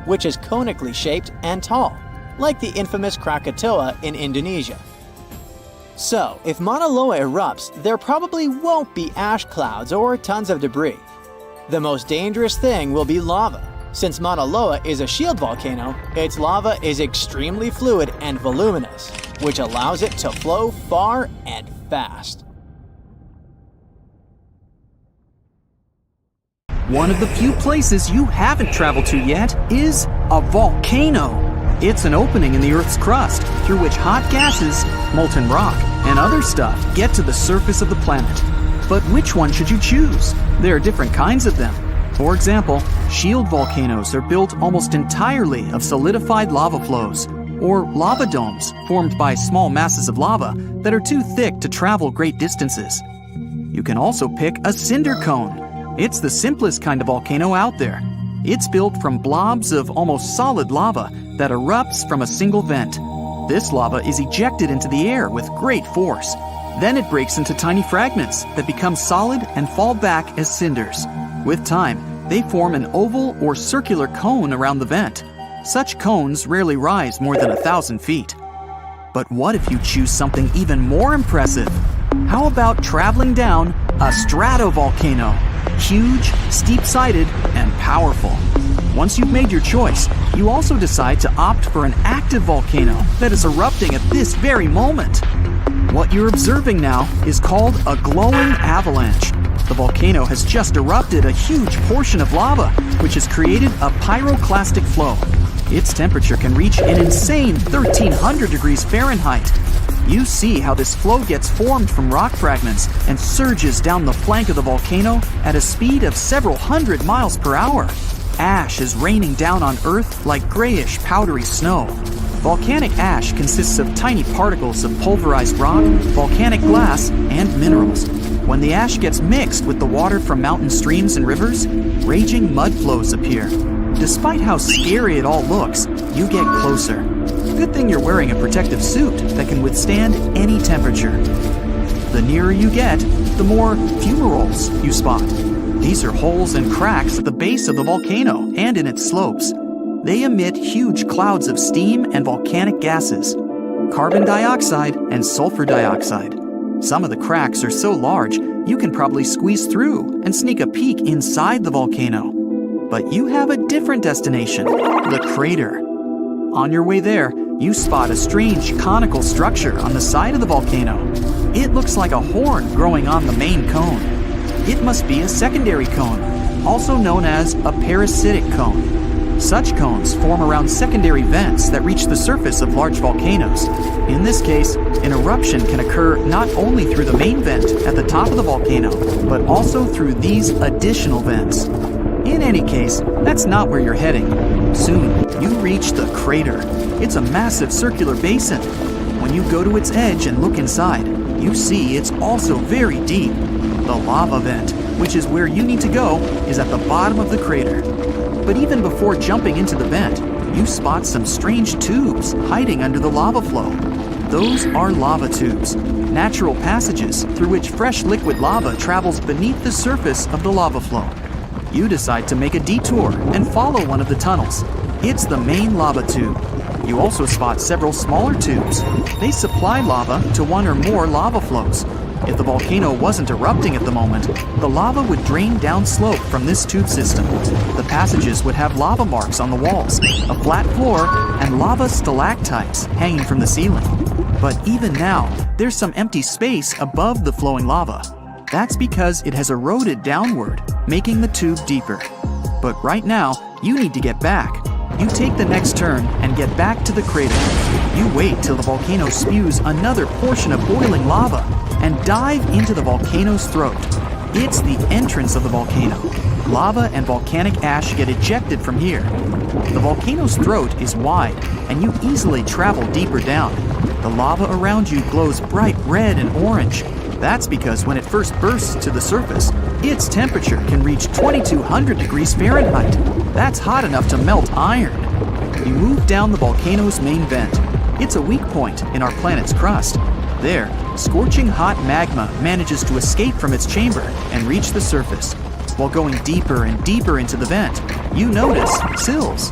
which is conically shaped and tall, like the infamous Krakatoa in Indonesia. So, if Mauna Loa erupts, there probably won't be ash clouds or tons of debris. The most dangerous thing will be lava. Since Mauna Loa is a shield volcano, its lava is extremely fluid and voluminous, which allows it to flow far and fast. One of the few places you haven't traveled to yet is a volcano. It's an opening in the Earth's crust through which hot gases, molten rock, and other stuff get to the surface of the planet. But which one should you choose? There are different kinds of them. For example, shield volcanoes are built almost entirely of solidified lava flows, or lava domes formed by small masses of lava that are too thick to travel great distances. You can also pick a cinder cone. It's the simplest kind of volcano out there. It's built from blobs of almost solid lava that erupts from a single vent. This lava is ejected into the air with great force. Then it breaks into tiny fragments that become solid and fall back as cinders. With time, they form an oval or circular cone around the vent. Such cones rarely rise more than 1,000 feet. But what if you choose something even more impressive? How about traveling down a stratovolcano? Huge, steep-sided, and powerful. Once you've made your choice, you also decide to opt for an active volcano that is erupting at this very moment. What you're observing now is called a glowing avalanche. The volcano has just erupted a huge portion of lava, which has created a pyroclastic flow. Its temperature can reach an insane 1,300 degrees Fahrenheit. You see how this flow gets formed from rock fragments and surges down the flank of the volcano at a speed of several hundred miles per hour. Ash is raining down on Earth like grayish, powdery snow. Volcanic ash consists of tiny particles of pulverized rock, volcanic glass, and minerals. When the ash gets mixed with the water from mountain streams and rivers, raging mud flows appear. Despite how scary it all looks, you get closer. Good thing you're wearing a protective suit that can withstand any temperature. The nearer you get, the more fumaroles you spot. These are holes and cracks at the base of the volcano and in its slopes. They emit huge clouds of steam and volcanic gases, carbon dioxide and sulfur dioxide. Some of the cracks are so large, you can probably squeeze through and sneak a peek inside the volcano. But you have a different destination, the crater. On your way there, you spot a strange conical structure on the side of the volcano. It looks like a horn growing on the main cone. It must be a secondary cone, also known as a parasitic cone. Such cones form around secondary vents that reach the surface of large volcanoes. In this case, an eruption can occur not only through the main vent at the top of the volcano, but also through these additional vents. In any case, that's not where you're heading. Soon, you reach the crater. It's a massive circular basin. When you go to its edge and look inside, you see it's also very deep. The lava vent, which is where you need to go, is at the bottom of the crater. But even before jumping into the vent, you spot some strange tubes hiding under the lava flow. Those are lava tubes, natural passages through which fresh liquid lava travels beneath the surface of the lava flow. You decide to make a detour and follow one of the tunnels. It's the main lava tube. You also spot several smaller tubes. They supply lava to one or more lava flows. If the volcano wasn't erupting at the moment, the lava would drain down slope from this tube system. The passages would have lava marks on the walls, a flat floor, and lava stalactites hanging from the ceiling. But even now, there's some empty space above the flowing lava. That's because it has eroded downward, making the tube deeper. But right now, you need to get back. You take the next turn and get back to the crater. You wait till the volcano spews another portion of boiling lava and dive into the volcano's throat. It's the entrance of the volcano. Lava and volcanic ash get ejected from here. The volcano's throat is wide, and you easily travel deeper down. The lava around you glows bright red and orange. That's because when it first bursts to the surface, its temperature can reach 2200 degrees Fahrenheit. That's hot enough to melt iron. You move down the volcano's main vent. It's a weak point in our planet's crust. There, scorching hot magma manages to escape from its chamber and reach the surface. While going deeper and deeper into the vent, you notice sills.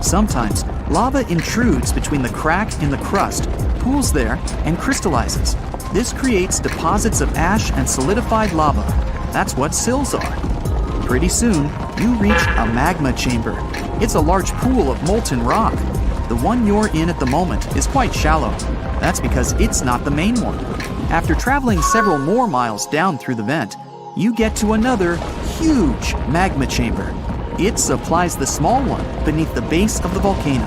Sometimes, lava intrudes between the crack in the crust, pools there, and crystallizes. This creates deposits of ash and solidified lava. That's what sills are. Pretty soon, you reach a magma chamber. It's a large pool of molten rock. The one you're in at the moment is quite shallow. That's because it's not the main one. After traveling several more miles down through the vent, you get to another huge magma chamber. It supplies the small one beneath the base of the volcano.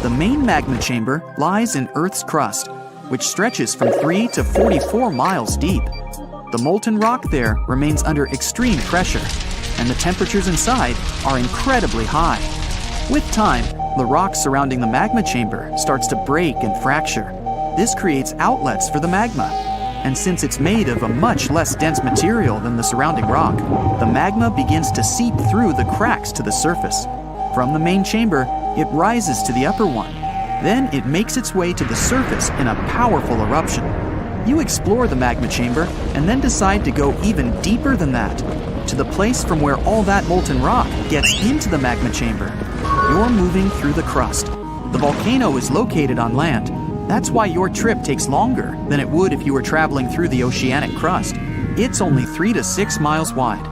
The main magma chamber lies in Earth's crust, which stretches from 3 to 44 miles deep. The molten rock there remains under extreme pressure, and the temperatures inside are incredibly high. With time, the rock surrounding the magma chamber starts to break and fracture. This creates outlets for the magma, and since it's made of a much less dense material than the surrounding rock, the magma begins to seep through the cracks to the surface. From the main chamber, it rises to the upper one. Then it makes its way to the surface in a powerful eruption. You explore the magma chamber and then decide to go even deeper than that, to the place from where all that molten rock gets into the magma chamber. You're moving through the crust. The volcano is located on land. That's why your trip takes longer than it would if you were traveling through the oceanic crust. It's only 3 to 6 miles wide.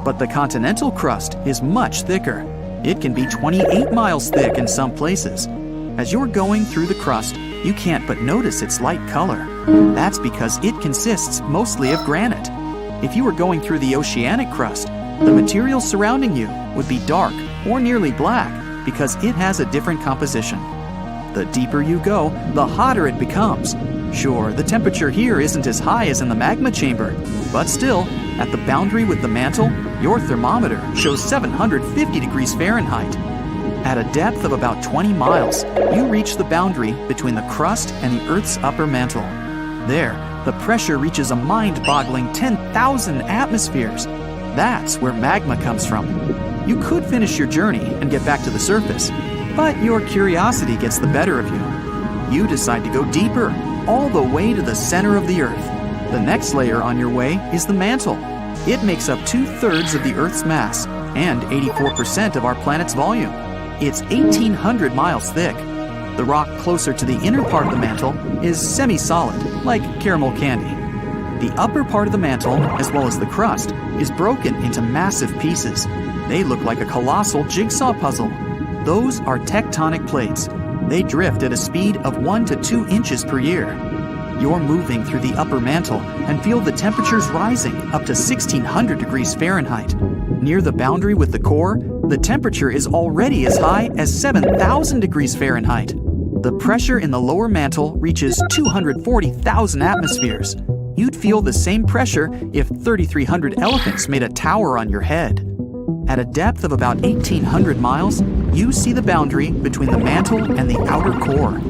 But the continental crust is much thicker. It can be 28 miles thick in some places. As you're going through the crust, you can't but notice its light color. That's because it consists mostly of granite. If you were going through the oceanic crust, the material surrounding you would be dark or nearly black because it has a different composition. The deeper you go, the hotter it becomes. Sure, the temperature here isn't as high as in the magma chamber, but still, at the boundary with the mantle, your thermometer shows 750 degrees Fahrenheit. At a depth of about 20 miles, you reach the boundary between the crust and the Earth's upper mantle. There, the pressure reaches a mind-boggling 10,000 atmospheres. That's where magma comes from. You could finish your journey and get back to the surface, but your curiosity gets the better of you. You decide to go deeper, all the way to the center of the Earth. The next layer on your way is the mantle. It makes up 2/3 of the Earth's mass and 84% of our planet's volume. It's 1,800 miles thick. The rock closer to the inner part of the mantle is semi-solid, like caramel candy. The upper part of the mantle, as well as the crust, is broken into massive pieces. They look like a colossal jigsaw puzzle. Those are tectonic plates. They drift at a speed of 1 to 2 inches per year. You're moving through the upper mantle and feel the temperatures rising up to 1600 degrees Fahrenheit. Near the boundary with the core, the temperature is already as high as 7000 degrees Fahrenheit. The pressure in the lower mantle reaches 240,000 atmospheres. You'd feel the same pressure if 3,300 elephants made a tower on your head. At a depth of about 1,800 miles, you see the boundary between the mantle and the outer core.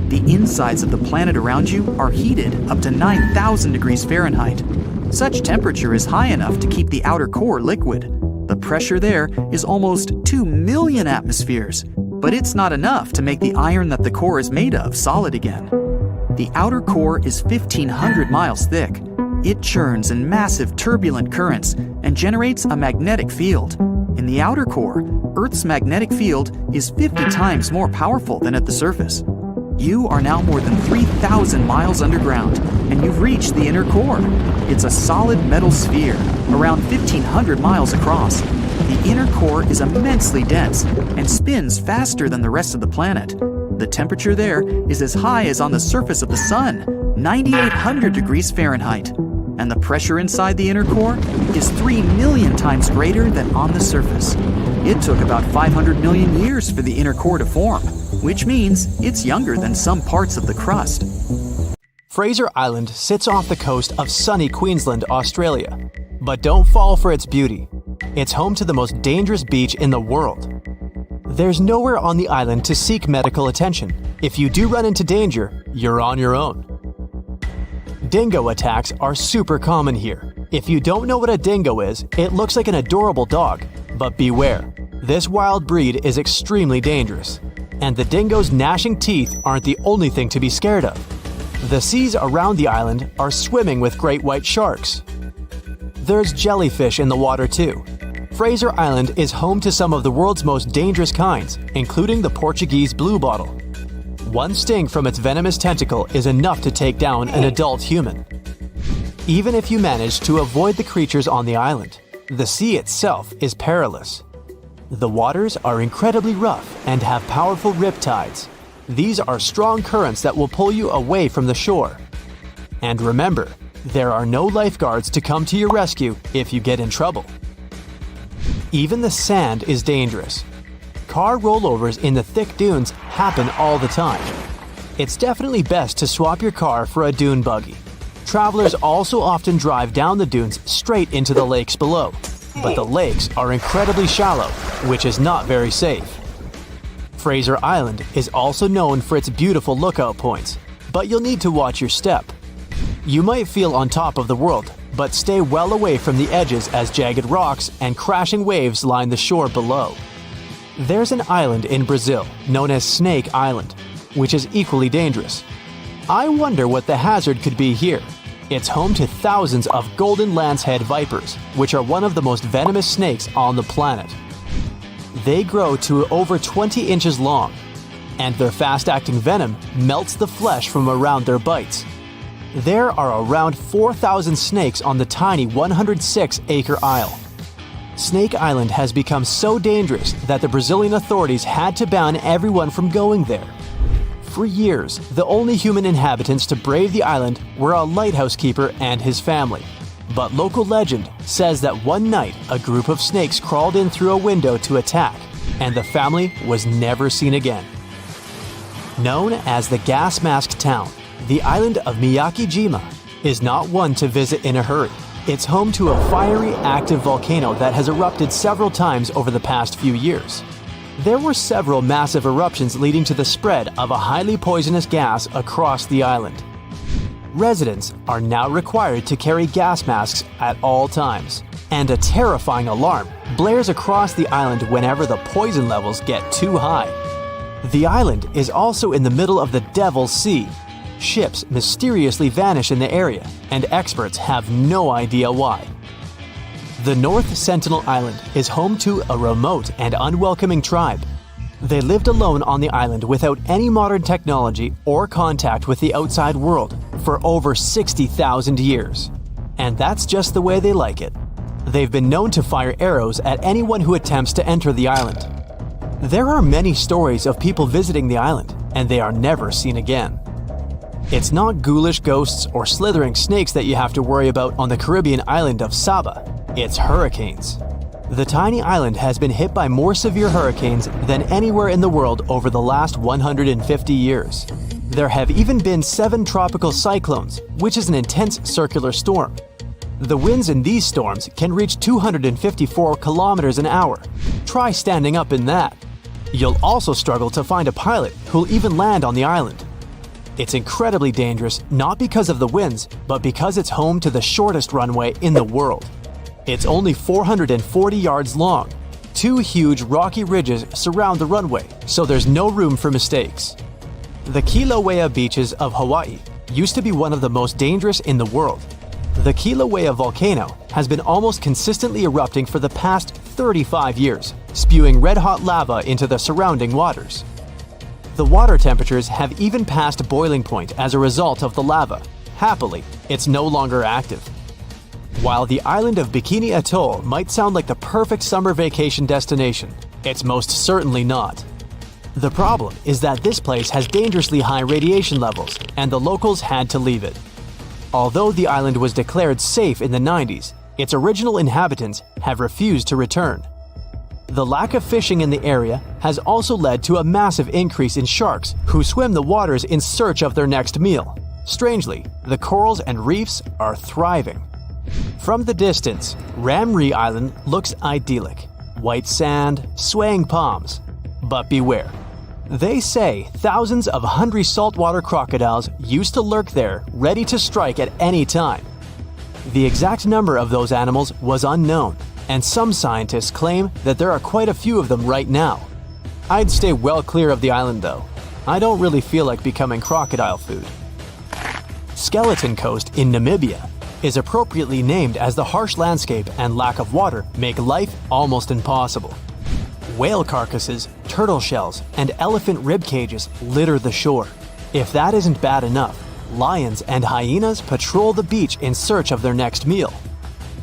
The insides of the planet around you are heated up to 9,000 degrees Fahrenheit. Such temperature is high enough to keep the outer core liquid. The pressure there is almost 2 million atmospheres, but it's not enough to make the iron that the core is made of solid again. The outer core is 1,500 miles thick. It churns in massive turbulent currents and generates a magnetic field. In the outer core, Earth's magnetic field is 50 times more powerful than at the surface. You are now more than 3,000 miles underground, and you've reached the inner core. It's a solid metal sphere, around 1,500 miles across. The inner core is immensely dense and spins faster than the rest of the planet. The temperature there is as high as on the surface of the sun, 9,800 degrees Fahrenheit. And the pressure inside the inner core is 3 million times greater than on the surface. It took about 500 million years for the inner core to form, which means it's younger than some parts of the crust. Fraser Island sits off the coast of sunny Queensland, Australia. But don't fall for its beauty. It's home to the most dangerous beach in the world. There's nowhere on the island to seek medical attention. If you do run into danger, you're on your own. Dingo attacks are super common here. If you don't know what a dingo is, it looks like an adorable dog. But beware, this wild breed is extremely dangerous. And the dingo's gnashing teeth aren't the only thing to be scared of. The seas around the island are swimming with great white sharks. There's jellyfish in the water too. Fraser Island is home to some of the world's most dangerous kinds, including the Portuguese bluebottle. One sting from its venomous tentacle is enough to take down an adult human. Even if you manage to avoid the creatures on the island, the sea itself is perilous. The waters are incredibly rough and have powerful riptides. These are strong currents that will pull you away from the shore. And remember, there are no lifeguards to come to your rescue if you get in trouble. Even the sand is dangerous. Car rollovers in the thick dunes happen all the time. It's definitely best to swap your car for a dune buggy. Travelers also often drive down the dunes straight into the lakes below, but the lakes are incredibly shallow, which is not very safe. Fraser Island is also known for its beautiful lookout points, but you'll need to watch your step. You might feel on top of the world, but stay well away from the edges as jagged rocks and crashing waves line the shore below. There's an island in Brazil known as Snake Island, which is equally dangerous. I wonder what the hazard could be here. It's home to thousands of golden lancehead vipers, which are one of the most venomous snakes on the planet. They grow to over 20 inches long, and their fast-acting venom melts the flesh from around their bites. There are around 4,000 snakes on the tiny 106-acre isle. Snake Island has become so dangerous that the Brazilian authorities had to ban everyone from going there. For years, the only human inhabitants to brave the island were a lighthouse keeper and his family. But local legend says that one night a group of snakes crawled in through a window to attack, and the family was never seen again. Known as the gas mask town, the island of Miyake-jima is not one to visit in a hurry. It's home to a fiery, active volcano that has erupted several times over the past few years. There were several massive eruptions leading to the spread of a highly poisonous gas across the island. Residents are now required to carry gas masks at all times, and a terrifying alarm blares across the island whenever the poison levels get too high. The island is also in the middle of the Devil's Sea. Ships mysteriously vanish in the area, and experts have no idea why. The North Sentinel Island is home to a remote and unwelcoming tribe. They lived alone on the island without any modern technology or contact with the outside world for over 60,000 years. And that's just the way they like it. They've been known to fire arrows at anyone who attempts to enter the island. There are many stories of people visiting the island, and they are never seen again. It's not ghoulish ghosts or slithering snakes that you have to worry about on the Caribbean island of Saba. It's hurricanes. The tiny island has been hit by more severe hurricanes than anywhere in the world over the last 150 years. There have even been 7 tropical cyclones, which is an intense circular storm. The winds in these storms can reach 254 kilometers an hour. Try standing up in that. You'll also struggle to find a pilot who'll even land on the island. It's incredibly dangerous not because of the winds, but because it's home to the shortest runway in the world. It's only 440 yards long. 2 huge rocky ridges surround the runway, so there's no room for mistakes. The Kilauea beaches of Hawaii used to be one of the most dangerous in the world. The Kilauea volcano has been almost consistently erupting for the past 35 years, spewing red-hot lava into the surrounding waters. The water temperatures have even passed boiling point as a result of the lava. Happily, it's no longer active. While the island of Bikini Atoll might sound like the perfect summer vacation destination, it's most certainly not. The problem is that this place has dangerously high radiation levels, and the locals had to leave it. Although the island was declared safe in the 90s, its original inhabitants have refused to return. The lack of fishing in the area has also led to a massive increase in sharks who swim the waters in search of their next meal. Strangely, the corals and reefs are thriving. From the distance, Ramree Island looks idyllic. White sand, swaying palms. But beware. They say thousands of hungry saltwater crocodiles used to lurk there, ready to strike at any time. The exact number of those animals was unknown, and some scientists claim that there are quite a few of them right now. I'd stay well clear of the island though. I don't really feel like becoming crocodile food. Skeleton Coast in Namibia is appropriately named as the harsh landscape and lack of water make life almost impossible. Whale carcasses, turtle shells, and elephant rib cages litter the shore. If that isn't bad enough, lions and hyenas patrol the beach in search of their next meal.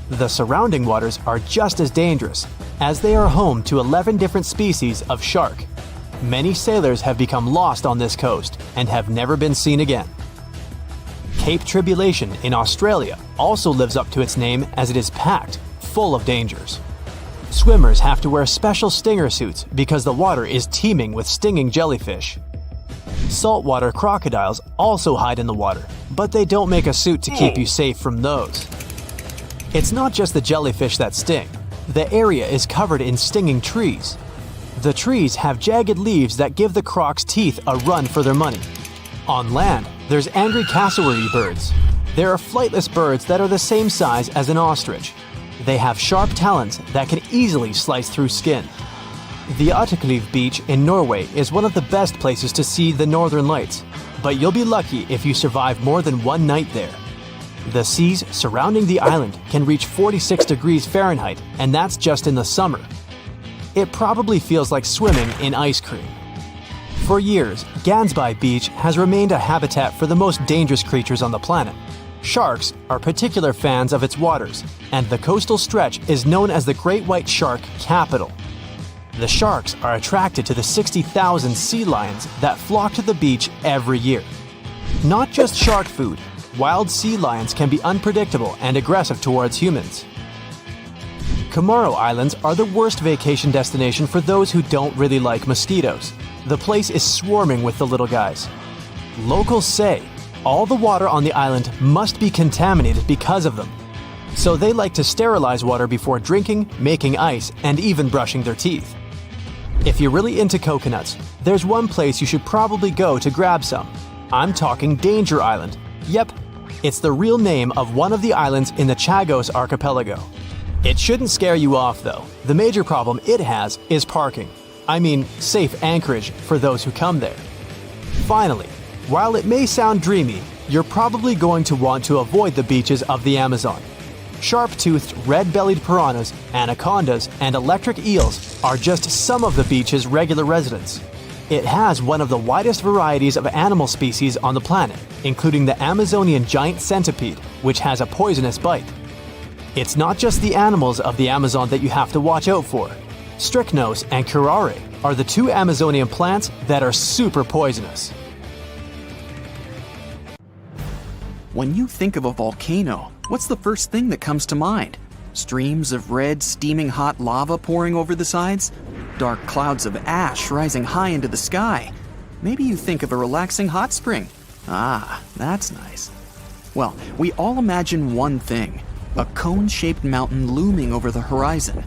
The surrounding waters are just as dangerous, as they are home to 11 different species of shark. Many sailors have become lost on this coast and have never been seen again. Cape Tribulation in Australia also lives up to its name as it is packed, full of dangers. Swimmers have to wear special stinger suits because the water is teeming with stinging jellyfish. Saltwater crocodiles also hide in the water, but they don't make a suit to keep you safe from those. It's not just the jellyfish that sting. The area is covered in stinging trees. The trees have jagged leaves that give the crocs' teeth a run for their money. On land, there's angry cassowary birds. There are flightless birds that are the same size as an ostrich. They have sharp talons that can easily slice through skin. The Utterkleiv beach in Norway is one of the best places to see the northern lights, but you'll be lucky if you survive more than one night there. The seas surrounding the island can reach 46 degrees Fahrenheit, and that's just in the summer. It probably feels like swimming in ice cream. For years, Gansby Beach has remained a habitat for the most dangerous creatures on the planet. Sharks are particular fans of its waters, and the coastal stretch is known as the Great White Shark Capital. The sharks are attracted to the 60,000 sea lions that flock to the beach every year. Not just shark food, wild sea lions can be unpredictable and aggressive towards humans. Comoro Islands are the worst vacation destination for those who don't really like mosquitoes. The place is swarming with the little guys. Locals say all the water on the island must be contaminated because of them. So they like to sterilize water before drinking, making ice, and even brushing their teeth. If you're really into coconuts, there's one place you should probably go to grab some. I'm talking Danger Island. Yep, it's the real name of one of the islands in the Chagos archipelago. It shouldn't scare you off though. The major problem it has is parking. I mean, safe anchorage for those who come there. Finally, while it may sound dreamy, you're probably going to want to avoid the beaches of the Amazon. Sharp-toothed red-bellied piranhas, anacondas, and electric eels are just some of the beach's regular residents. It has one of the widest varieties of animal species on the planet, including the Amazonian giant centipede, which has a poisonous bite. It's not just the animals of the Amazon that you have to watch out for. Strychnos and curare are the 2 Amazonian plants that are super poisonous. When you think of a volcano, what's the first thing that comes to mind? Streams of red, steaming hot lava pouring over the sides? Dark clouds of ash rising high into the sky? Maybe you think of a relaxing hot spring. Ah, that's nice. Well, we all imagine one thing, a cone-shaped mountain looming over the horizon.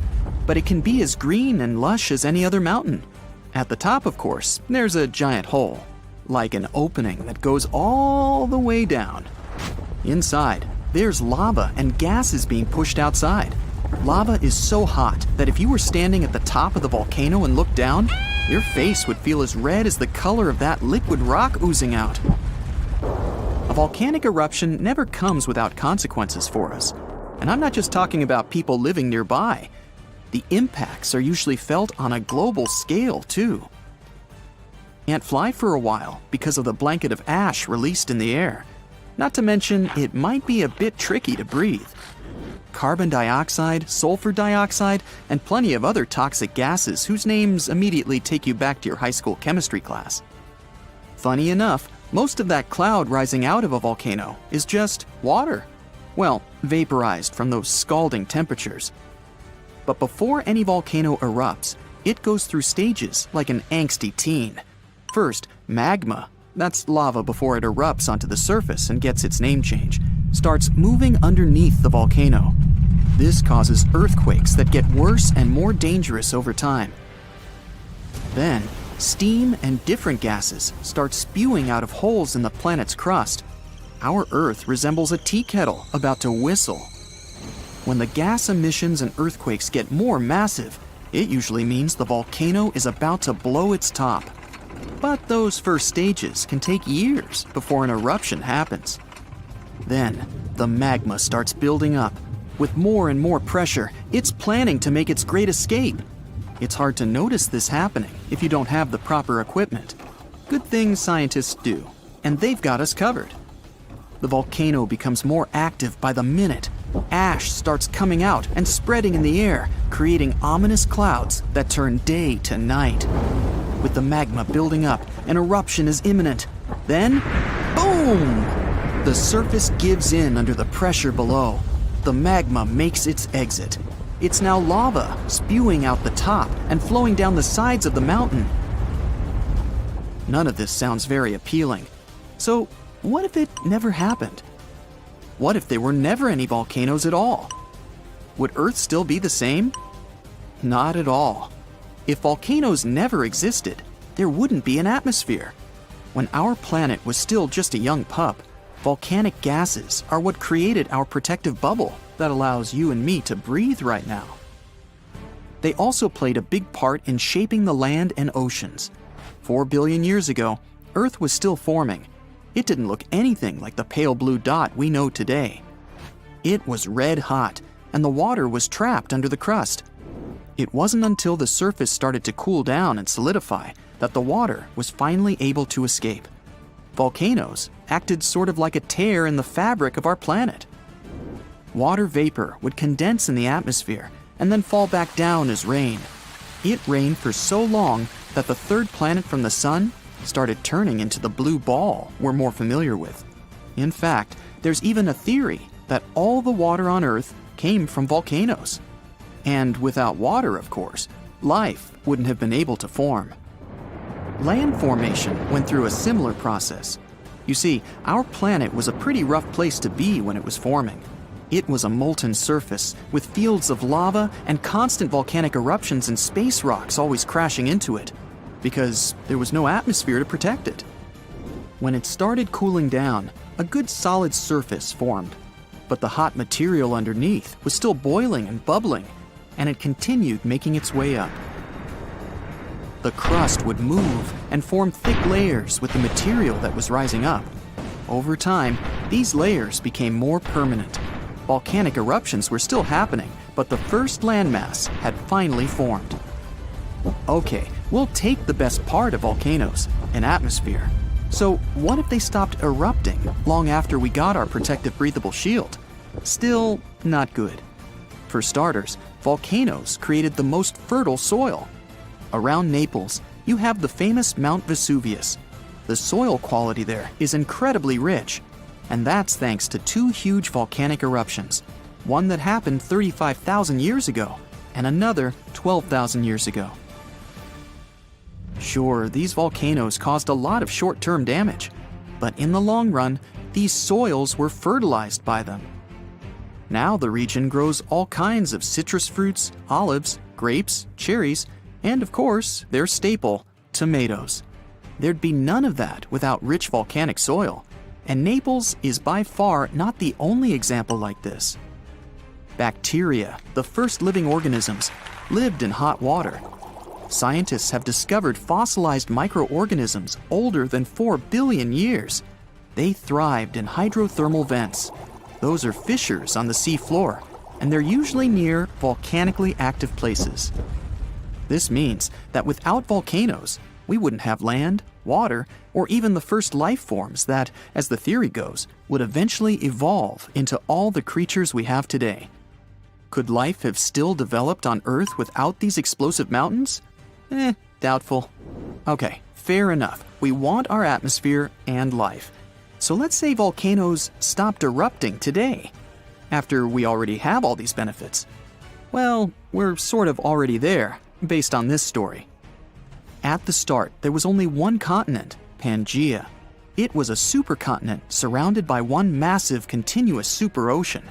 But it can be as green and lush as any other mountain. At the top, of course, there's a giant hole, like an opening that goes all the way down. Inside, there's lava and gases being pushed outside. Lava is so hot that if you were standing at the top of the volcano and looked down, your face would feel as red as the color of that liquid rock oozing out. A volcanic eruption never comes without consequences for us. And I'm not just talking about people living nearby. The impacts are usually felt on a global scale, too. Can't fly for a while because of the blanket of ash released in the air. Not to mention, it might be a bit tricky to breathe. Carbon dioxide, sulfur dioxide, and plenty of other toxic gases whose names immediately take you back to your high school chemistry class. Funny enough, most of that cloud rising out of a volcano is just water. Well, vaporized from those scalding temperatures. But before any volcano erupts, it goes through stages like an angsty teen. First, magma, that's lava before it erupts onto the surface and gets its name change, starts moving underneath the volcano. This causes earthquakes that get worse and more dangerous over time. Then, steam and different gases start spewing out of holes in the planet's crust. Our Earth resembles a tea kettle about to whistle. When the gas emissions and earthquakes get more massive, it usually means the volcano is about to blow its top. But those first stages can take years before an eruption happens. Then, the magma starts building up. With more and more pressure, it's planning to make its great escape. It's hard to notice this happening if you don't have the proper equipment. Good thing scientists do, and they've got us covered. The volcano becomes more active by the minute. Ash starts coming out and spreading in the air, creating ominous clouds that turn day to night. With the magma building up, an eruption is imminent. Then, boom! The surface gives in under the pressure below. The magma makes its exit. It's now lava, spewing out the top and flowing down the sides of the mountain. None of this sounds very appealing. So, what if it never happened? What if there were never any volcanoes at all? Would Earth still be the same? Not at all. If volcanoes never existed, there wouldn't be an atmosphere. When our planet was still just a young pup, volcanic gases are what created our protective bubble that allows you and me to breathe right now. They also played a big part in shaping the land and oceans. 4 billion years ago, Earth was still forming. It didn't look anything like the pale blue dot we know today. It was red hot, and the water was trapped under the crust. It wasn't until the surface started to cool down and solidify that the water was finally able to escape. Volcanoes acted sort of like a tear in the fabric of our planet. Water vapor would condense in the atmosphere and then fall back down as rain. It rained for so long that the third planet from the sun started turning into the blue ball we're more familiar with. In fact, there's even a theory that all the water on Earth came from volcanoes. And without water, of course, life wouldn't have been able to form. Land formation went through a similar process. You see, our planet was a pretty rough place to be when it was forming. It was a molten surface with fields of lava and constant volcanic eruptions and space rocks always crashing into it, because there was no atmosphere to protect it. When it started cooling down, a good solid surface formed, but the hot material underneath was still boiling and bubbling, and it continued making its way up. The crust would move and form thick layers with the material that was rising up. Over time, these layers became more permanent. Volcanic eruptions were still happening, but the first landmass had finally formed. Okay, we'll take the best part of volcanoes, an atmosphere. So what if they stopped erupting long after we got our protective breathable shield? Still not good. For starters, volcanoes created the most fertile soil. Around Naples, you have the famous Mount Vesuvius. The soil quality there is incredibly rich. And that's thanks to two huge volcanic eruptions, one that happened 35,000 years ago and another 12,000 years ago. Sure, these volcanoes caused a lot of short-term damage, but in the long run, these soils were fertilized by them. Now the region grows all kinds of citrus fruits, olives, grapes, cherries, and of course, their staple, tomatoes. There'd be none of that without rich volcanic soil, and Naples is by far not the only example like this. Bacteria, the first living organisms, lived in hot water. Scientists have discovered fossilized microorganisms older than 4 billion years. They thrived in hydrothermal vents. Those are fissures on the sea floor, and they're usually near volcanically active places. This means that without volcanoes, we wouldn't have land, water, or even the first life forms that, as the theory goes, would eventually evolve into all the creatures we have today. Could life have still developed on Earth without these explosive mountains? Doubtful. Okay, fair enough. We want our atmosphere and life. So let's say volcanoes stopped erupting today, after we already have all these benefits. Well, we're sort of already there, based on this story. At the start, there was only one continent, Pangaea. It was a supercontinent surrounded by one massive continuous superocean.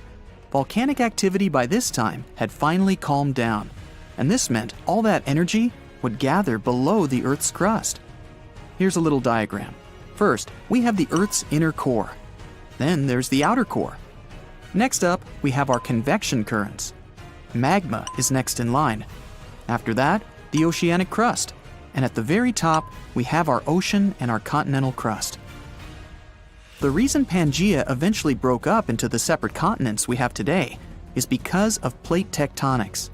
Volcanic activity by this time had finally calmed down, and this meant all that energy would gather below the Earth's crust. Here's a little diagram. First, we have the Earth's inner core. Then there's the outer core. Next up, we have our convection currents. Magma is next in line. After that, the oceanic crust. And at the very top, we have our ocean and our continental crust. The reason Pangaea eventually broke up into the separate continents we have today is because of plate tectonics.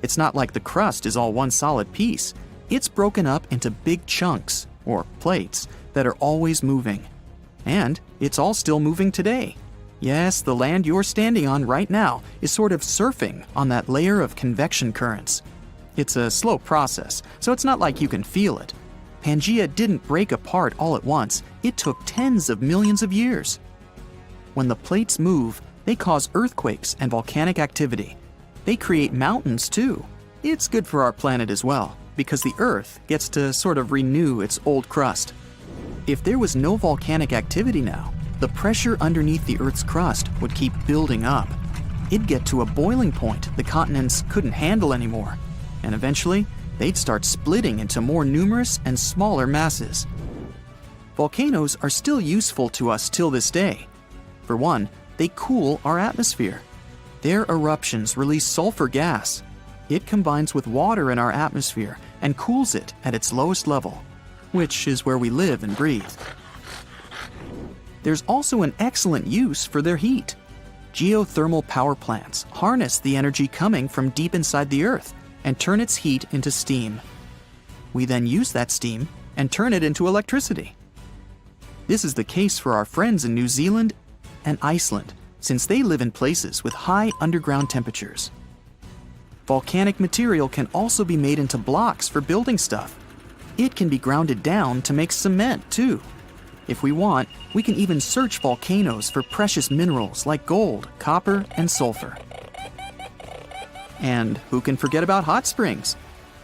It's not like the crust is all one solid piece. It's broken up into big chunks, or plates, that are always moving. And it's all still moving today. Yes, the land you're standing on right now is sort of surfing on that layer of convection currents. It's a slow process, so it's not like you can feel it. Pangaea didn't break apart all at once. It took tens of millions of years. When the plates move, they cause earthquakes and volcanic activity. They create mountains too. It's good for our planet as well, because the Earth gets to sort of renew its old crust. If there was no volcanic activity now, the pressure underneath the Earth's crust would keep building up. It'd get to a boiling point the continents couldn't handle anymore, and eventually, they'd start splitting into more numerous and smaller masses. Volcanoes are still useful to us till this day. For one, they cool our atmosphere. Their eruptions release sulfur gas. It combines with water in our atmosphere and cools it at its lowest level, which is where we live and breathe. There's also an excellent use for their heat. Geothermal power plants harness the energy coming from deep inside the Earth and turn its heat into steam. We then use that steam and turn it into electricity. This is the case for our friends in New Zealand and Iceland, since they live in places with high underground temperatures. Volcanic material can also be made into blocks for building stuff. It can be grounded down to make cement too. If we want, we can even search volcanoes for precious minerals like gold, copper, and sulfur. And who can forget about hot springs?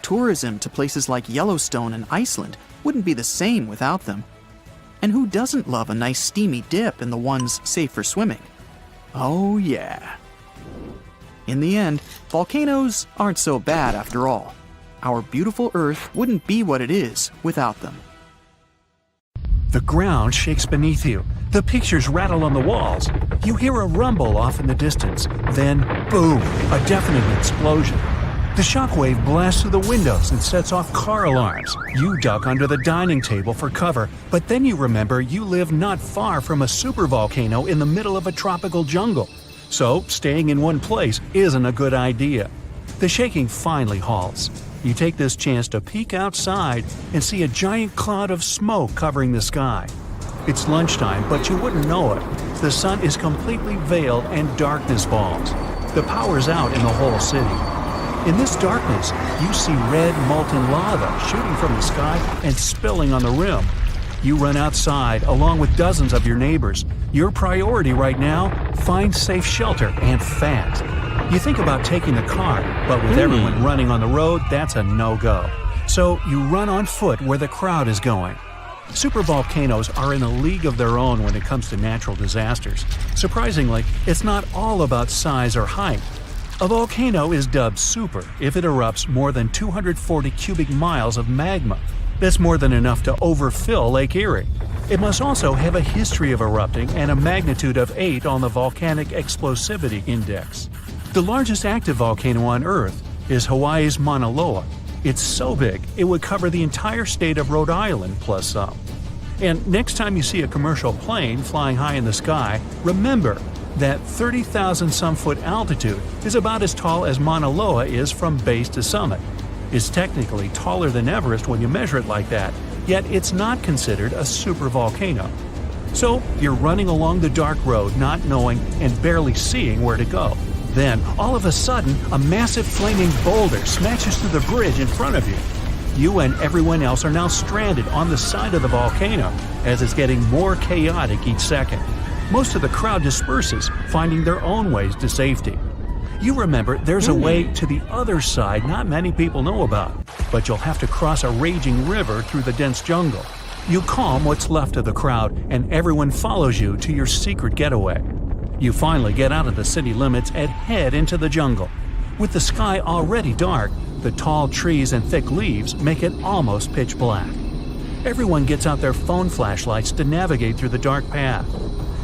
Tourism to places like Yellowstone and Iceland wouldn't be the same without them. And who doesn't love a nice steamy dip in the ones safe for swimming? Oh yeah. In the end, volcanoes aren't so bad after all. Our beautiful Earth wouldn't be what it is without them. The ground shakes beneath you. The pictures rattle on the walls. You hear a rumble off in the distance. Then, boom, a deafening explosion. The shockwave blasts through the windows and sets off car alarms. You duck under the dining table for cover, but then you remember you live not far from a supervolcano in the middle of a tropical jungle. So, staying in one place isn't a good idea. The shaking finally halts. You take this chance to peek outside and see a giant cloud of smoke covering the sky. It's lunchtime, but you wouldn't know it. The sun is completely veiled and darkness falls. The power's out in the whole city. In this darkness, you see red molten lava shooting from the sky and spilling on the rim. You run outside along with dozens of your neighbors. Your priority right now? Find safe shelter and fast. You think about taking the car, but with everyone running on the road, that's a no-go. So you run on foot where the crowd is going. Supervolcanoes are in a league of their own when it comes to natural disasters. Surprisingly, it's not all about size or height. A volcano is dubbed super if it erupts more than 240 cubic miles of magma. That's more than enough to overfill Lake Erie. It must also have a history of erupting and a magnitude of 8 on the Volcanic Explosivity Index. The largest active volcano on Earth is Hawaii's Mauna Loa. It's so big, it would cover the entire state of Rhode Island plus some. And next time you see a commercial plane flying high in the sky, remember that 30,000-some-foot altitude is about as tall as Mauna Loa is from base to summit. It's technically taller than Everest when you measure it like that, yet it's not considered a supervolcano. So you're running along the dark road not knowing and barely seeing where to go. Then, all of a sudden, a massive flaming boulder smashes through the bridge in front of you. You and everyone else are now stranded on the side of the volcano as it's getting more chaotic each second. Most of the crowd disperses, finding their own ways to safety. You remember there's a way to the other side not many people know about, but you'll have to cross a raging river through the dense jungle. You calm what's left of the crowd, and everyone follows you to your secret getaway. You finally get out of the city limits and head into the jungle. With the sky already dark, the tall trees and thick leaves make it almost pitch black. Everyone gets out their phone flashlights to navigate through the dark path.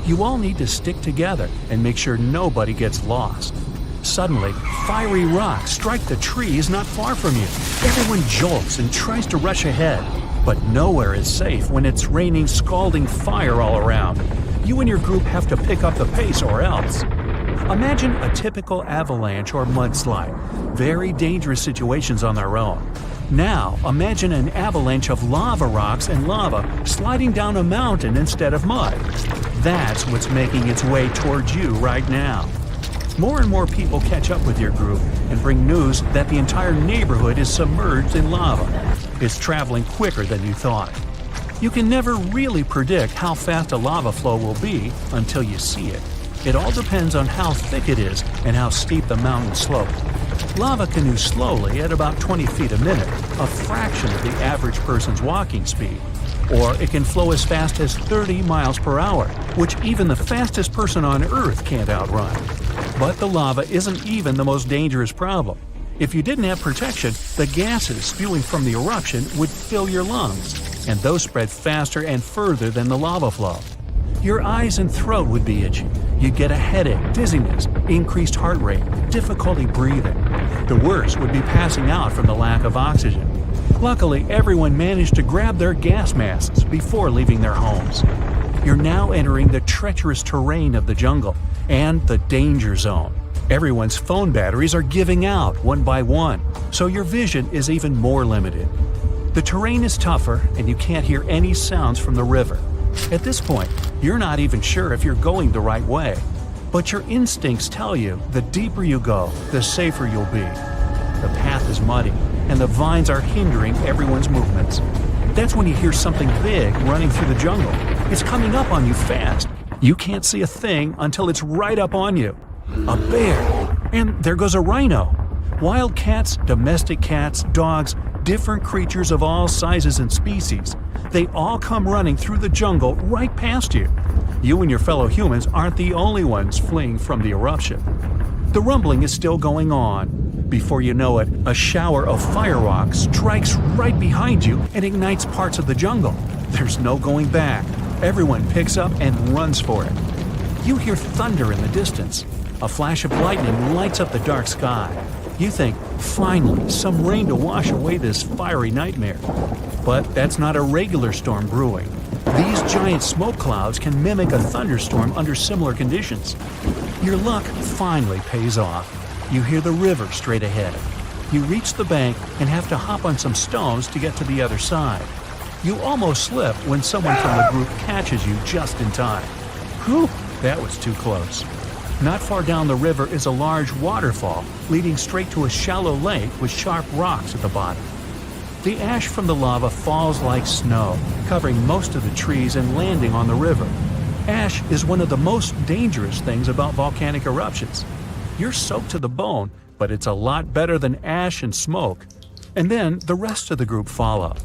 You all need to stick together and make sure nobody gets lost. Suddenly, fiery rocks strike the trees not far from you. Everyone jolts and tries to rush ahead, but nowhere is safe when it's raining scalding fire all around. You and your group have to pick up the pace or else. Imagine a typical avalanche or mudslide, very dangerous situations on their own. Now, imagine an avalanche of lava rocks and lava sliding down a mountain instead of mud. That's what's making its way towards you right now. More and more people catch up with your group and bring news that the entire neighborhood is submerged in lava. It's traveling quicker than you thought. You can never really predict how fast a lava flow will be until you see it. It all depends on how thick it is and how steep the mountain slope. Lava can move slowly at about 20 feet a minute, a fraction of the average person's walking speed. Or it can flow as fast as 30 miles per hour, which even the fastest person on Earth can't outrun. But the lava isn't even the most dangerous problem. If you didn't have protection, the gases spewing from the eruption would fill your lungs, and those spread faster and further than the lava flow. Your eyes and throat would be itchy. You'd get a headache, dizziness, increased heart rate, difficulty breathing. The worst would be passing out from the lack of oxygen. Luckily, everyone managed to grab their gas masks before leaving their homes. You're now entering the treacherous terrain of the jungle and the danger zone. Everyone's phone batteries are giving out one by one, so your vision is even more limited. The terrain is tougher and you can't hear any sounds from the river. At this point, you're not even sure if you're going the right way. But your instincts tell you the deeper you go, the safer you'll be. The path is muddy, and the vines are hindering everyone's movements. That's when you hear something big running through the jungle. It's coming up on you fast. You can't see a thing until it's right up on you. A bear! And there goes a rhino. Wild cats, domestic cats, dogs, different creatures of all sizes and species. They all come running through the jungle right past you. You and your fellow humans aren't the only ones fleeing from the eruption. The rumbling is still going on. Before you know it, a shower of fire rocks strikes right behind you and ignites parts of the jungle. There's no going back. Everyone picks up and runs for it. You hear thunder in the distance. A flash of lightning lights up the dark sky. You think, finally, some rain to wash away this fiery nightmare. But that's not a regular storm brewing. These giant smoke clouds can mimic a thunderstorm under similar conditions. Your luck finally pays off. You hear the river straight ahead. You reach the bank and have to hop on some stones to get to the other side. You almost slip when someone from the group catches you just in time. Whew, that was too close. Not far down the river is a large waterfall leading straight to a shallow lake with sharp rocks at the bottom. The ash from the lava falls like snow, covering most of the trees and landing on the river. Ash is one of the most dangerous things about volcanic eruptions. You're soaked to the bone, but it's a lot better than ash and smoke. And then the rest of the group follow.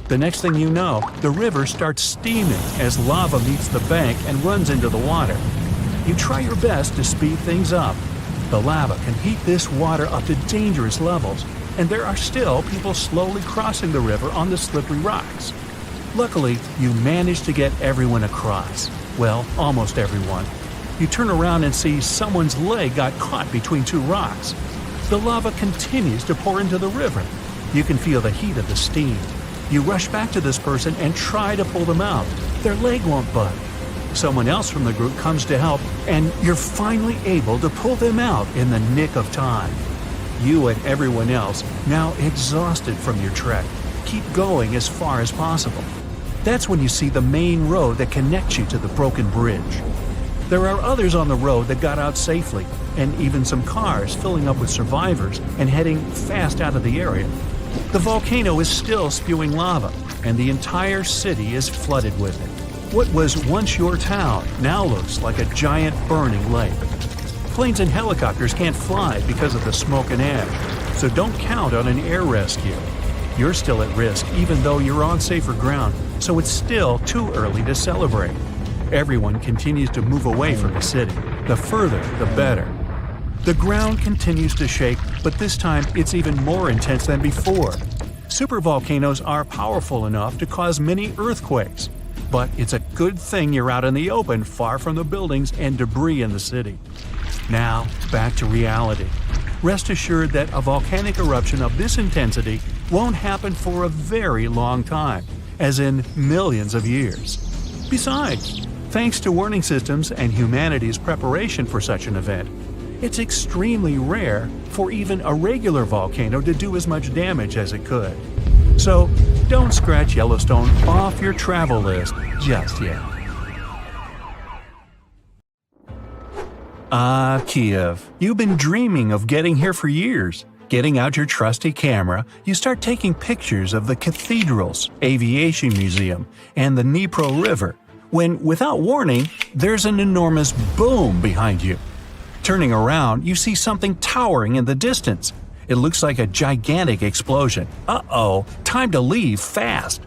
The next thing you know, the river starts steaming as lava meets the bank and runs into the water. You try your best to speed things up. The lava can heat this water up to dangerous levels, and there are still people slowly crossing the river on the slippery rocks. Luckily, you manage to get everyone across. Well, almost everyone. You turn around and see someone's leg got caught between two rocks. The lava continues to pour into the river. You can feel the heat of the steam. You rush back to this person and try to pull them out. Their leg won't budge. Someone else from the group comes to help, and you're finally able to pull them out in the nick of time. You and everyone else, now exhausted from your trek, keep going as far as possible. That's when you see the main road that connects you to the broken bridge. There are others on the road that got out safely, and even some cars filling up with survivors and heading fast out of the area. The volcano is still spewing lava, and the entire city is flooded with it. What was once your town now looks like a giant burning lake. Planes and helicopters can't fly because of the smoke and ash, so don't count on an air rescue. You're still at risk even though you're on safer ground, so it's still too early to celebrate. Everyone continues to move away from the city. The further, the better. The ground continues to shake, but this time it's even more intense than before. Supervolcanoes are powerful enough to cause many earthquakes. But it's a good thing you're out in the open, far from the buildings and debris in the city. Now, back to reality. Rest assured that a volcanic eruption of this intensity won't happen for a very long time, as in millions of years. Besides, thanks to warning systems and humanity's preparation for such an event, it's extremely rare for even a regular volcano to do as much damage as it could. So, don't scratch Yellowstone off your travel list just yet. Kiev. You've been dreaming of getting here for years. Getting out your trusty camera, you start taking pictures of the cathedrals, aviation museum, and the Dnipro River, when, without warning, there's an enormous boom behind you. Turning around, you see something towering in the distance. It looks like a gigantic explosion. Uh-oh, time to leave fast.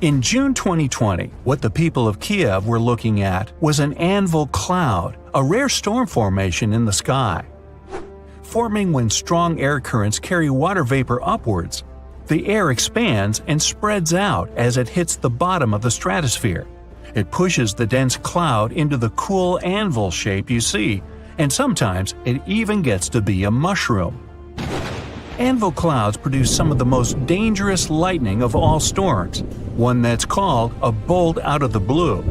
In June 2020, what the people of Kiev were looking at was an anvil cloud, a rare storm formation in the sky. Forming when strong air currents carry water vapor upwards, the air expands and spreads out as it hits the bottom of the stratosphere. It pushes the dense cloud into the cool anvil shape you see, and sometimes it even gets to be a mushroom. Anvil clouds produce some of the most dangerous lightning of all storms, one that's called a bolt out of the blue.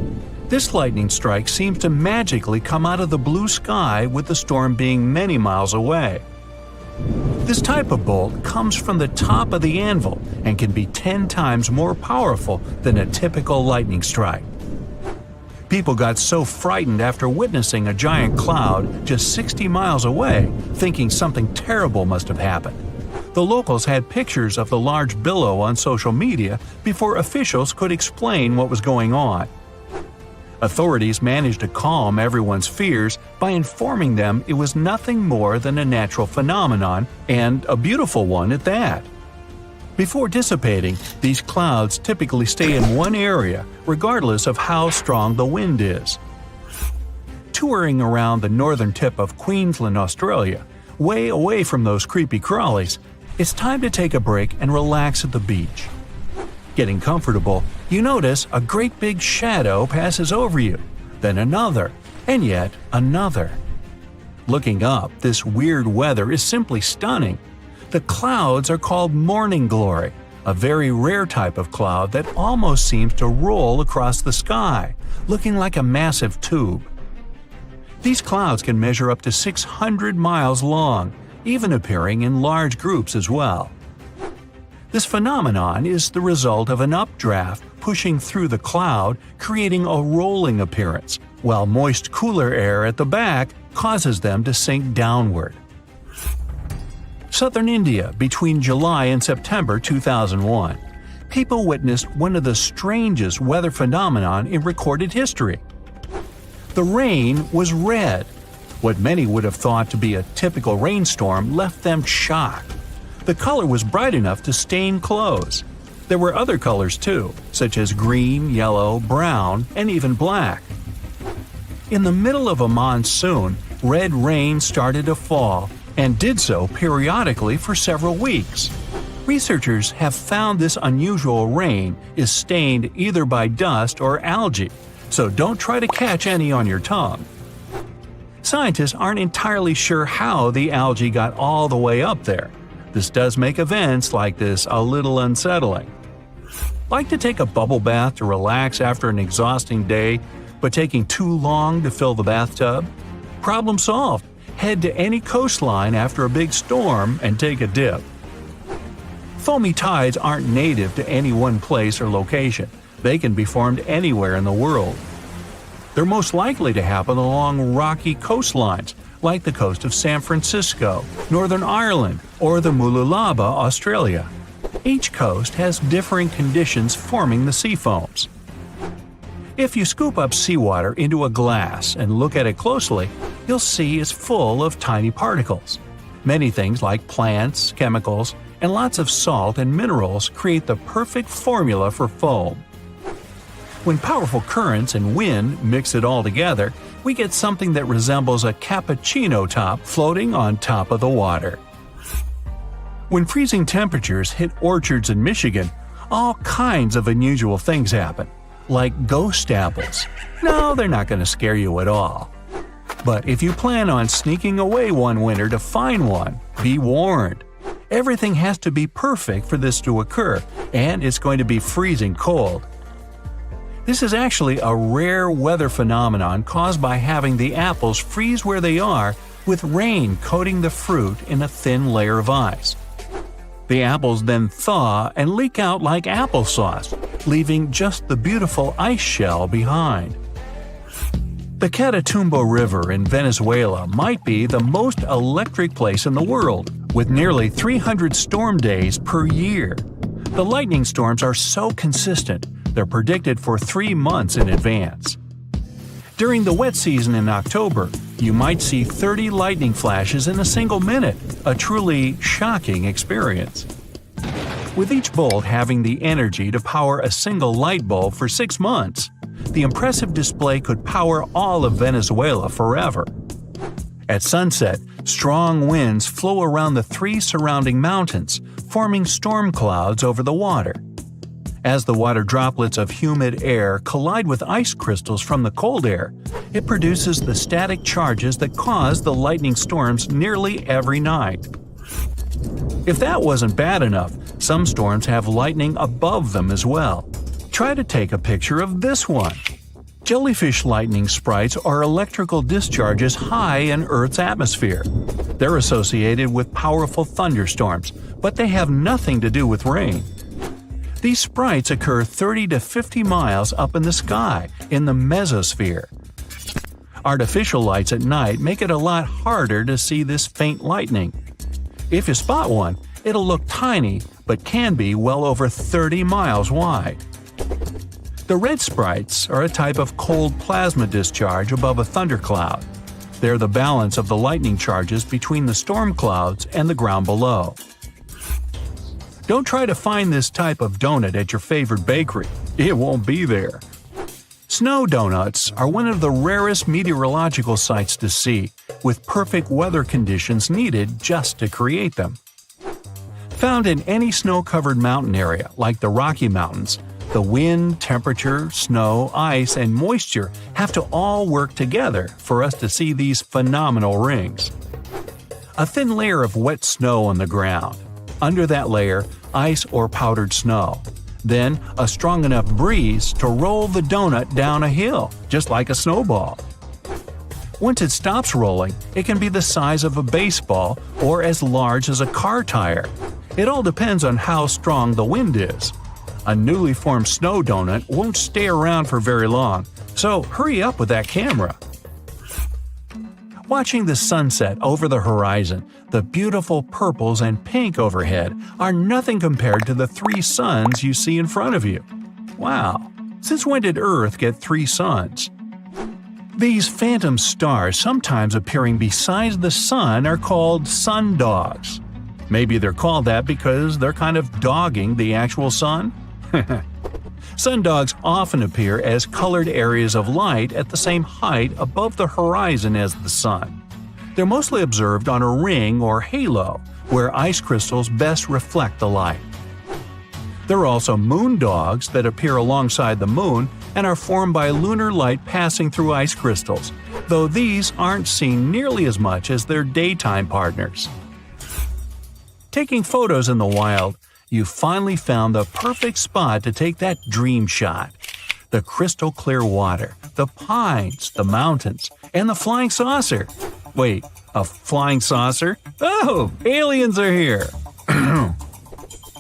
This lightning strike seems to magically come out of the blue sky with the storm being many miles away. This type of bolt comes from the top of the anvil and can be 10 times more powerful than a typical lightning strike. People got so frightened after witnessing a giant cloud just 60 miles away, thinking something terrible must have happened. The locals had pictures of the large billow on social media before officials could explain what was going on. Authorities managed to calm everyone's fears by informing them it was nothing more than a natural phenomenon, and a beautiful one at that. Before dissipating, these clouds typically stay in one area, regardless of how strong the wind is. Touring around the northern tip of Queensland, Australia, way away from those creepy crawlies, it's time to take a break and relax at the beach. Getting comfortable, you notice a great big shadow passes over you, then another, and yet another. Looking up, this weird weather is simply stunning. The clouds are called morning glory, a very rare type of cloud that almost seems to roll across the sky, looking like a massive tube. These clouds can measure up to 600 miles long, even appearing in large groups as well. This phenomenon is the result of an updraft pushing through the cloud, creating a rolling appearance, while moist cooler air at the back causes them to sink downward. Southern India between July and September 2001. People witnessed one of the strangest weather phenomenon in recorded history. The rain was red. What many would have thought to be a typical rainstorm left them shocked. The color was bright enough to stain clothes. There were other colors too, such as green, yellow, brown, and even black. In the middle of a monsoon, red rain started to fall, and did so periodically for several weeks. Researchers have found this unusual rain is stained either by dust or algae, so don't try to catch any on your tongue. Scientists aren't entirely sure how the algae got all the way up there. This does make events like this a little unsettling. Like to take a bubble bath to relax after an exhausting day, but taking too long to fill the bathtub? Problem solved. Head to any coastline after a big storm and take a dip. Foamy tides aren't native to any one place or location. They can be formed anywhere in the world. They're most likely to happen along rocky coastlines, like the coast of San Francisco, Northern Ireland, or the Mululaba, Australia. Each coast has differing conditions forming the sea foams. If you scoop up seawater into a glass and look at it closely, you'll see it's full of tiny particles. Many things like plants, chemicals, and lots of salt and minerals create the perfect formula for foam. When powerful currents and wind mix it all together, we get something that resembles a cappuccino top floating on top of the water. When freezing temperatures hit orchards in Michigan, all kinds of unusual things happen, like ghost apples. No, they're not going to scare you at all. But if you plan on sneaking away one winter to find one, be warned. Everything has to be perfect for this to occur, and it's going to be freezing cold. This is actually a rare weather phenomenon caused by having the apples freeze where they are with rain coating the fruit in a thin layer of ice. The apples then thaw and leak out like applesauce, leaving just the beautiful ice shell behind. The Catatumbo River in Venezuela might be the most electric place in the world, with nearly 300 storm days per year. The lightning storms are so consistent, they're predicted for 3 months in advance. During the wet season in October, you might see 30 lightning flashes in a single minute, a truly shocking experience. With each bolt having the energy to power a single light bulb for 6 months, the impressive display could power all of Venezuela forever. At sunset, strong winds flow around the 3 surrounding mountains, forming storm clouds over the water. As the water droplets of humid air collide with ice crystals from the cold air, it produces the static charges that cause the lightning storms nearly every night. If that wasn't bad enough, some storms have lightning above them as well. Try to take a picture of this one. Jellyfish lightning sprites are electrical discharges high in Earth's atmosphere. They're associated with powerful thunderstorms, but they have nothing to do with rain. These sprites occur 30 to 50 miles up in the sky, in the mesosphere. Artificial lights at night make it a lot harder to see this faint lightning. If you spot one, it'll look tiny, but can be well over 30 miles wide. The red sprites are a type of cold plasma discharge above a thundercloud. They're the balance of the lightning charges between the storm clouds and the ground below. Don't try to find this type of donut at your favorite bakery. It won't be there. Snow donuts are one of the rarest meteorological sights to see, with perfect weather conditions needed just to create them. Found in any snow-covered mountain area, like the Rocky Mountains, the wind, temperature, snow, ice, and moisture have to all work together for us to see these phenomenal rings. A thin layer of wet snow on the ground. Under that layer, ice or powdered snow. Then, a strong enough breeze to roll the donut down a hill, just like a snowball. Once it stops rolling, it can be the size of a baseball or as large as a car tire. It all depends on how strong the wind is. A newly formed snow donut won't stay around for very long, so hurry up with that camera. Watching the sunset over the horizon, the beautiful purples and pink overhead are nothing compared to the 3 suns you see in front of you. Wow, since when did Earth get 3 suns? These phantom stars sometimes appearing beside the sun are called sun dogs. Maybe they're called that because they're kind of dogging the actual sun? Sundogs often appear as colored areas of light at the same height above the horizon as the sun. They're mostly observed on a ring or halo, where ice crystals best reflect the light. There are also moon dogs that appear alongside the moon and are formed by lunar light passing through ice crystals, though these aren't seen nearly as much as their daytime partners. Taking photos in the wild, you finally found the perfect spot to take that dream shot. The crystal clear water, the pines, the mountains, and the flying saucer. Wait, a flying saucer? Oh, aliens are here!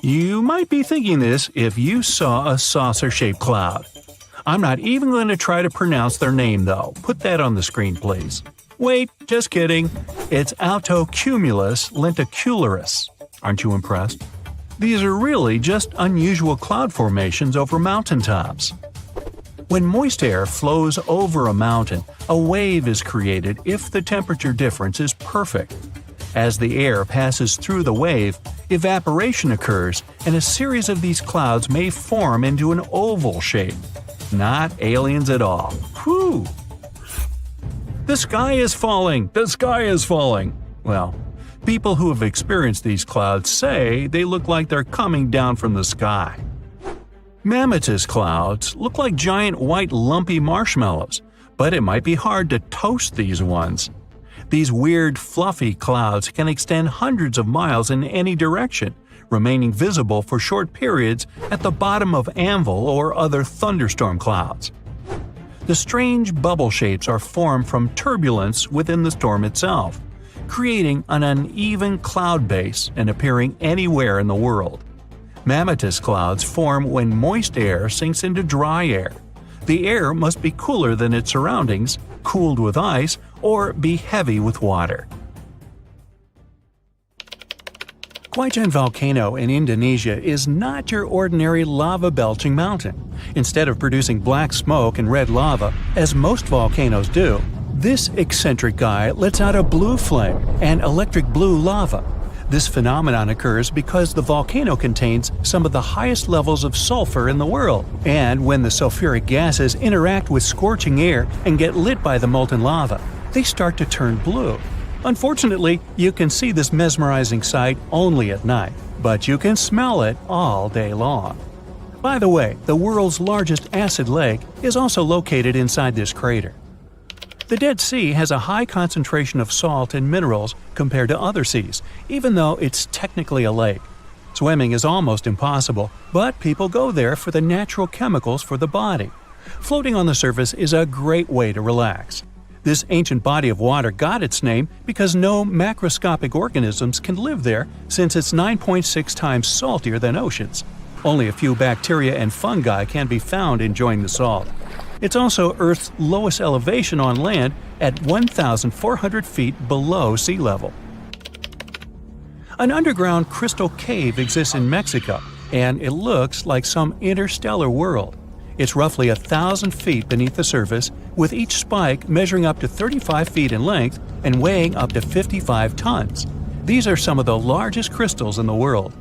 You might be thinking this if you saw a saucer-shaped cloud. I'm not even going to try to pronounce their name though. Put that on the screen, please. Wait, just kidding. It's altocumulus lenticularis. Aren't you impressed? These are really just unusual cloud formations over mountaintops. When moist air flows over a mountain, a wave is created if the temperature difference is perfect. As the air passes through the wave, evaporation occurs and a series of these clouds may form into an oval shape. Not aliens at all. Whew! The sky is falling! The sky is falling! Well, people who have experienced these clouds say they look like they're coming down from the sky. Mammatus clouds look like giant white lumpy marshmallows, but it might be hard to toast these ones. These weird fluffy clouds can extend hundreds of miles in any direction, remaining visible for short periods at the bottom of anvil or other thunderstorm clouds. The strange bubble shapes are formed from turbulence within the storm itself, creating an uneven cloud base and appearing anywhere in the world. Mammatus clouds form when moist air sinks into dry air. The air must be cooler than its surroundings, cooled with ice, or be heavy with water. Guaijan volcano in Indonesia is not your ordinary lava-belching mountain. Instead of producing black smoke and red lava, as most volcanoes do, this eccentric guy lets out a blue flame and electric blue lava. This phenomenon occurs because the volcano contains some of the highest levels of sulfur in the world, and when the sulfuric gases interact with scorching air and get lit by the molten lava, they start to turn blue. Unfortunately, you can see this mesmerizing sight only at night, but you can smell it all day long. By the way, the world's largest acid lake is also located inside this crater. The Dead Sea has a high concentration of salt and minerals compared to other seas, even though it's technically a lake. Swimming is almost impossible, but people go there for the natural chemicals for the body. Floating on the surface is a great way to relax. This ancient body of water got its name because no macroscopic organisms can live there since it's 9.6 times saltier than oceans. Only a few bacteria and fungi can be found enjoying the salt. It's also Earth's lowest elevation on land at 1,400 feet below sea level. An underground crystal cave exists in Mexico, and it looks like some interstellar world. It's roughly 1,000 feet beneath the surface, with each spike measuring up to 35 feet in length and weighing up to 55 tons. These are some of the largest crystals in the world.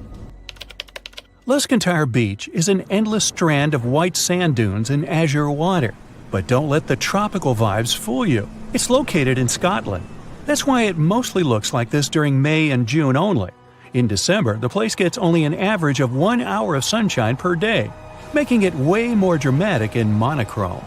Luscantire Beach is an endless strand of white sand dunes and azure water. But don't let the tropical vibes fool you. It's located in Scotland. That's why it mostly looks like this during May and June only. In December, the place gets only an average of 1 hour of sunshine per day, making it way more dramatic and monochrome.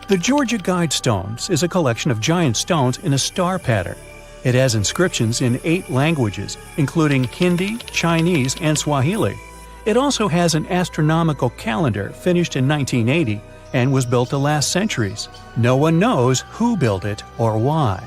The Georgia Guidestones is a collection of giant stones in a star pattern. It has inscriptions in 8 languages, including Hindi, Chinese, and Swahili. It also has an astronomical calendar finished in 1980 and was built to last centuries. No one knows who built it or why.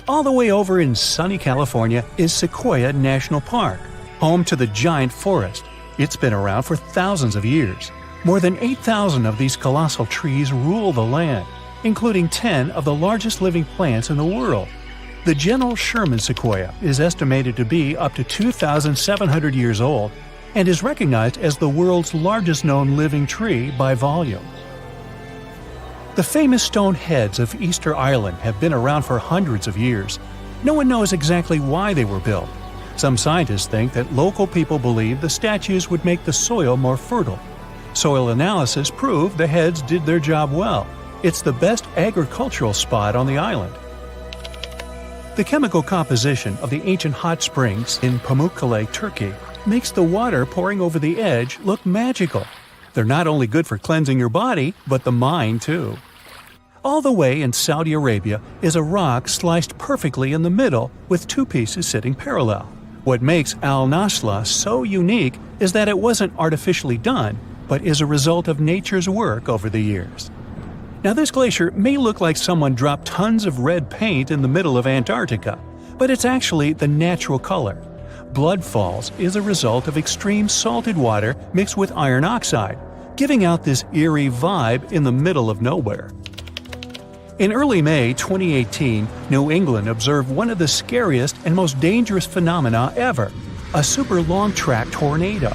All the way over in sunny California is Sequoia National Park, home to the giant forest. It's been around for thousands of years. More than 8,000 of these colossal trees rule the land, including 10 of the largest living plants in the world. The General Sherman sequoia is estimated to be up to 2,700 years old and is recognized as the world's largest known living tree by volume. The famous stone heads of Easter Island have been around for hundreds of years. No one knows exactly why they were built. Some scientists think that local people believed the statues would make the soil more fertile. Soil analysis proved the heads did their job well. It's the best agricultural spot on the island. The chemical composition of the ancient hot springs in Pamukkale, Turkey, makes the water pouring over the edge look magical. They're not only good for cleansing your body, but the mind too. All the way in Saudi Arabia is a rock sliced perfectly in the middle with two pieces sitting parallel. What makes Al Nasla so unique is that it wasn't artificially done, but is a result of nature's work over the years. Now, this glacier may look like someone dropped tons of red paint in the middle of Antarctica, but it's actually the natural color. Blood falls is a result of extreme salted water mixed with iron oxide, giving out this eerie vibe in the middle of nowhere. In early May 2018, New England observed one of the scariest and most dangerous phenomena ever, a super long-track tornado.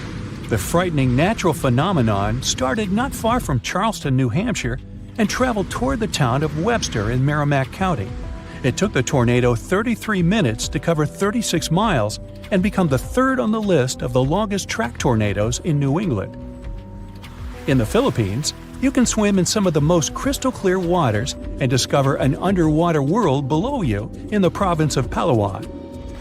The frightening natural phenomenon started not far from Charleston, New Hampshire, and traveled toward the town of Webster in Merrimack County. It took the tornado 33 minutes to cover 36 miles and become the third on the list of the longest track tornadoes in New England. In the Philippines, you can swim in some of the most crystal-clear waters and discover an underwater world below you in the province of Palawan.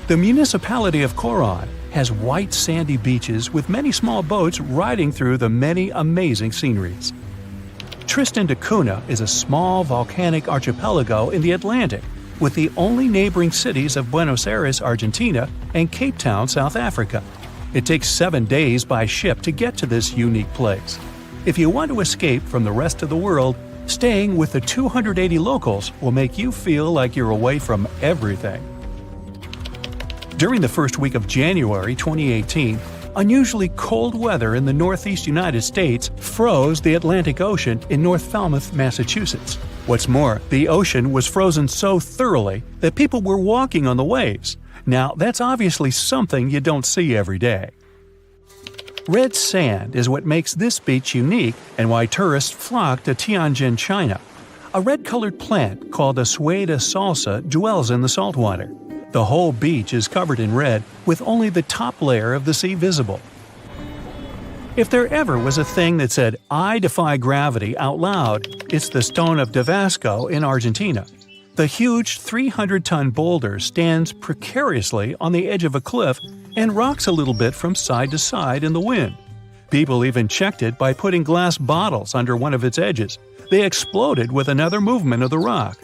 The municipality of Coron has white sandy beaches with many small boats riding through the many amazing sceneries. Tristan da Cunha is a small volcanic archipelago in the Atlantic, with the only neighboring cities of Buenos Aires, Argentina, and Cape Town, South Africa. It takes 7 days by ship to get to this unique place. If you want to escape from the rest of the world, staying with the 280 locals will make you feel like you're away from everything. During the first week of January 2018, unusually cold weather in the northeast United States froze the Atlantic Ocean in North Falmouth, Massachusetts. What's more, the ocean was frozen so thoroughly that people were walking on the waves. Now, that's obviously something you don't see every day. Red sand is what makes this beach unique and why tourists flock to Tianjin, China. A red-colored plant called a sueda salsa dwells in the saltwater. The whole beach is covered in red, with only the top layer of the sea visible. If there ever was a thing that said, "I defy gravity" out loud, it's the stone of Davasco in Argentina. The huge 300-ton boulder stands precariously on the edge of a cliff and rocks a little bit from side to side in the wind. People even checked it by putting glass bottles under one of its edges. They exploded with another movement of the rock.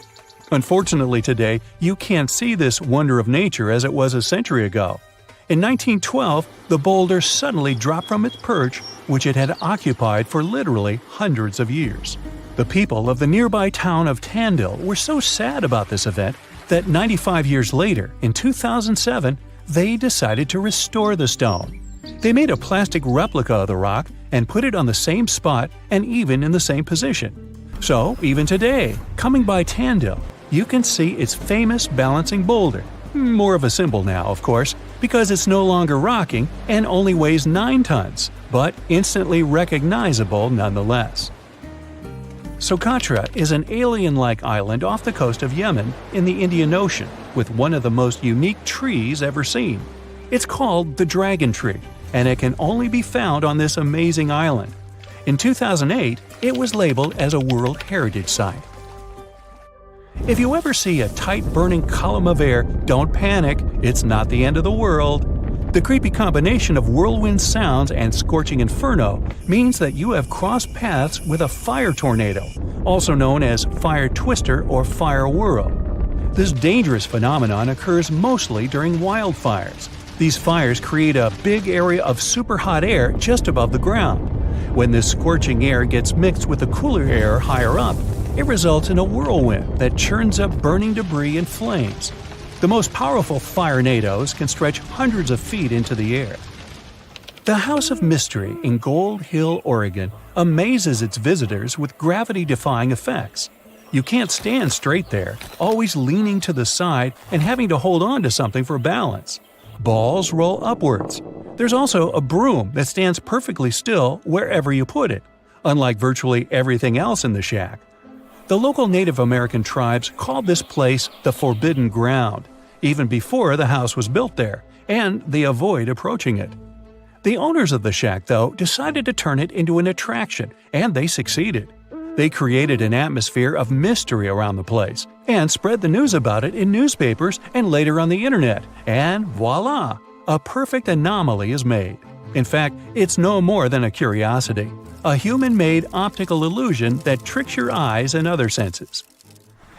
Unfortunately today, you can't see this wonder of nature as it was a century ago. In 1912, the boulder suddenly dropped from its perch, which it had occupied for literally hundreds of years. The people of the nearby town of Tandil were so sad about this event that 95 years later, in 2007, they decided to restore the stone. They made a plastic replica of the rock and put it on the same spot and even in the same position. So, even today, coming by Tandil, you can see its famous balancing boulder. More of a symbol now, of course, because it's no longer rocking and only weighs 9 tons, but instantly recognizable nonetheless. Socotra is an alien-like island off the coast of Yemen in the Indian Ocean with one of the most unique trees ever seen. It's called the dragon tree, and it can only be found on this amazing island. In 2008, it was labeled as a World Heritage Site. If you ever see a tight burning column of air, don't panic, it's not the end of the world. The creepy combination of whirlwind sounds and scorching inferno means that you have crossed paths with a fire tornado, also known as fire twister or fire whirl. This dangerous phenomenon occurs mostly during wildfires. These fires create a big area of super hot air just above the ground. When this scorching air gets mixed with the cooler air higher up, it results in a whirlwind that churns up burning debris and flames. The most powerful firenadoes can stretch hundreds of feet into the air. The House of Mystery in Gold Hill, Oregon, amazes its visitors with gravity-defying effects. You can't stand straight there, always leaning to the side and having to hold on to something for balance. Balls roll upwards. There's also a broom that stands perfectly still wherever you put it, unlike virtually everything else in the shack. The local Native American tribes called this place the Forbidden Ground, even before the house was built there, and they avoid approaching it. The owners of the shack, though, decided to turn it into an attraction, and they succeeded. They created an atmosphere of mystery around the place, and spread the news about it in newspapers and later on the internet, and voila! A perfect anomaly is made. In fact, it's no more than a curiosity, a human-made optical illusion that tricks your eyes and other senses.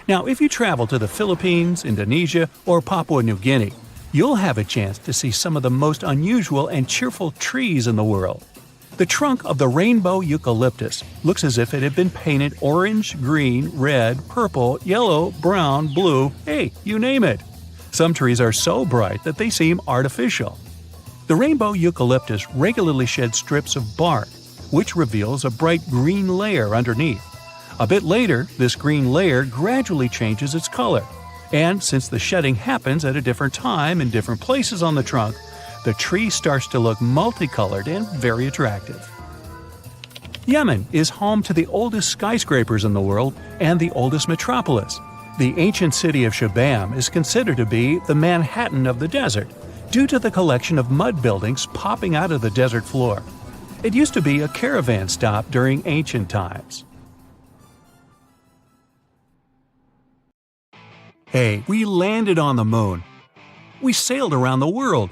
Now, if you travel to the Philippines, Indonesia, or Papua New Guinea, you'll have a chance to see some of the most unusual and cheerful trees in the world. The trunk of the rainbow eucalyptus looks as if it had been painted orange, green, red, purple, yellow, brown, blue, hey, you name it. Some trees are so bright that they seem artificial. The rainbow eucalyptus regularly sheds strips of bark, which reveals a bright green layer underneath. A bit later, this green layer gradually changes its color. And since the shedding happens at a different time in different places on the trunk, the tree starts to look multicolored and very attractive. Yemen is home to the oldest skyscrapers in the world and the oldest metropolis. The ancient city of Shibam is considered to be the Manhattan of the desert, due to the collection of mud buildings popping out of the desert floor. It used to be a caravan stop during ancient times. Hey, we landed on the moon. We sailed around the world.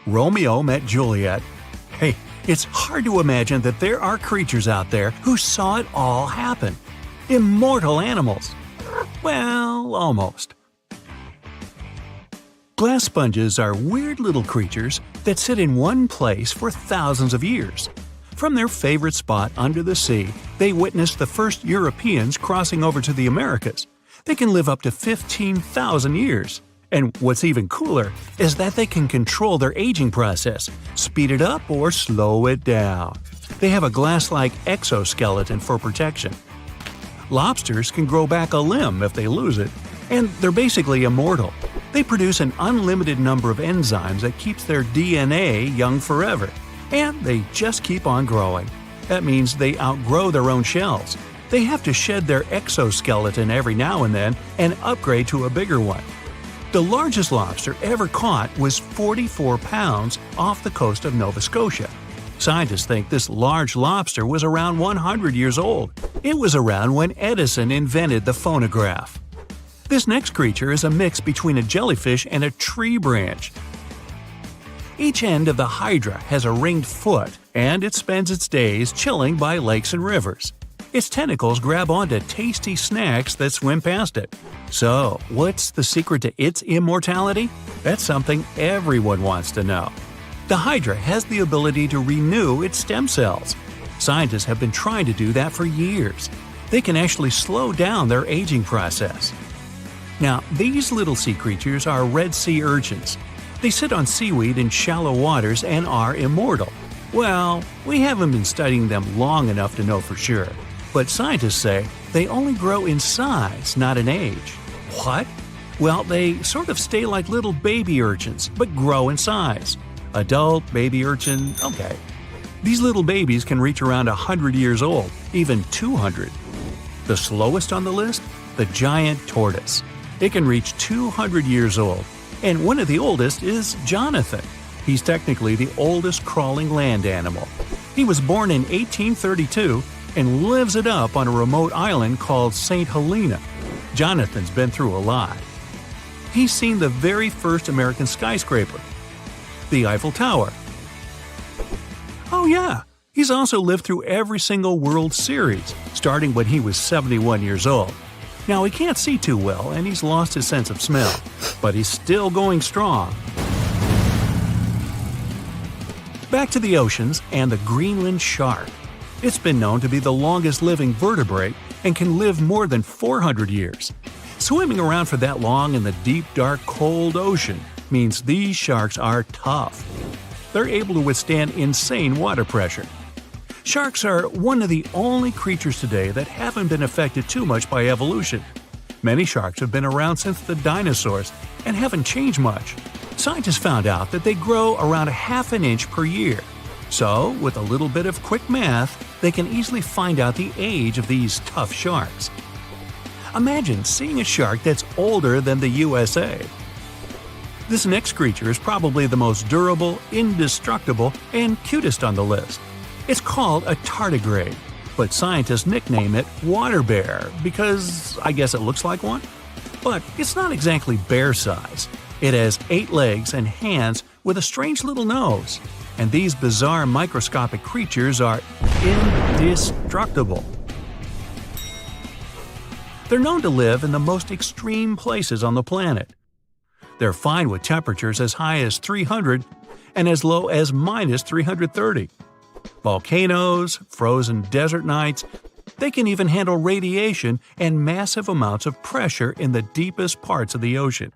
Romeo met Juliet. Hey, it's hard to imagine that there are creatures out there who saw it all happen. Immortal animals. Well, almost. Glass sponges are weird little creatures that sit in one place for thousands of years. From their favorite spot under the sea, they witnessed the first Europeans crossing over to the Americas. They can live up to 15,000 years. And what's even cooler is that they can control their aging process, speed it up or slow it down. They have a glass-like exoskeleton for protection. Lobsters can grow back a limb if they lose it, and they're basically immortal. They produce an unlimited number of enzymes that keeps their DNA young forever, and they just keep on growing. That means they outgrow their own shells. They have to shed their exoskeleton every now and then and upgrade to a bigger one. The largest lobster ever caught was 44 pounds off the coast of Nova Scotia. Scientists think this large lobster was around 100 years old. It was around when Edison invented the phonograph. This next creature is a mix between a jellyfish and a tree branch. Each end of the hydra has a ringed foot, and it spends its days chilling by lakes and rivers. Its tentacles grab onto tasty snacks that swim past it. So, what's the secret to its immortality? That's something everyone wants to know. The hydra has the ability to renew its stem cells. Scientists have been trying to do that for years. They can actually slow down their aging process. Now, these little sea creatures are Red Sea urchins. They sit on seaweed in shallow waters and are immortal. Well, we haven't been studying them long enough to know for sure. But scientists say they only grow in size, not in age. What? Well, they sort of stay like little baby urchins, but grow in size. Adult, baby urchin, okay. These little babies can reach around 100 years old, even 200. The slowest on the list? The giant tortoise. It can reach 200 years old, and one of the oldest is Jonathan. He's technically the oldest crawling land animal. He was born in 1832 and lives it up on a remote island called St. Helena. Jonathan's been through a lot. He's seen the very first American skyscraper, the Eiffel Tower. Oh yeah, he's also lived through every single World Series, starting when he was 71 years old. Now he can't see too well and he's lost his sense of smell, but he's still going strong. Back to the oceans and the Greenland shark. It's been known to be the longest living vertebrate and can live more than 400 years. Swimming around for that long in the deep, dark, cold ocean means these sharks are tough. They're able to withstand insane water pressure. Sharks are one of the only creatures today that haven't been affected too much by evolution. Many sharks have been around since the dinosaurs and haven't changed much. Scientists found out that they grow around a half an inch per year. So, with a little bit of quick math, they can easily find out the age of these tough sharks. Imagine seeing a shark that's older than the USA. This next creature is probably the most durable, indestructible, and cutest on the list. It's called a tardigrade, but scientists nickname it water bear because I guess it looks like one. But it's not exactly bear size. It has 8 legs and hands with a strange little nose. And these bizarre microscopic creatures are indestructible. They're known to live in the most extreme places on the planet. They're fine with temperatures as high as 300 and as low as minus 330. Volcanoes, frozen desert nights, they can even handle radiation and massive amounts of pressure in the deepest parts of the ocean.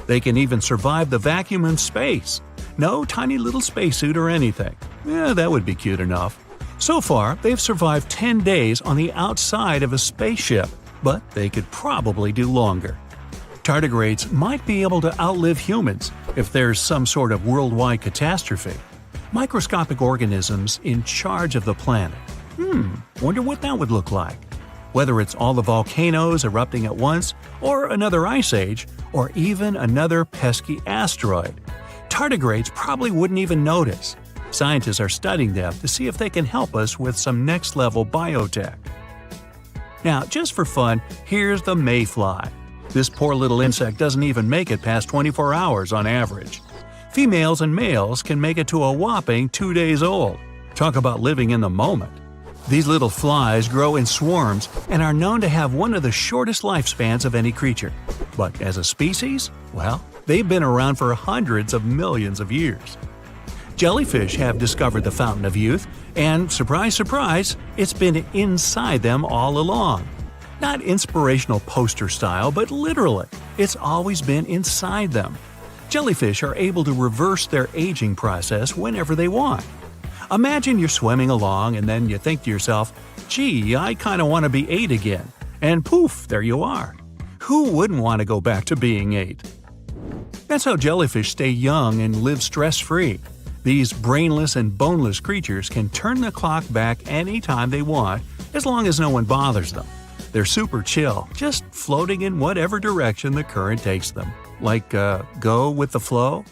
They can even survive the vacuum in space. No tiny little spacesuit or anything. That would be cute enough. So far, they've survived 10 days on the outside of a spaceship, but they could probably do longer. Tardigrades might be able to outlive humans if there's some sort of worldwide catastrophe. Microscopic organisms in charge of the planet. Wonder what that would look like. Whether it's all the volcanoes erupting at once, or another ice age, or even another pesky asteroid. Tardigrades probably wouldn't even notice. Scientists are studying them to see if they can help us with some next-level biotech. Now, just for fun, here's the mayfly. This poor little insect doesn't even make it past 24 hours on average. Females and males can make it to a whopping 2 days old. Talk about living in the moment. These little flies grow in swarms and are known to have one of the shortest lifespans of any creature. But as a species, well, they've been around for hundreds of millions of years. Jellyfish have discovered the fountain of youth, and surprise, surprise, it's been inside them all along. Not inspirational poster style, but literally, it's always been inside them. Jellyfish are able to reverse their aging process whenever they want. Imagine you're swimming along and then you think to yourself, gee, I kind of want to be 8 again. And poof, there you are. Who wouldn't want to go back to being 8? That's how jellyfish stay young and live stress-free. These brainless and boneless creatures can turn the clock back anytime they want, as long as no one bothers them. They're super chill, just floating in whatever direction the current takes them. Like, go with the flow?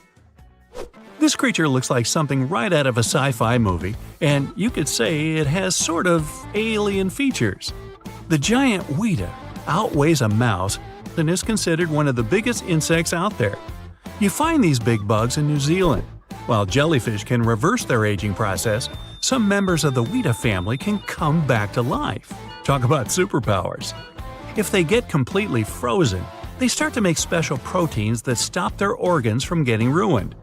This creature looks like something right out of a sci-fi movie, and you could say it has sort of alien features. The giant weta outweighs a mouse and is considered one of the biggest insects out there. You find these big bugs in New Zealand. While jellyfish can reverse their aging process, some members of the weta family can come back to life. Talk about superpowers. If they get completely frozen, they start to make special proteins that stop their organs from getting ruined.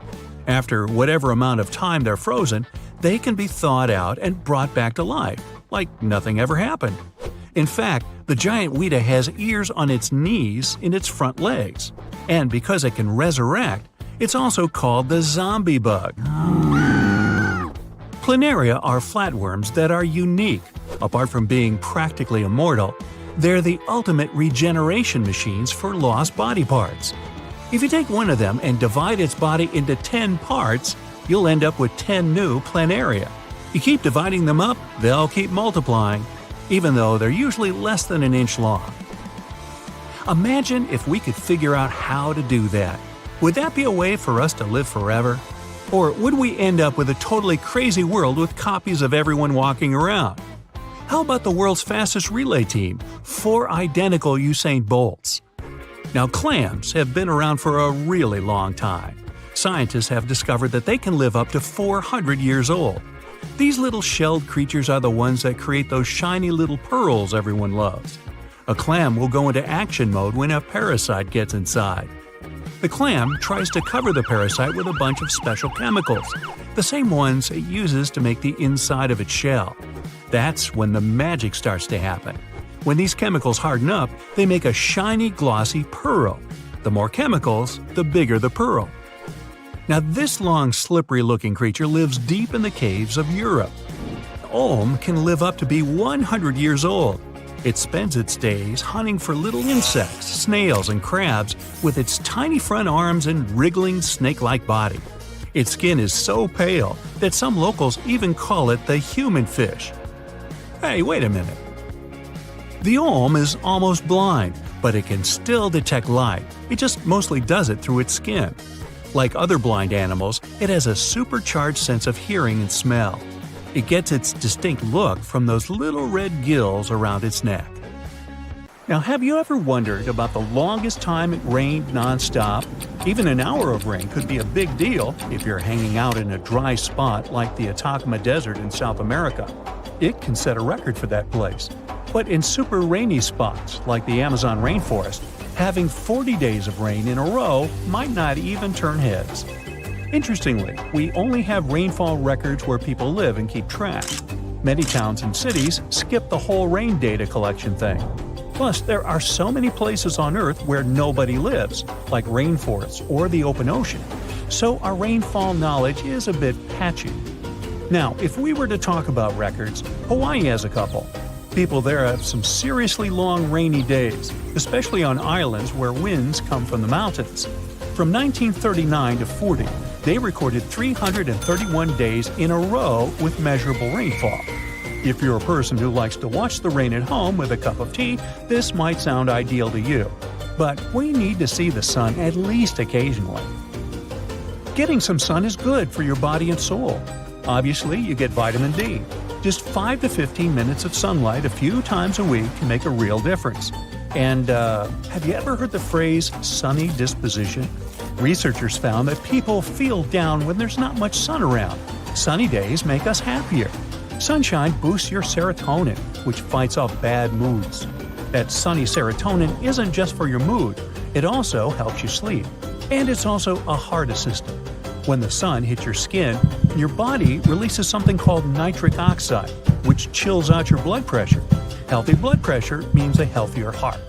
After whatever amount of time they're frozen, they can be thawed out and brought back to life, like nothing ever happened. In fact, the giant weta has ears on its knees in its front legs. And because it can resurrect, it's also called the zombie bug. Planaria are flatworms that are unique. Apart from being practically immortal, they're the ultimate regeneration machines for lost body parts. If you take one of them and divide its body into 10 parts, you'll end up with 10 new planaria. You keep dividing them up, they'll keep multiplying, even though they're usually less than an inch long. Imagine if we could figure out how to do that. Would that be a way for us to live forever? Or would we end up with a totally crazy world with copies of everyone walking around? How about the world's fastest relay team, 4 identical Usain Bolts? Now, clams have been around for a really long time. Scientists have discovered that they can live up to 400 years old. These little shelled creatures are the ones that create those shiny little pearls everyone loves. A clam will go into action mode when a parasite gets inside. The clam tries to cover the parasite with a bunch of special chemicals, the same ones it uses to make the inside of its shell. That's when the magic starts to happen. When these chemicals harden up, they make a shiny, glossy pearl. The more chemicals, the bigger the pearl. Now, this long, slippery-looking creature lives deep in the caves of Europe. Olm can live up to be 100 years old. It spends its days hunting for little insects, snails, and crabs with its tiny front arms and wriggling snake-like body. Its skin is so pale that some locals even call it the human fish. Hey, wait a minute. The olm is almost blind, but it can still detect light. It just mostly does it through its skin. Like other blind animals, it has a supercharged sense of hearing and smell. It gets its distinct look from those little red gills around its neck. Now, have you ever wondered about the longest time it rained nonstop? Even an hour of rain could be a big deal if you're hanging out in a dry spot like the Atacama Desert in South America. It can set a record for that place. But in super rainy spots like the Amazon rainforest, having 40 days of rain in a row might not even turn heads. Interestingly, we only have rainfall records where people live and keep track. Many towns and cities skip the whole rain data collection thing. Plus, there are so many places on Earth where nobody lives, like rainforests or the open ocean. So our rainfall knowledge is a bit patchy. Now, if we were to talk about records, Hawaii has a couple. People there have some seriously long rainy days, especially on islands where winds come from the mountains. From 1939 to 40, they recorded 331 days in a row with measurable rainfall. If you're a person who likes to watch the rain at home with a cup of tea, this might sound ideal to you. But we need to see the sun at least occasionally. Getting some sun is good for your body and soul. Obviously, you get vitamin D. Just 5 to 15 minutes of sunlight a few times a week can make a real difference. And have you ever heard the phrase sunny disposition? Researchers found that people feel down when there's not much sun around. Sunny days make us happier. Sunshine boosts your serotonin, which fights off bad moods. That sunny serotonin isn't just for your mood, it also helps you sleep. And it's also a heart assistant. When the sun hits your skin, your body releases something called nitric oxide, which chills out your blood pressure. Healthy blood pressure means a healthier heart.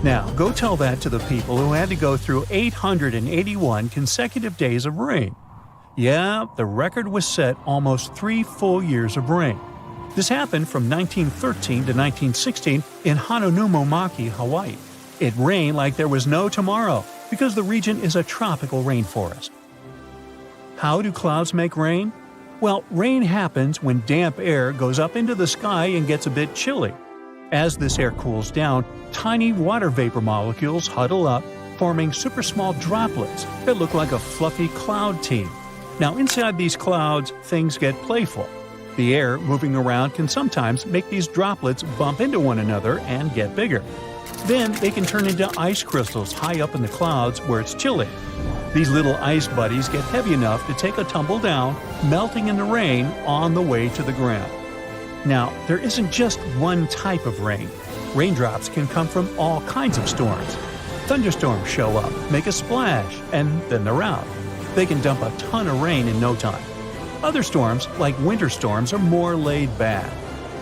Now, go tell that to the people who had to go through 881 consecutive days of rain. Yeah, the record was set almost 3 full years of rain. This happened from 1913 to 1916 in Hononumomaki, Hawaii. It rained like there was no tomorrow because the region is a tropical rainforest. How do clouds make rain? Well, rain happens when damp air goes up into the sky and gets a bit chilly. As this air cools down, tiny water vapor molecules huddle up, forming super small droplets that look like a fluffy cloud team. Now, inside these clouds, things get playful. The air moving around can sometimes make these droplets bump into one another and get bigger. Then they can turn into ice crystals high up in the clouds where it's chilly. These little ice buddies get heavy enough to take a tumble down, melting in the rain on the way to the ground. Now, there isn't just one type of rain. Raindrops can come from all kinds of storms. Thunderstorms show up, make a splash, and then they're out. They can dump a ton of rain in no time. Other storms, like winter storms, are more laid back.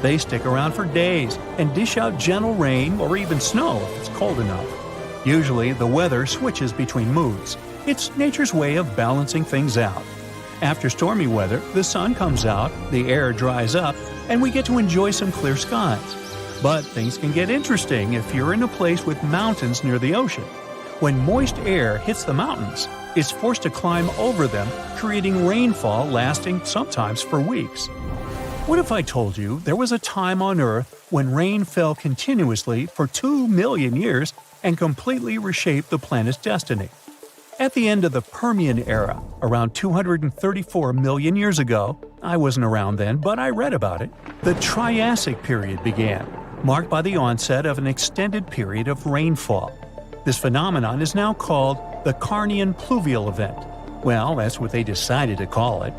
They stick around for days and dish out gentle rain or even snow if it's cold enough. Usually, the weather switches between moods. It's nature's way of balancing things out. After stormy weather, the sun comes out, the air dries up, and we get to enjoy some clear skies. But things can get interesting if you're in a place with mountains near the ocean. When moist air hits the mountains, it's forced to climb over them, creating rainfall lasting sometimes for weeks. What if I told you there was a time on Earth when rain fell continuously for 2 million years and completely reshaped the planet's destiny? At the end of the Permian era, around 234 million years ago, I wasn't around then, but I read about it, the Triassic period began, marked by the onset of an extended period of rainfall. This phenomenon is now called the Carnian pluvial event. Well, that's what they decided to call it.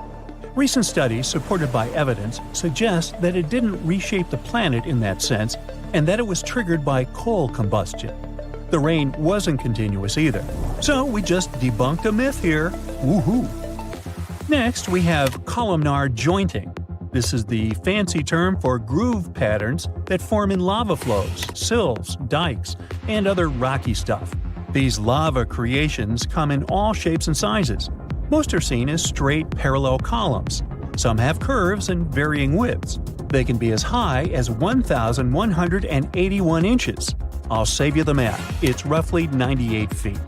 Recent studies, supported by evidence, suggest that it didn't reshape the planet in that sense, and that it was triggered by coal combustion. The rain wasn't continuous either. So we just debunked a myth here. Woohoo! Next, we have columnar jointing. This is the fancy term for groove patterns that form in lava flows, sills, dikes, and other rocky stuff. These lava creations come in all shapes and sizes. Most are seen as straight, parallel columns. Some have curves and varying widths. They can be as high as 1,181 inches. I'll save you the math. It's roughly 98 feet.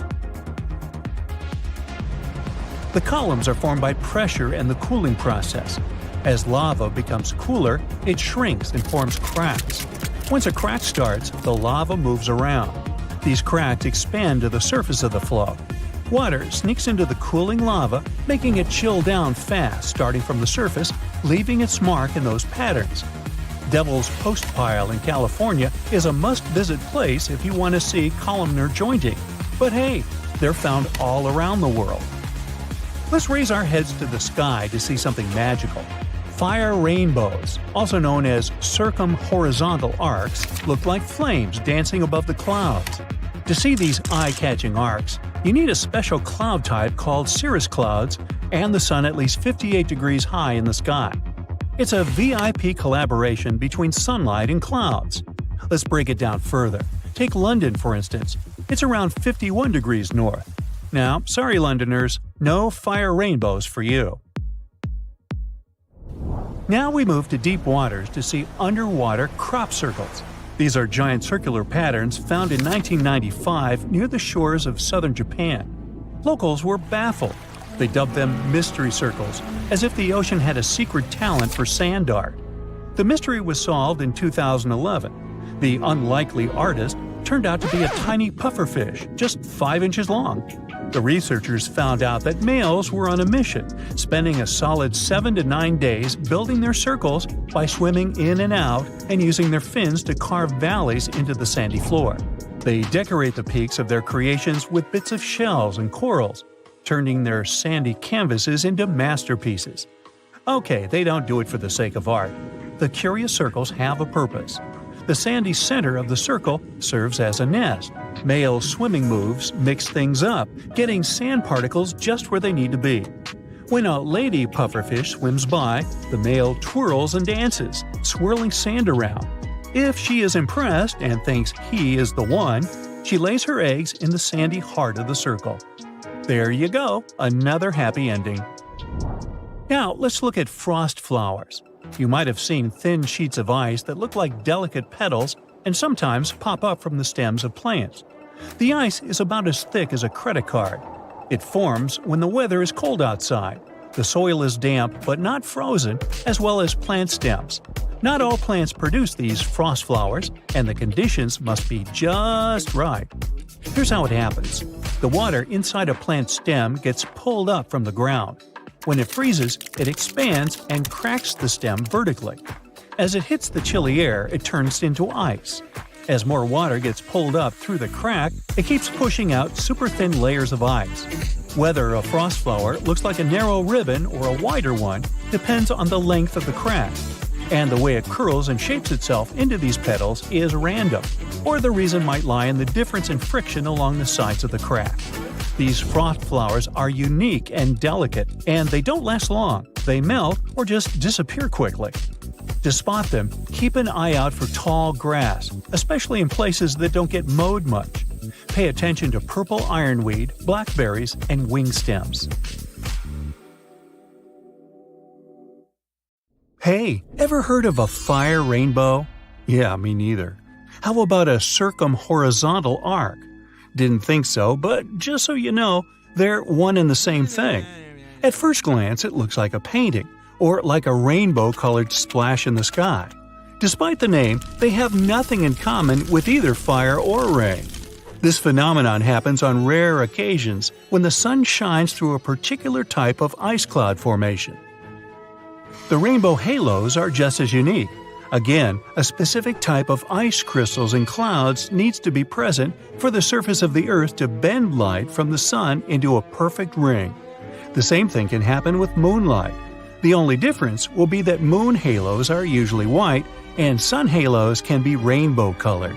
The columns are formed by pressure and the cooling process. As lava becomes cooler, it shrinks and forms cracks. Once a crack starts, the lava moves around. These cracks expand to the surface of the flow. Water sneaks into the cooling lava, making it chill down fast starting from the surface, leaving its mark in those patterns. Devil's Postpile in California is a must-visit place if you want to see columnar jointing. But hey, they're found all around the world. Let's raise our heads to the sky to see something magical. Fire rainbows, also known as circumhorizontal arcs, look like flames dancing above the clouds. To see these eye-catching arcs, you need a special cloud type called cirrus clouds and the sun at least 58 degrees high in the sky. It's a VIP collaboration between sunlight and clouds. Let's break it down further. Take London, for instance. It's around 51 degrees north. Now, sorry Londoners, no fire rainbows for you. Now we move to deep waters to see underwater crop circles. These are giant circular patterns found in 1995 near the shores of southern Japan. Locals were baffled. They dubbed them mystery circles, as if the ocean had a secret talent for sand art. The mystery was solved in 2011. The unlikely artist turned out to be a tiny pufferfish, just 5 inches long. The researchers found out that males were on a mission, spending a solid 7 to 9 days building their circles by swimming in and out and using their fins to carve valleys into the sandy floor. They decorate the peaks of their creations with bits of shells and corals, turning their sandy canvases into masterpieces. Okay, they don't do it for the sake of art. The curious circles have a purpose. The sandy center of the circle serves as a nest. Male swimming moves mix things up, getting sand particles just where they need to be. When a lady pufferfish swims by, the male twirls and dances, swirling sand around. If she is impressed and thinks he is the one, she lays her eggs in the sandy heart of the circle. There you go, another happy ending. Now let's look at frost flowers. You might have seen thin sheets of ice that look like delicate petals and sometimes pop up from the stems of plants. The ice is about as thick as a credit card. It forms when the weather is cold outside. The soil is damp but not frozen, as well as plant stems. Not all plants produce these frost flowers, and the conditions must be just right. Here's how it happens. The water inside a plant stem gets pulled up from the ground. When it freezes, it expands and cracks the stem vertically. As it hits the chilly air, it turns into ice. As more water gets pulled up through the crack, it keeps pushing out super thin layers of ice. Whether a frost flower looks like a narrow ribbon or a wider one depends on the length of the crack. And the way it curls and shapes itself into these petals is random, or the reason might lie in the difference in friction along the sides of the crack. These frost flowers are unique and delicate, and they don't last long. They melt or just disappear quickly. To spot them, keep an eye out for tall grass, especially in places that don't get mowed much. Pay attention to purple ironweed, blackberries, and wing stems. Hey, ever heard of a fire rainbow? Yeah, me neither. How about a circumhorizontal arc? Didn't think so, but just so you know, they're one and the same thing. At first glance, it looks like a painting, or like a rainbow-colored splash in the sky. Despite the name, they have nothing in common with either fire or rain. This phenomenon happens on rare occasions when the sun shines through a particular type of ice cloud formation. The rainbow halos are just as unique. Again, a specific type of ice crystals in clouds needs to be present for the surface of the Earth to bend light from the sun into a perfect ring. The same thing can happen with moonlight. The only difference will be that moon halos are usually white and sun halos can be rainbow-colored.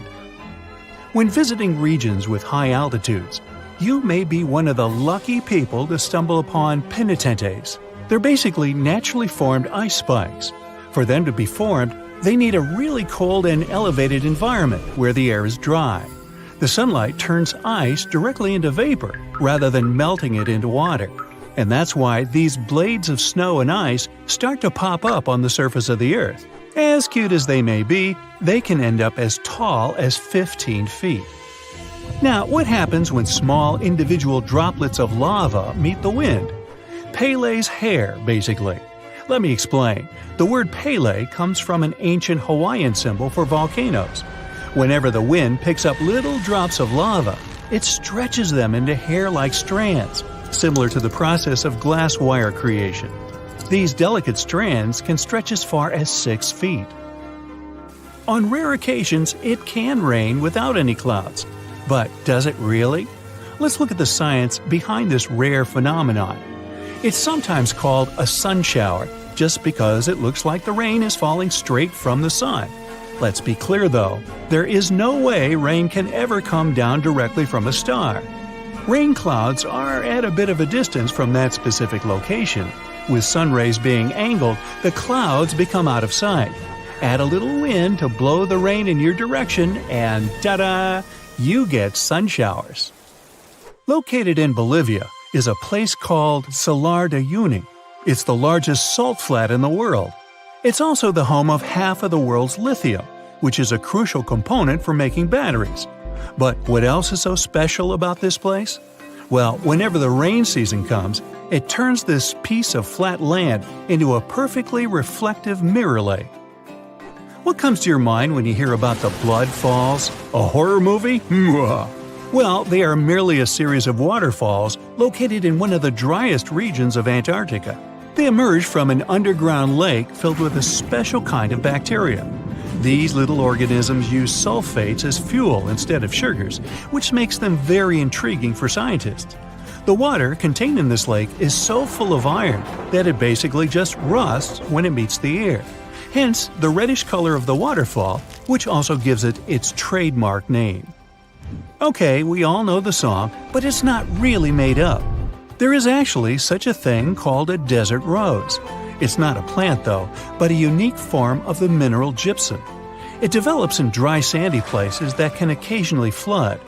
When visiting regions with high altitudes, you may be one of the lucky people to stumble upon penitentes. They're basically naturally formed ice spikes. For them to be formed, they need a really cold and elevated environment where the air is dry. The sunlight turns ice directly into vapor rather than melting it into water. And that's why these blades of snow and ice start to pop up on the surface of the Earth. As cute as they may be, they can end up as tall as 15 feet. Now, what happens when small individual droplets of lava meet the wind? Pele's hair, basically. Let me explain. The word Pele comes from an ancient Hawaiian symbol for volcanoes. Whenever the wind picks up little drops of lava, it stretches them into hair-like strands, similar to the process of glass wire creation. These delicate strands can stretch as far as 6 feet. On rare occasions, it can rain without any clouds. But does it really? Let's look at the science behind this rare phenomenon. It's sometimes called a sun shower, just because it looks like the rain is falling straight from the sun. Let's be clear though, there is no way rain can ever come down directly from a star. Rain clouds are at a bit of a distance from that specific location. With sun rays being angled, the clouds become out of sight. Add a little wind to blow the rain in your direction and ta-da! You get sun showers. Located in Bolivia is a place called Salar de Uyuni. It's the largest salt flat in the world. It's also the home of half of the world's lithium, which is a crucial component for making batteries. But what else is so special about this place? Well, whenever the rain season comes, it turns this piece of flat land into a perfectly reflective mirror lake. What comes to your mind when you hear about the Blood Falls? A horror movie? Well, they are merely a series of waterfalls located in one of the driest regions of Antarctica. They emerge from an underground lake filled with a special kind of bacteria. These little organisms use sulfates as fuel instead of sugars, which makes them very intriguing for scientists. The water contained in this lake is so full of iron that it basically just rusts when it meets the air. Hence, the reddish color of the waterfall, which also gives it its trademark name. Okay, we all know the song, but it's not really made up. There is actually such a thing called a desert rose. It's not a plant though, but a unique form of the mineral gypsum. It develops in dry sandy places that can occasionally flood.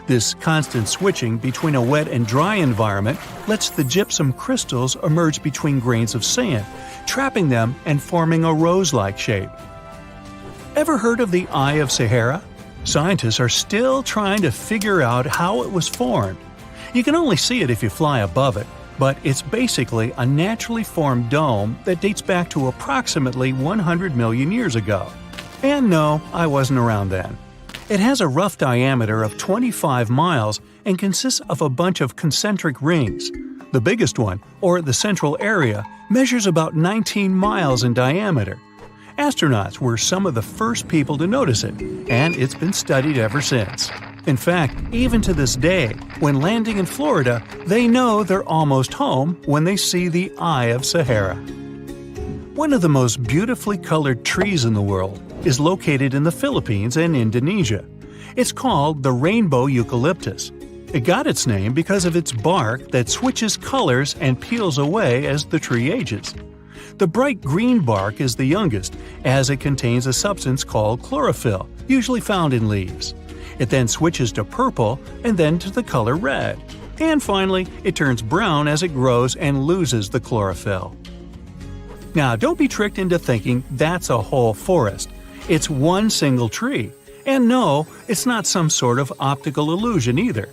This constant switching between a wet and dry environment lets the gypsum crystals emerge between grains of sand, trapping them and forming a rose-like shape. Ever heard of the Eye of Sahara? Scientists are still trying to figure out how it was formed. You can only see it if you fly above it, but it's basically a naturally formed dome that dates back to approximately 100 million years ago. And no, I wasn't around then. It has a rough diameter of 25 miles and consists of a bunch of concentric rings. The biggest one, or the central area, measures about 19 miles in diameter. Astronauts were some of the first people to notice it, and it's been studied ever since. In fact, even to this day, when landing in Florida, they know they're almost home when they see the Eye of Sahara. One of the most beautifully colored trees in the world is located in the Philippines and Indonesia. It's called the rainbow eucalyptus. It got its name because of its bark that switches colors and peels away as the tree ages. The bright green bark is the youngest, as it contains a substance called chlorophyll, usually found in leaves. It then switches to purple and then to the color red. And finally, it turns brown as it grows and loses the chlorophyll. Now, don't be tricked into thinking that's a whole forest. It's one single tree. And no, it's not some sort of optical illusion either.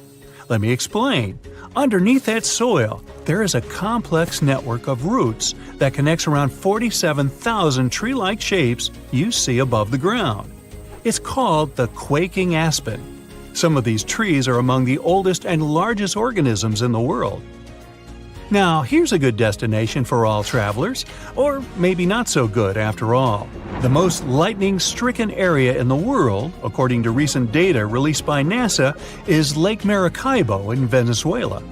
Let me explain. Underneath that soil, there is a complex network of roots that connects around 47,000 tree-like shapes you see above the ground. It's called the quaking aspen. Some of these trees are among the oldest and largest organisms in the world. Now, here's a good destination for all travelers, or maybe not so good after all. The most lightning-stricken area in the world, according to recent data released by NASA, is Lake Maracaibo in Venezuela.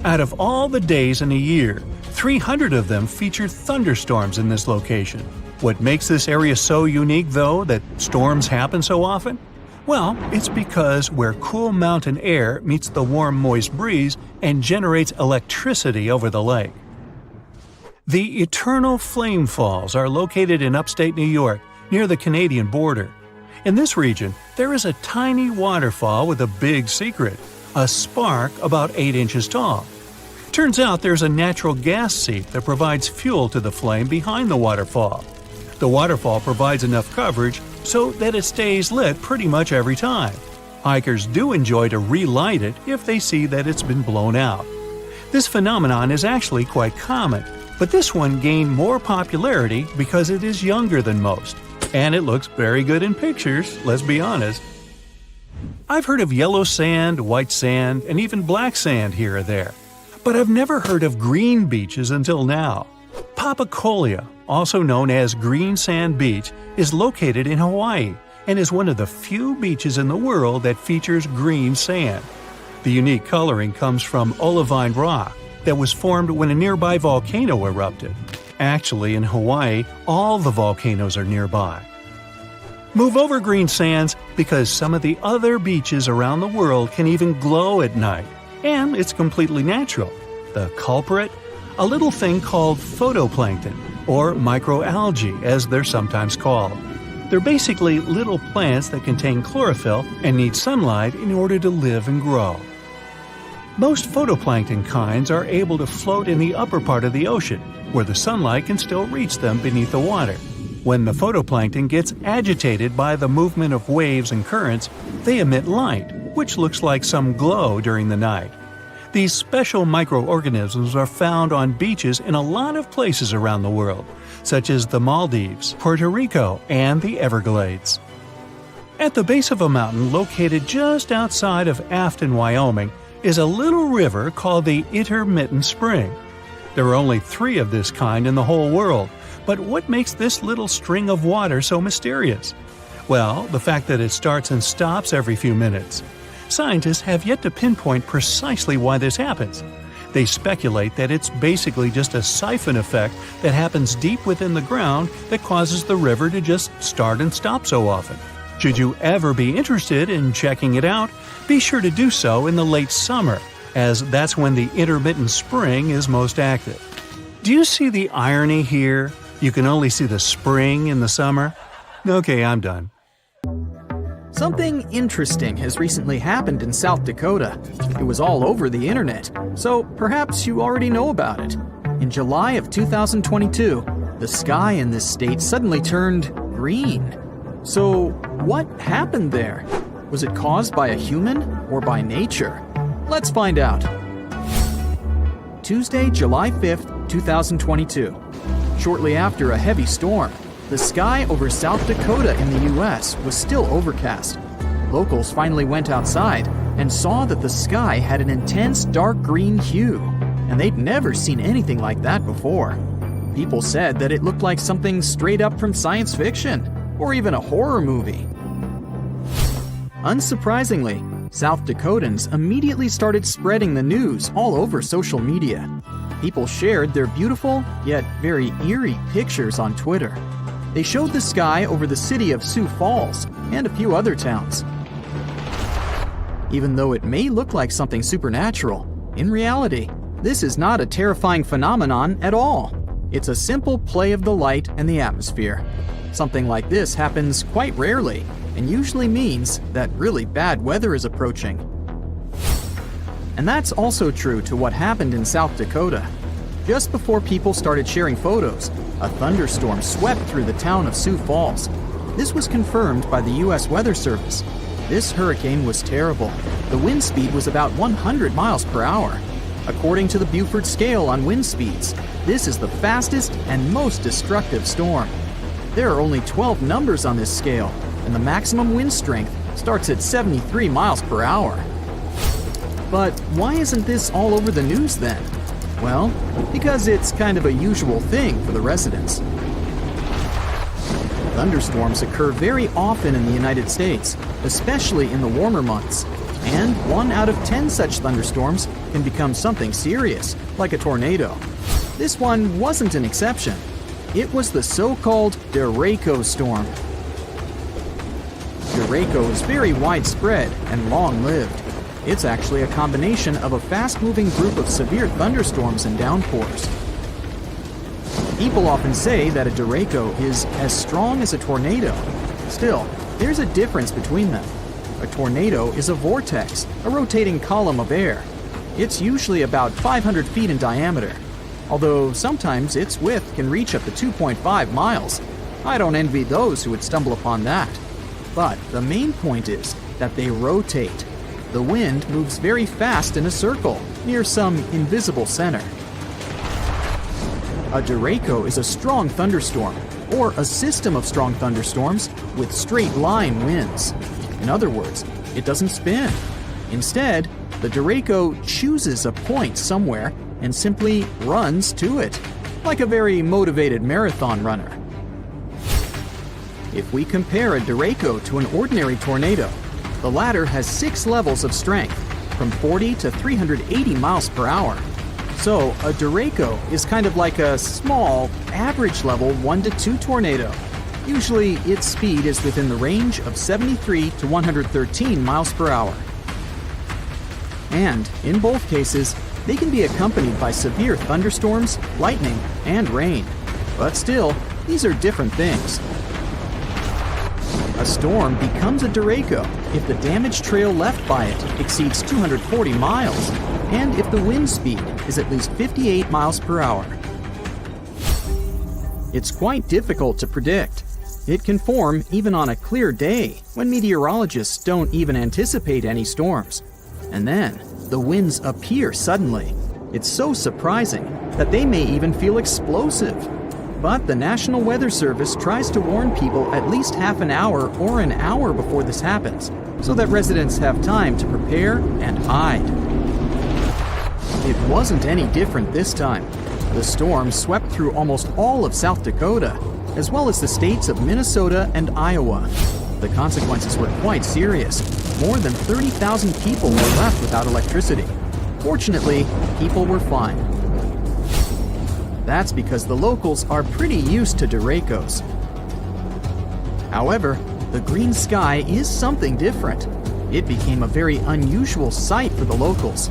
Out of all the days in a year, 300 of them feature thunderstorms in this location. What makes this area so unique, though, that storms happen so often? Well, it's because where cool mountain air meets the warm, moist breeze and generates electricity over the lake. The Eternal Flame Falls are located in upstate New York, near the Canadian border. In this region, there is a tiny waterfall with a big secret, a spark about 8 inches tall. Turns out there's a natural gas seep that provides fuel to the flame behind the waterfall. The waterfall provides enough coverage so that it stays lit pretty much every time. Hikers do enjoy to relight it if they see that it's been blown out. This phenomenon is actually quite common. But this one gained more popularity because it is younger than most, and it looks very good in pictures, let's be honest. I've heard of yellow sand, white sand, and even black sand here or there, but I've never heard of green beaches until now. Pompeii, also known as Green Sand Beach, is located in Hawaii and is one of the few beaches in the world that features green sand. The unique coloring comes from olivine rock that was formed when a nearby volcano erupted. Actually, in Hawaii, all the volcanoes are nearby. Move over green sands because some of the other beaches around the world can even glow at night, and it's completely natural. The culprit? A little thing called photoplankton, or microalgae as they're sometimes called. They're basically little plants that contain chlorophyll and need sunlight in order to live and grow. Most photoplankton kinds are able to float in the upper part of the ocean, where the sunlight can still reach them beneath the water. When the photoplankton gets agitated by the movement of waves and currents, they emit light, which looks like some glow during the night. These special microorganisms are found on beaches in a lot of places around the world, such as the Maldives, Puerto Rico, and the Everglades. At the base of a mountain located just outside of Afton, Wyoming, is a little river called the Intermittent Spring. There are only 3 of this kind in the whole world, but what makes this little string of water so mysterious? Well, the fact that it starts and stops every few minutes. Scientists have yet to pinpoint precisely why this happens. They speculate that it's basically just a siphon effect that happens deep within the ground that causes the river to just start and stop so often. Should you ever be interested in checking it out, be sure to do so in the late summer, as that's when the intermittent spring is most active. Do you see the irony here? You can only see the spring in the summer? Okay, I'm done. Something interesting has recently happened in South Dakota. It was all over the internet, so perhaps you already know about it. In July of 2022, the sky in this state suddenly turned green. So, what happened there? Was it caused by a human or by nature? Let's find out. Tuesday, July 5th, 2022. Shortly after a heavy storm, the sky over South Dakota in the U.S. was still overcast. Locals finally went outside and saw that the sky had an intense dark green hue, and they'd never seen anything like that before. People said that it looked like something straight up from science fiction, or even a horror movie. Unsurprisingly, South Dakotans immediately started spreading the news all over social media. People shared their beautiful, yet very eerie pictures on Twitter. They showed the sky over the city of Sioux Falls and a few other towns. Even though it may look like something supernatural, in reality, this is not a terrifying phenomenon at all. It's a simple play of the light and the atmosphere. Something like this happens quite rarely, and usually means that really bad weather is approaching. And that's also true to what happened in South Dakota. Just before people started sharing photos, a thunderstorm swept through the town of Sioux Falls. This was confirmed by the U.S. Weather Service. This hurricane was terrible. The wind speed was about 100 miles per hour. According to the Beaufort scale on wind speeds, this is the fastest and most destructive storm. There are only 12 numbers on this scale, and the maximum wind strength starts at 73 miles per hour. But why isn't this all over the news then? Well, because it's kind of a usual thing for the residents. Thunderstorms occur very often in the United States, especially in the warmer months. And 1 out of 10 such thunderstorms can become something serious, like a tornado. This one wasn't an exception. It was the so-called derecho storm. Derecho is very widespread and long-lived. It's actually a combination of a fast-moving group of severe thunderstorms and downpours. People often say that a derecho is as strong as a tornado. Still, there's a difference between them. A tornado is a vortex, a rotating column of air. It's usually about 500 feet in diameter, although sometimes its width can reach up to 2.5 miles. I don't envy those who would stumble upon that. But the main point is that they rotate. The wind moves very fast in a circle, near some invisible center. A derecho is a strong thunderstorm, or a system of strong thunderstorms with straight-line winds. In other words, it doesn't spin. Instead, the derecho chooses a point somewhere and simply runs to it, like a very motivated marathon runner. If we compare a derecho to an ordinary tornado, the latter has 6 levels of strength, from 40 to 380 miles per hour. So, a derecho is kind of like a small, average level 1 to 2 tornado. Usually, its speed is within the range of 73 to 113 miles per hour. And, in both cases, they can be accompanied by severe thunderstorms, lightning, and rain. But still, these are different things. A storm becomes a derecho if the damage trail left by it exceeds 240 miles, and if the wind speed is at least 58 miles per hour. It's quite difficult to predict. It can form even on a clear day when meteorologists don't even anticipate any storms. And then, the winds appear suddenly. It's so surprising that they may even feel explosive. But the National Weather Service tries to warn people at least half an hour or an hour before this happens, so that residents have time to prepare and hide. It wasn't any different this time. The storm swept through almost all of South Dakota, as well as the states of Minnesota and Iowa. The consequences were quite serious. More than 30,000 people were left without electricity. Fortunately, people were fine. That's because the locals are pretty used to derechos. However, the green sky is something different. It became a very unusual sight for the locals.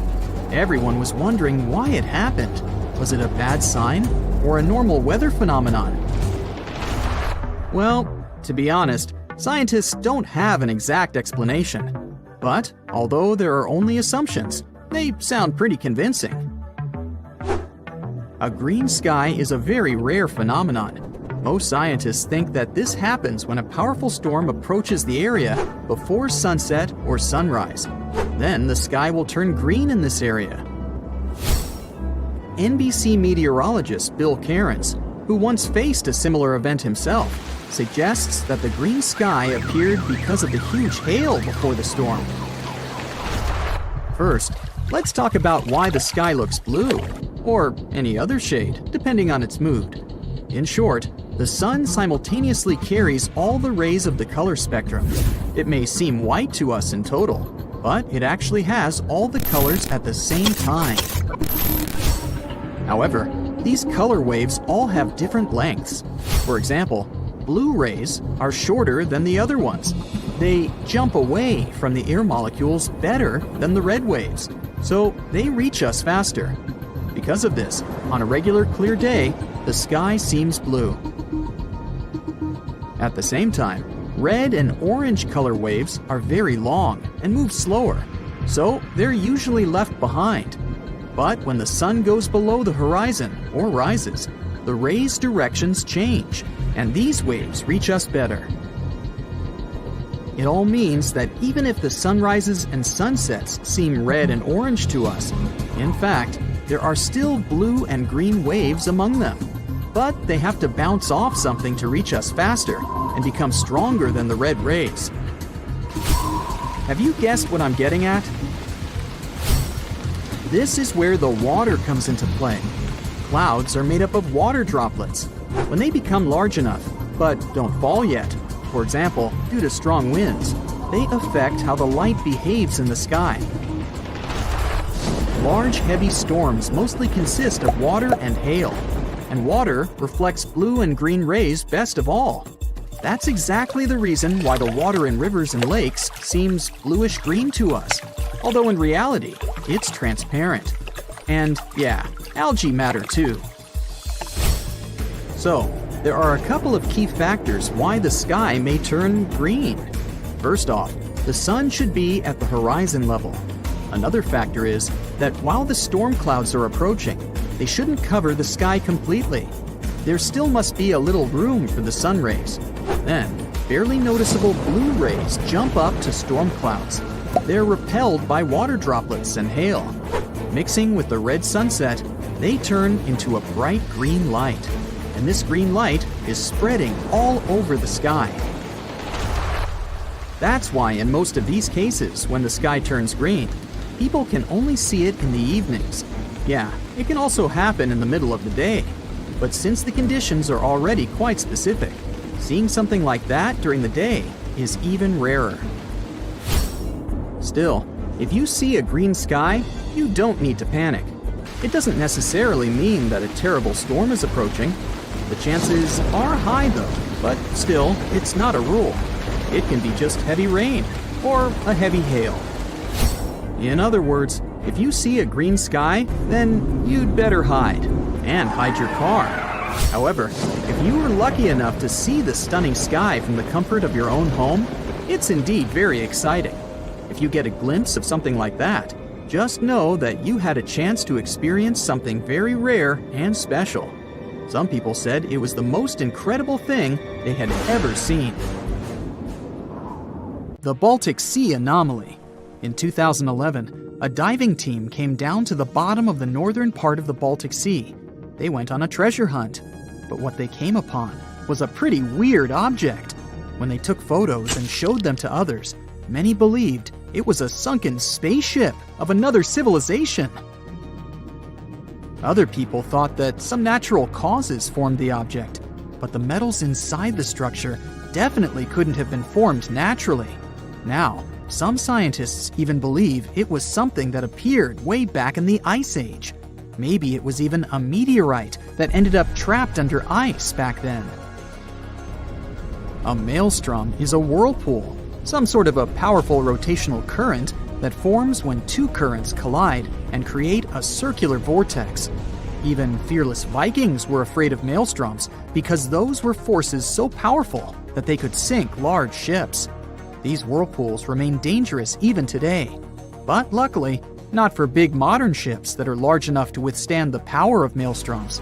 Everyone was wondering why it happened. Was it a bad sign or a normal weather phenomenon? Well, to be honest, scientists don't have an exact explanation. But, although there are only assumptions, they sound pretty convincing. A green sky is a very rare phenomenon. Most scientists think that this happens when a powerful storm approaches the area before sunset or sunrise. Then the sky will turn green in this area. NBC meteorologist Bill Cairns, who once faced a similar event himself, suggests that the green sky appeared because of the huge hail before the storm. First, let's talk about why the sky looks blue, or any other shade, depending on its mood. In short, the sun simultaneously carries all the rays of the color spectrum. It may seem white to us in total, but it actually has all the colors at the same time. However, these color waves all have different lengths. For example, blue rays are shorter than the other ones. They jump away from the air molecules better than the red waves, so they reach us faster. Because of this, on a regular clear day, the sky seems blue. At the same time, red and orange color waves are very long and move slower, so they're usually left behind. But when the sun goes below the horizon or rises, the rays' directions change, and these waves reach us better. It all means that even if the sunrises and sunsets seem red and orange to us, in fact, there are still blue and green waves among them. But they have to bounce off something to reach us faster and become stronger than the red rays. Have you guessed what I'm getting at? This is where the water comes into play. Clouds are made up of water droplets. When they become large enough, but don't fall yet, for example, due to strong winds, they affect how the light behaves in the sky. Large, heavy storms mostly consist of water and hail, and water reflects blue and green rays best of all. That's exactly the reason why the water in rivers and lakes seems bluish-green to us, although in reality, it's transparent. And yeah, algae matter too. So, there are a couple of key factors why the sky may turn green. First off, the sun should be at the horizon level. Another factor is that while the storm clouds are approaching, they shouldn't cover the sky completely. There still must be a little room for the sun rays. Then, barely noticeable blue rays jump up to storm clouds. They're repelled by water droplets and hail. Mixing with the red sunset, they turn into a bright green light. And this green light is spreading all over the sky. That's why in most of these cases, when the sky turns green, people can only see it in the evenings. Yeah, it can also happen in the middle of the day. But since the conditions are already quite specific, seeing something like that during the day is even rarer. Still, if you see a green sky, you don't need to panic. It doesn't necessarily mean that a terrible storm is approaching. The chances are high though, but still, it's not a rule. It can be just heavy rain or a heavy hail. In other words, if you see a green sky, then you'd better hide, and hide your car. However, if you were lucky enough to see the stunning sky from the comfort of your own home, it's indeed very exciting. If you get a glimpse of something like that, just know that you had a chance to experience something very rare and special. Some people said it was the most incredible thing they had ever seen. The Baltic Sea anomaly. In 2011, a diving team came down to the bottom of the northern part of the Baltic Sea. They went on a treasure hunt, but what they came upon was a pretty weird object. When they took photos and showed them to others, many believed it was a sunken spaceship of another civilization. Other people thought that some natural causes formed the object, but the metals inside the structure definitely couldn't have been formed naturally. Now, some scientists even believe it was something that appeared way back in the Ice Age. Maybe it was even a meteorite that ended up trapped under ice back then. A maelstrom is a whirlpool, some sort of a powerful rotational current that forms when two currents collide and create a circular vortex. Even fearless Vikings were afraid of maelstroms because those were forces so powerful that they could sink large ships. These whirlpools remain dangerous even today, but luckily, not for big modern ships that are large enough to withstand the power of maelstroms.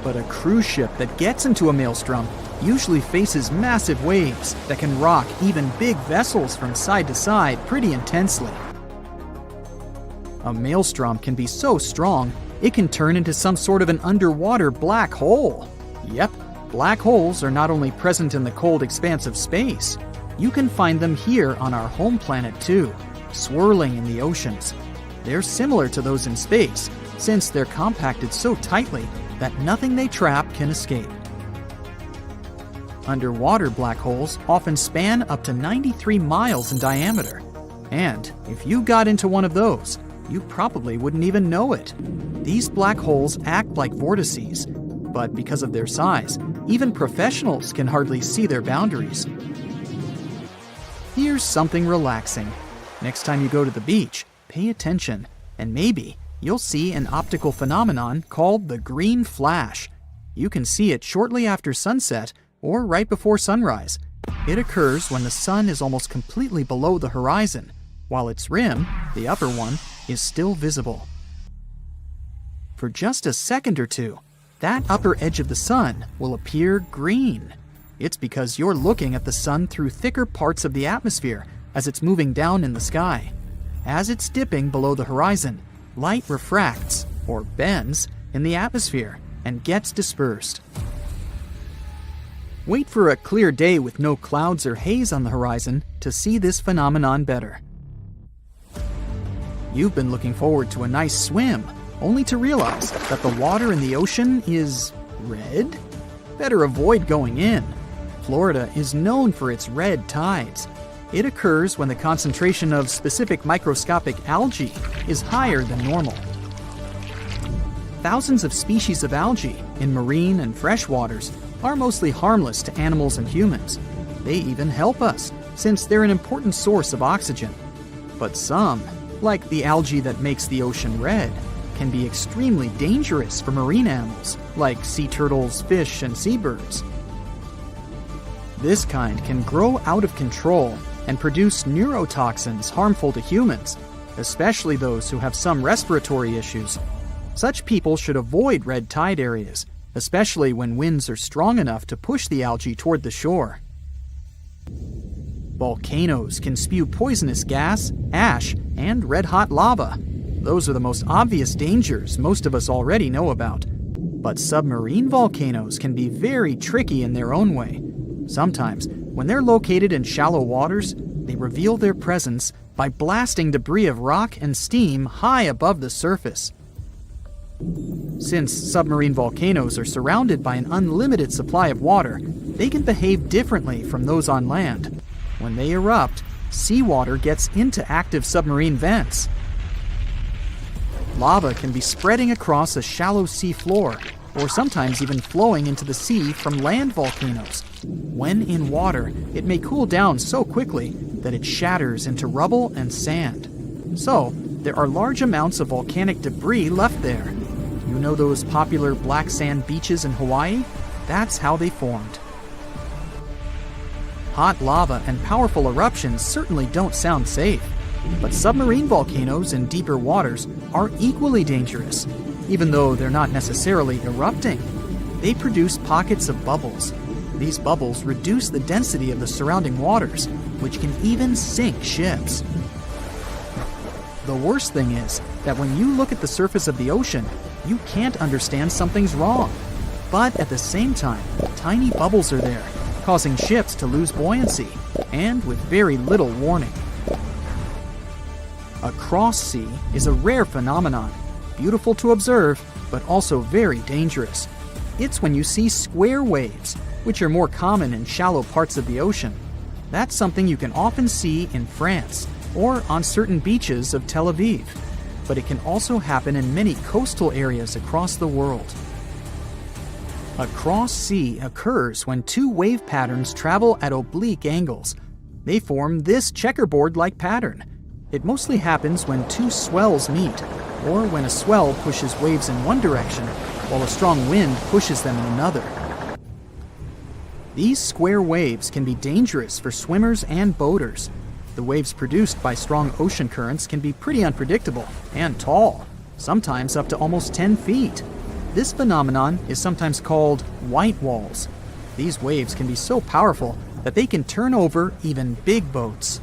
But a cruise ship that gets into a maelstrom usually faces massive waves that can rock even big vessels from side to side pretty intensely. A maelstrom can be so strong, it can turn into some sort of an underwater black hole. Yep, black holes are not only present in the cold expanse of space, you can find them here on our home planet too, swirling in the oceans. They're similar to those in space, since they're compacted so tightly that nothing they trap can escape. Underwater black holes often span up to 93 miles in diameter. And if you got into one of those, you probably wouldn't even know it. These black holes act like vortices, but because of their size, even professionals can hardly see their boundaries. Here's something relaxing. Next time you go to the beach, pay attention, and maybe you'll see an optical phenomenon called the green flash. You can see it shortly after sunset or right before sunrise. It occurs when the sun is almost completely below the horizon, while its rim, the upper one, is still visible. For just a second or two, that upper edge of the sun will appear green. It's because you're looking at the sun through thicker parts of the atmosphere as it's moving down in the sky. As it's dipping below the horizon, light refracts, or bends, in the atmosphere and gets dispersed. Wait for a clear day with no clouds or haze on the horizon to see this phenomenon better. You've been looking forward to a nice swim, only to realize that the water in the ocean is red? Better avoid going in. Florida is known for its red tides. It occurs when the concentration of specific microscopic algae is higher than normal. Thousands of species of algae in marine and fresh waters are mostly harmless to animals and humans. They even help us, since they're an important source of oxygen. But some, like the algae that makes the ocean red, can be extremely dangerous for marine animals, like sea turtles, fish, and seabirds. This kind can grow out of control and produce neurotoxins harmful to humans, especially those who have some respiratory issues. Such people should avoid red tide areas, especially when winds are strong enough to push the algae toward the shore. Volcanoes can spew poisonous gas, ash, and red-hot lava. those are the most obvious dangers most of us already know about. But submarine volcanoes can be very tricky in their own way. Sometimes, when they're located in shallow waters, they reveal their presence by blasting debris of rock and steam high above the surface. Since submarine volcanoes are surrounded by an unlimited supply of water, they can behave differently from those on land. When they erupt, seawater gets into active submarine vents. Lava can be spreading across a shallow sea floor, or sometimes even flowing into the sea from land volcanoes. When in water, it may cool down so quickly that it shatters into rubble and sand. So, there are large amounts of volcanic debris left there. You know those popular black sand beaches in Hawaii? That's how they formed. Hot lava and powerful eruptions certainly don't sound safe, but submarine volcanoes in deeper waters are equally dangerous, even though they're not necessarily erupting. They produce pockets of bubbles. These bubbles reduce the density of the surrounding waters, which can even sink ships. The worst thing is that when you look at the surface of the ocean, you can't understand something's wrong. But at the same time, tiny bubbles are there, causing ships to lose buoyancy, and with very little warning. A cross sea is a rare phenomenon, beautiful to observe, but also very dangerous. It's when you see square waves, which are more common in shallow parts of the ocean. That's something you can often see in France or on certain beaches of Tel Aviv, but it can also happen in many coastal areas across the world. A cross sea occurs when two wave patterns travel at oblique angles. They form this checkerboard-like pattern. It mostly happens when two swells meet, or when a swell pushes waves in one direction, while a strong wind pushes them in another. These square waves can be dangerous for swimmers and boaters. The waves produced by strong ocean currents can be pretty unpredictable and tall, sometimes up to almost 10 feet. This phenomenon is sometimes called white walls. These waves can be so powerful that they can turn over even big boats.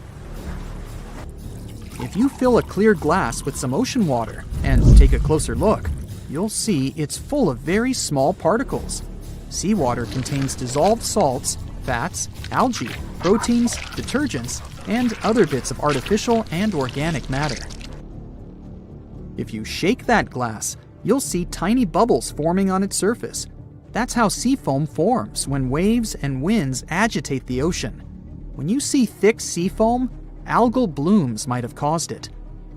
If you fill a clear glass with some ocean water and take a closer look, you'll see it's full of very small particles. Seawater contains dissolved salts, fats, algae, proteins, detergents, and other bits of artificial and organic matter. If you shake that glass, you'll see tiny bubbles forming on its surface. That's how sea foam forms when waves and winds agitate the ocean. When you see thick sea foam, algal blooms might have caused it.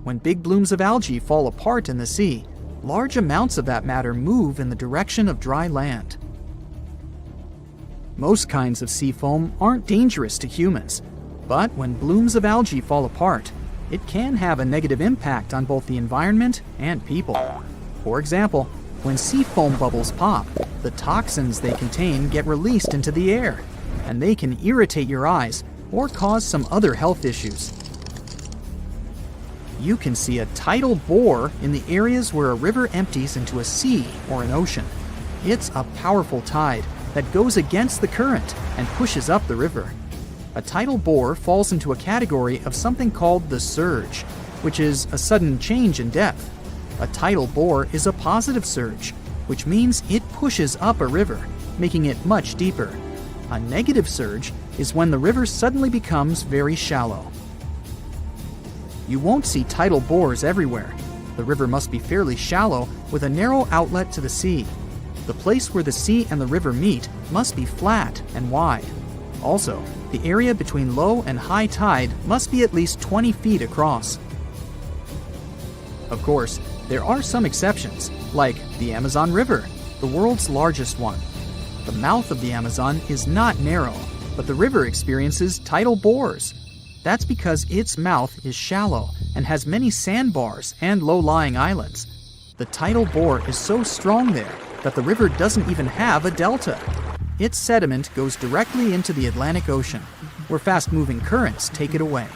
When big blooms of algae fall apart in the sea, large amounts of that matter move in the direction of dry land. Most kinds of sea foam aren't dangerous to humans, but when blooms of algae fall apart, it can have a negative impact on both the environment and people. For example, when sea foam bubbles pop, the toxins they contain get released into the air, and they can irritate your eyes or cause some other health issues. You can see a tidal bore in the areas where a river empties into a sea or an ocean. It's a powerful tide that goes against the current and pushes up the river. A tidal bore falls into a category of something called the surge, which is a sudden change in depth. A tidal bore is a positive surge, which means it pushes up a river, making it much deeper. A negative surge is when the river suddenly becomes very shallow. You won't see tidal bores everywhere. The river must be fairly shallow with a narrow outlet to the sea. The place where the sea and the river meet must be flat and wide. Also, the area between low and high tide must be at least 20 feet across. Of course, there are some exceptions, like the Amazon River, the world's largest one. The mouth of the Amazon is not narrow, but the river experiences tidal bores. That's because its mouth is shallow and has many sandbars and low-lying islands. The tidal bore is so strong there that the river doesn't even have a delta. Its sediment goes directly into the Atlantic Ocean, where fast-moving currents take it away.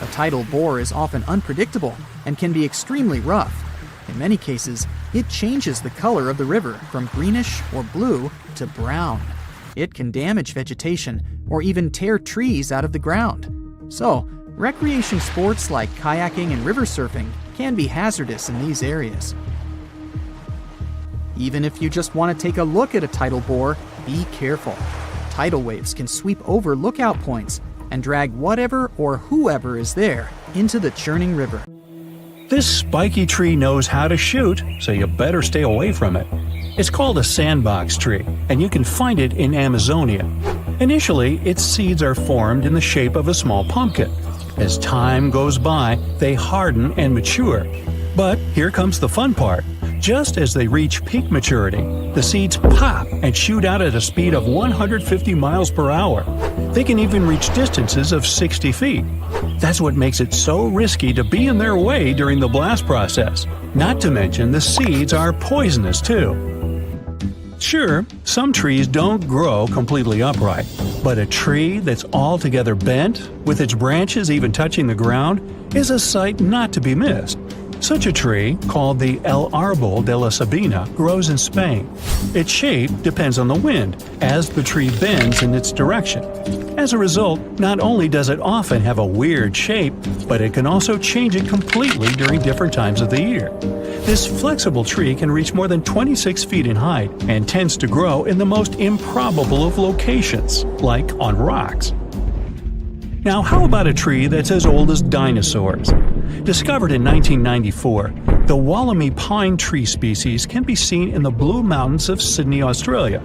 A tidal bore is often unpredictable and can be extremely rough. In many cases, it changes the color of the river from greenish or blue to brown. It can damage vegetation or even tear trees out of the ground. So, Recreation sports like kayaking and river surfing can be hazardous in these areas. Even if you just want to take a look at a tidal bore, be careful. Tidal waves can sweep over lookout points and drag whatever or whoever is there into the churning river. This spiky tree knows how to shoot, so you better stay away from it. It's called a sandbox tree, and you can find it in Amazonia. Initially, its seeds are formed in the shape of a small pumpkin. As time goes by, they harden and mature. But here comes the fun part. Just as they reach peak maturity, the seeds pop and shoot out at a speed of 150 miles per hour. They can even reach distances of 60 feet. That's what makes it so risky to be in their way during the blast process. Not to mention the seeds are poisonous too. Sure, some trees don't grow completely upright, but a tree that's altogether bent, with its branches even touching the ground, is a sight not to be missed. Such a tree, called the El Árbol de la Sabina, grows in Spain. Its shape depends on the wind, as the tree bends in its direction. As a result, not only does it often have a weird shape, but it can also change it completely during different times of the year. This flexible tree can reach more than 26 feet in height and tends to grow in the most improbable of locations, like on rocks. Now, how about a tree that's as old as dinosaurs? Discovered in 1994, the Wollemi pine tree species can be seen in the Blue Mountains of Sydney, Australia.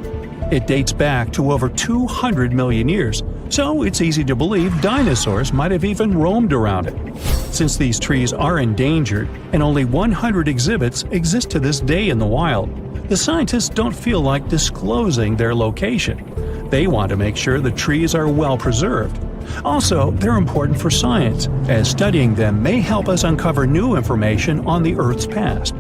It dates back to over 200 million years, so it's easy to believe dinosaurs might have even roamed around it. Since these trees are endangered and only 100 exhibits exist to this day in the wild, the scientists don't feel like disclosing their location. They want to make sure the trees are well preserved. Also, they're important for science, as studying them may help us uncover new information on the Earth's past.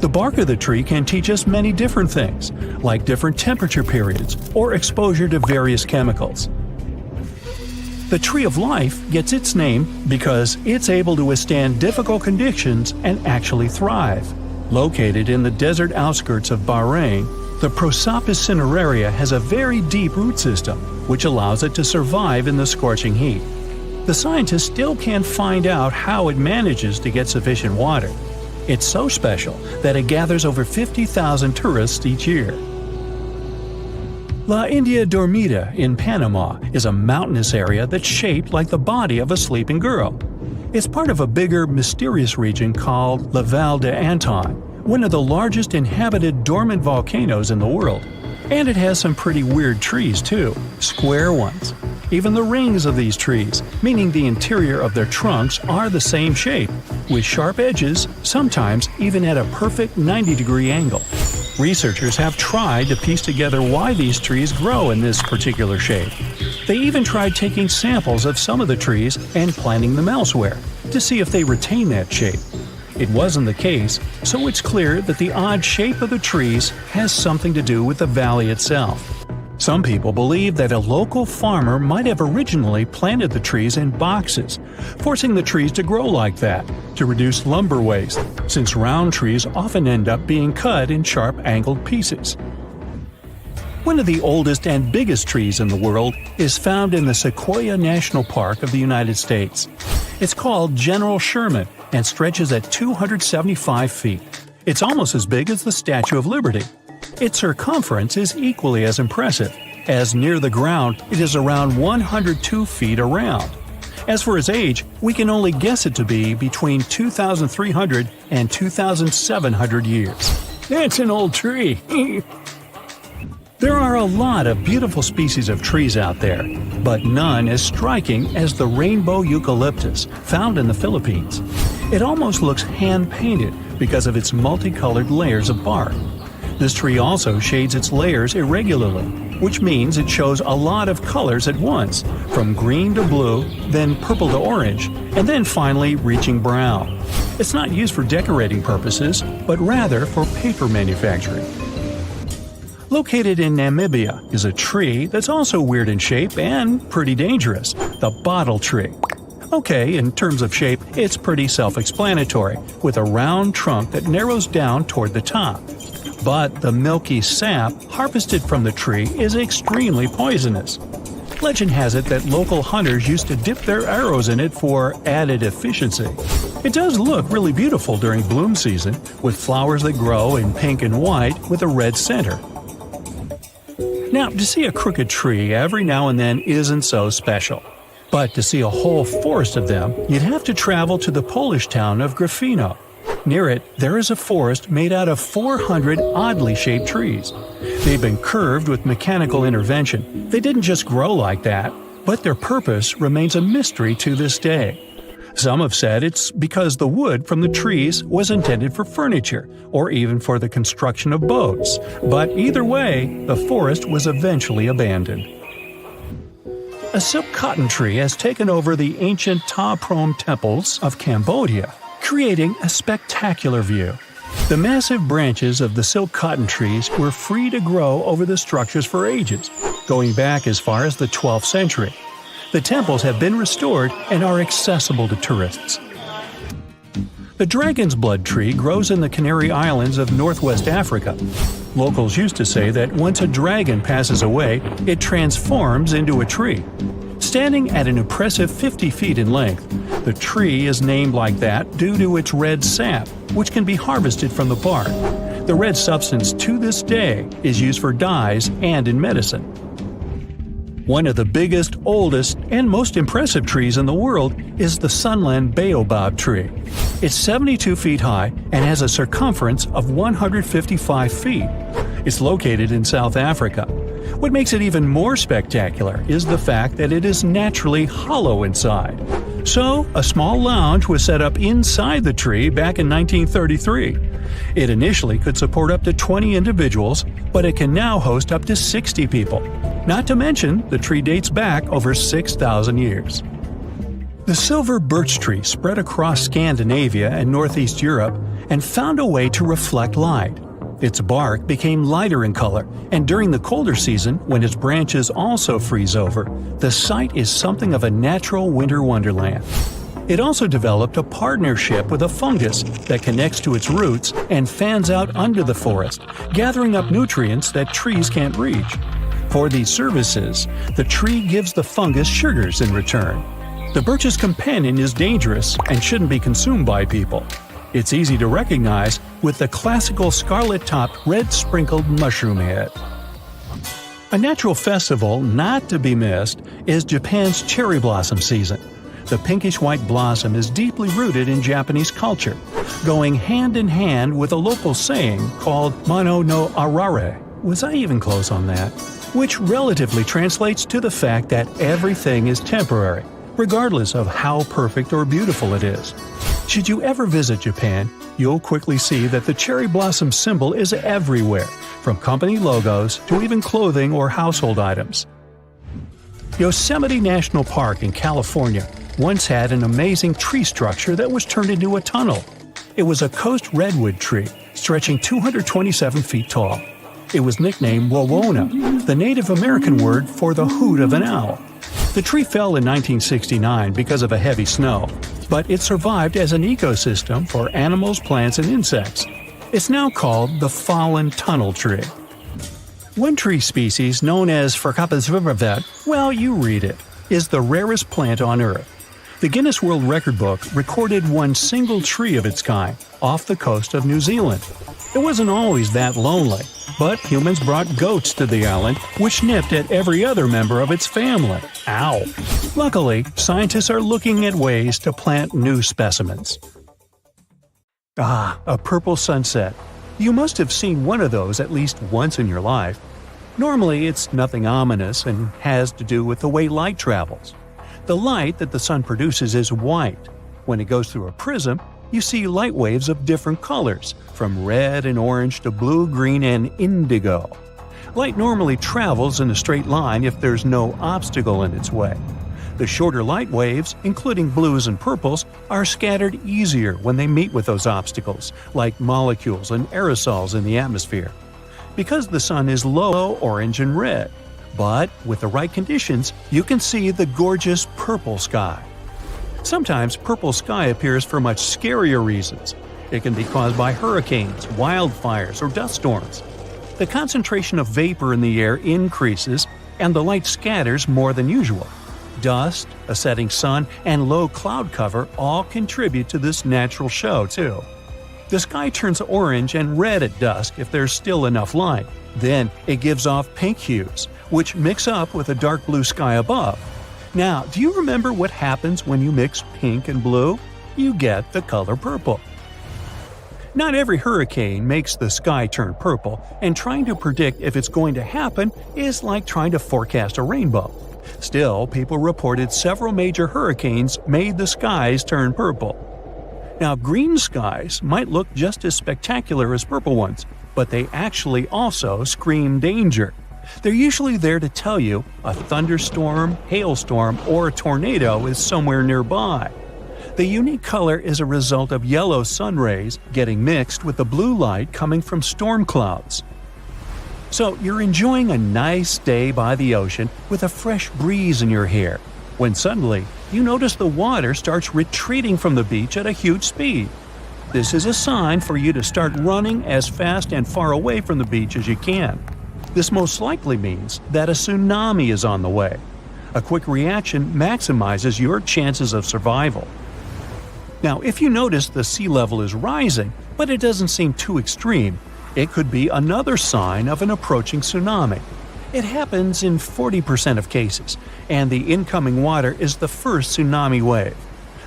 The bark of the tree can teach us many different things, like different temperature periods or exposure to various chemicals. The tree of life gets its name because it's able to withstand difficult conditions and actually thrive. Located in the desert outskirts of Bahrain, the Prosopis cineraria has a very deep root system, which allows it to survive in the scorching heat. The scientists still can't find out how it manages to get sufficient water. It's so special that it gathers over 50,000 tourists each year. La India Dormida in Panama is a mountainous area that's shaped like the body of a sleeping girl. It's part of a bigger, mysterious region called La Val de Anton, one of the largest inhabited dormant volcanoes in the world. And it has some pretty weird trees too, square ones. Even the rings of these trees, meaning the interior of their trunks, are the same shape, with sharp edges, sometimes even at a perfect 90-degree angle. Researchers have tried to piece together why these trees grow in this particular shape. They even tried taking samples of some of the trees and planting them elsewhere, to see if they retain that shape. It wasn't the case, so it's clear that the odd shape of the trees has something to do with the valley itself. Some people believe that a local farmer might have originally planted the trees in boxes, forcing the trees to grow like that, to reduce lumber waste, since round trees often end up being cut in sharp angled pieces. One of the oldest and biggest trees in the world is found in the Sequoia National Park of the United States. It's called General Sherman and stretches at 275 feet. It's almost as big as the Statue of Liberty. Its circumference is equally as impressive, as near the ground it is around 102 feet around. As for its age, we can only guess it to be between 2,300 and 2,700 years. That's an old tree. There are a lot of beautiful species of trees out there, but none as striking as the rainbow eucalyptus found in the Philippines. It almost looks hand-painted because of its multicolored layers of bark. This tree also shades its layers irregularly, which means it shows a lot of colors at once, from green to blue, then purple to orange, and then finally reaching brown. It's not used for decorating purposes, but rather for paper manufacturing. Located in Namibia is a tree that's also weird in shape and pretty dangerous, the bottle tree. Okay, in terms of shape, it's pretty self-explanatory, with a round trunk that narrows down toward the top. But the milky sap harvested from the tree is extremely poisonous. Legend has it that local hunters used to dip their arrows in it for added efficiency. It does look really beautiful during bloom season, with flowers that grow in pink and white with a red center. Now, to see a crooked tree every now and then isn't so special. But to see a whole forest of them, you'd have to travel to the Polish town of Grafino. Near it, there is a forest made out of 400 oddly shaped trees. They've been curved with mechanical intervention. They didn't just grow like that, but their purpose remains a mystery to this day. Some have said it's because the wood from the trees was intended for furniture, or even for the construction of boats. But either way, the forest was eventually abandoned. A silk cotton tree has taken over the ancient Ta Prohm temples of Cambodia, creating a spectacular view. The massive branches of the silk cotton trees were free to grow over the structures for ages, going back as far as the 12th century. The temples have been restored and are accessible to tourists. The dragon's blood tree grows in the Canary Islands of northwest Africa. Locals used to say that once a dragon passes away, it transforms into a tree. Standing at an impressive 50 feet in length, the tree is named like that due to its red sap, which can be harvested from the bark. The red substance to this day is used for dyes and in medicine. One of the biggest, oldest, and most impressive trees in the world is the Sunland Baobab tree. It's 72 feet high and has a circumference of 155 feet. It's located in South Africa. What makes it even more spectacular is the fact that it is naturally hollow inside. So, a small lounge was set up inside the tree back in 1933. It initially could support up to 20 individuals, but it can now host up to 60 people. Not to mention, the tree dates back over 6,000 years. The silver birch tree spread across Scandinavia and northeast Europe and found a way to reflect light. Its bark became lighter in color, and during the colder season, when its branches also freeze over, the site is something of a natural winter wonderland. It also developed a partnership with a fungus that connects to its roots and fans out under the forest, gathering up nutrients that trees can't reach. For these services, the tree gives the fungus sugars in return. The birch's companion is dangerous and shouldn't be consumed by people. It's easy to recognize with the classical scarlet-topped red-sprinkled mushroom head. A natural festival not to be missed is Japan's cherry blossom season. The pinkish-white blossom is deeply rooted in Japanese culture, going hand in hand with a local saying called Mono no Arare. Was I even close on that? Which relatively translates to the fact that everything is temporary, regardless of how perfect or beautiful it is. Should you ever visit Japan, you'll quickly see that the cherry blossom symbol is everywhere, from company logos to even clothing or household items. Yosemite National Park in California once had an amazing tree structure that was turned into a tunnel. It was a coast redwood tree, stretching 227 feet tall. It was nicknamed Wawona, the Native American word for the hoot of an owl. The tree fell in 1969 because of a heavy snow, but it survived as an ecosystem for animals, plants, and insects. It's now called the fallen tunnel tree. One tree species known as Verkappenschwimmervet, well, you read it, is the rarest plant on Earth. The Guinness World Record book recorded one single tree of its kind off the coast of New Zealand. It wasn't always that lonely, but humans brought goats to the island, which nipped at every other member of its family. Ow! Luckily, scientists are looking at ways to plant new specimens. Ah, a purple sunset. You must have seen one of those at least once in your life. Normally, it's nothing ominous and has to do with the way light travels. The light that the sun produces is white. When it goes through a prism, you see light waves of different colors, from red and orange to blue, green, and indigo. Light normally travels in a straight line if there's no obstacle in its way. The shorter light waves, including blues and purples, are scattered easier when they meet with those obstacles, like molecules and aerosols in the atmosphere. Because the sun is low, orange, and red. But with the right conditions, you can see the gorgeous purple sky. Sometimes purple sky appears for much scarier reasons. It can be caused by hurricanes, wildfires, or dust storms. The concentration of vapor in the air increases, and the light scatters more than usual. Dust, a setting sun, and low cloud cover all contribute to this natural show, too. The sky turns orange and red at dusk if there's still enough light. Then it gives off pink hues, which mix up with a dark blue sky above. Now, do you remember what happens when you mix pink and blue? You get the color purple. Not every hurricane makes the sky turn purple, and trying to predict if it's going to happen is like trying to forecast a rainbow. Still, people reported several major hurricanes made the skies turn purple. Now, green skies might look just as spectacular as purple ones, but they actually also scream danger. They're usually there to tell you a thunderstorm, hailstorm, or a tornado is somewhere nearby. The unique color is a result of yellow sun rays getting mixed with the blue light coming from storm clouds. So you're enjoying a nice day by the ocean with a fresh breeze in your hair, when suddenly you notice the water starts retreating from the beach at a huge speed. This is a sign for you to start running as fast and far away from the beach as you can. This most likely means that a tsunami is on the way. A quick reaction maximizes your chances of survival. Now, if you notice the sea level is rising, but it doesn't seem too extreme, it could be another sign of an approaching tsunami. It happens in 40% of cases, and the incoming water is the first tsunami wave.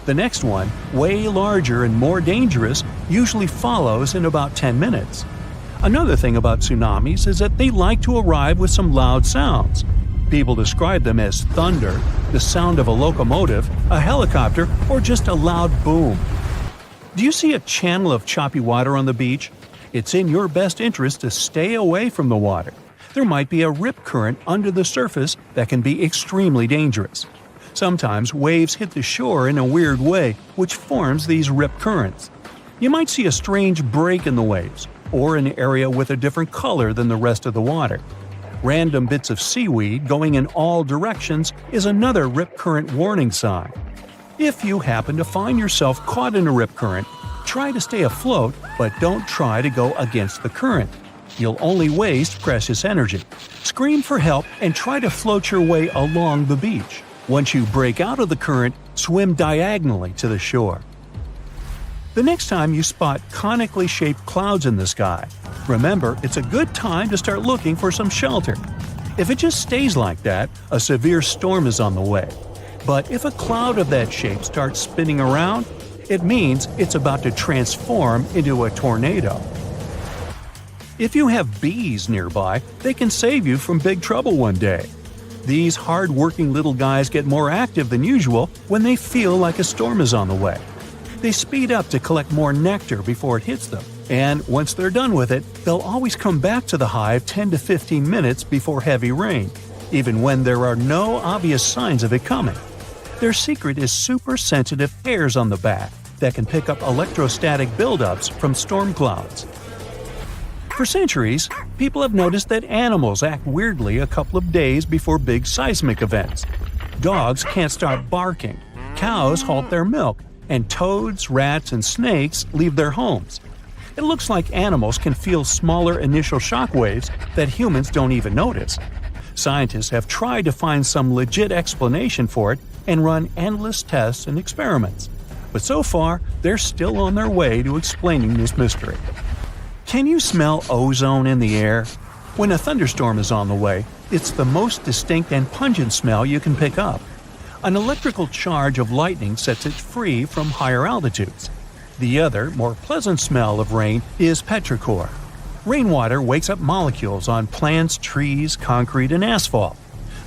The next one, way larger and more dangerous, usually follows in about 10 minutes. Another thing about tsunamis is that they like to arrive with some loud sounds. People describe them as thunder, the sound of a locomotive, a helicopter, or just a loud boom. Do you see a channel of choppy water on the beach? It's in your best interest to stay away from the water. There might be a rip current under the surface that can be extremely dangerous. Sometimes waves hit the shore in a weird way, which forms these rip currents. You might see a strange break in the waves, or an area with a different color than the rest of the water. Random bits of seaweed going in all directions is another rip current warning sign. If you happen to find yourself caught in a rip current, try to stay afloat, but don't try to go against the current. You'll only waste precious energy. Scream for help and try to float your way along the beach. Once you break out of the current, swim diagonally to the shore. The next time you spot conically shaped clouds in the sky, remember it's a good time to start looking for some shelter. If it just stays like that, a severe storm is on the way. But if a cloud of that shape starts spinning around, it means it's about to transform into a tornado. If you have bees nearby, they can save you from big trouble one day. These hard-working little guys get more active than usual when they feel like a storm is on the way. They speed up to collect more nectar before it hits them, and once they're done with it, they'll always come back to the hive 10 to 15 minutes before heavy rain, even when there are no obvious signs of it coming. Their secret is super sensitive hairs on the back that can pick up electrostatic buildups from storm clouds. For centuries, people have noticed that animals act weirdly a couple of days before big seismic events. Dogs can't stop barking, cows halt their milk, and toads, rats, and snakes leave their homes. It looks like animals can feel smaller initial shock waves that humans don't even notice. Scientists have tried to find some legit explanation for it and run endless tests and experiments. But so far, they're still on their way to explaining this mystery. Can you smell ozone in the air? When a thunderstorm is on the way, it's the most distinct and pungent smell you can pick up. An electrical charge of lightning sets it free from higher altitudes. The other, more pleasant smell of rain is petrichor. Rainwater wakes up molecules on plants, trees, concrete, and asphalt.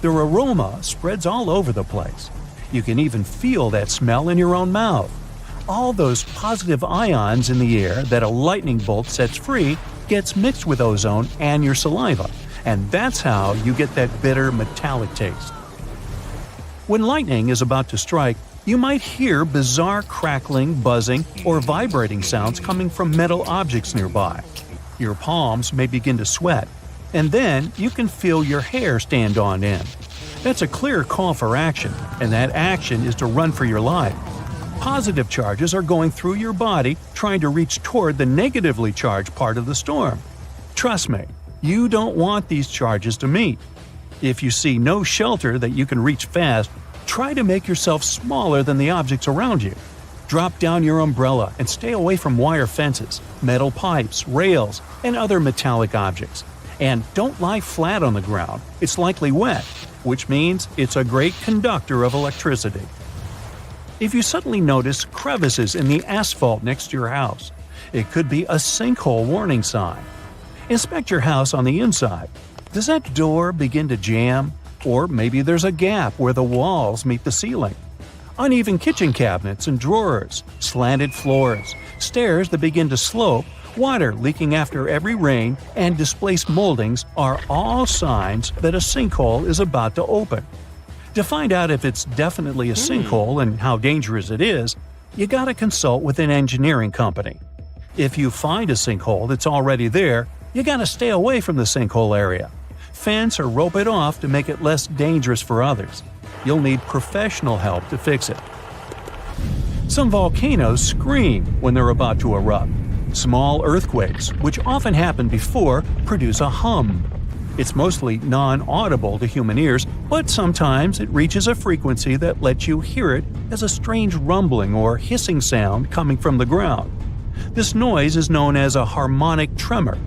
Their aroma spreads all over the place. You can even feel that smell in your own mouth. All those positive ions in the air that a lightning bolt sets free gets mixed with ozone and your saliva, and that's how you get that bitter metallic taste. When lightning is about to strike, you might hear bizarre crackling, buzzing, or vibrating sounds coming from metal objects nearby. Your palms may begin to sweat, and then you can feel your hair stand on end. That's a clear call for action, and that action is to run for your life. Positive charges are going through your body trying to reach toward the negatively charged part of the storm. Trust me, you don't want these charges to meet. If you see no shelter that you can reach fast, try to make yourself smaller than the objects around you. Drop down your umbrella and stay away from wire fences, metal pipes, rails, and other metallic objects. And don't lie flat on the ground, it's likely wet, which means it's a great conductor of electricity. If you suddenly notice crevices in the asphalt next to your house, it could be a sinkhole warning sign. Inspect your house on the inside. Does that door begin to jam? Or maybe there's a gap where the walls meet the ceiling. Uneven kitchen cabinets and drawers, slanted floors, stairs that begin to slope, water leaking after every rain, and displaced moldings are all signs that a sinkhole is about to open. To find out if it's definitely a sinkhole and how dangerous it is, you gotta consult with an engineering company. If you find a sinkhole that's already there, you gotta stay away from the sinkhole area. Fence or rope it off to make it less dangerous for others. You'll need professional help to fix it. Some volcanoes scream when they're about to erupt. Small earthquakes, which often happen before, produce a hum. It's mostly non-audible to human ears, but sometimes it reaches a frequency that lets you hear it as a strange rumbling or hissing sound coming from the ground. This noise is known as a harmonic tremor.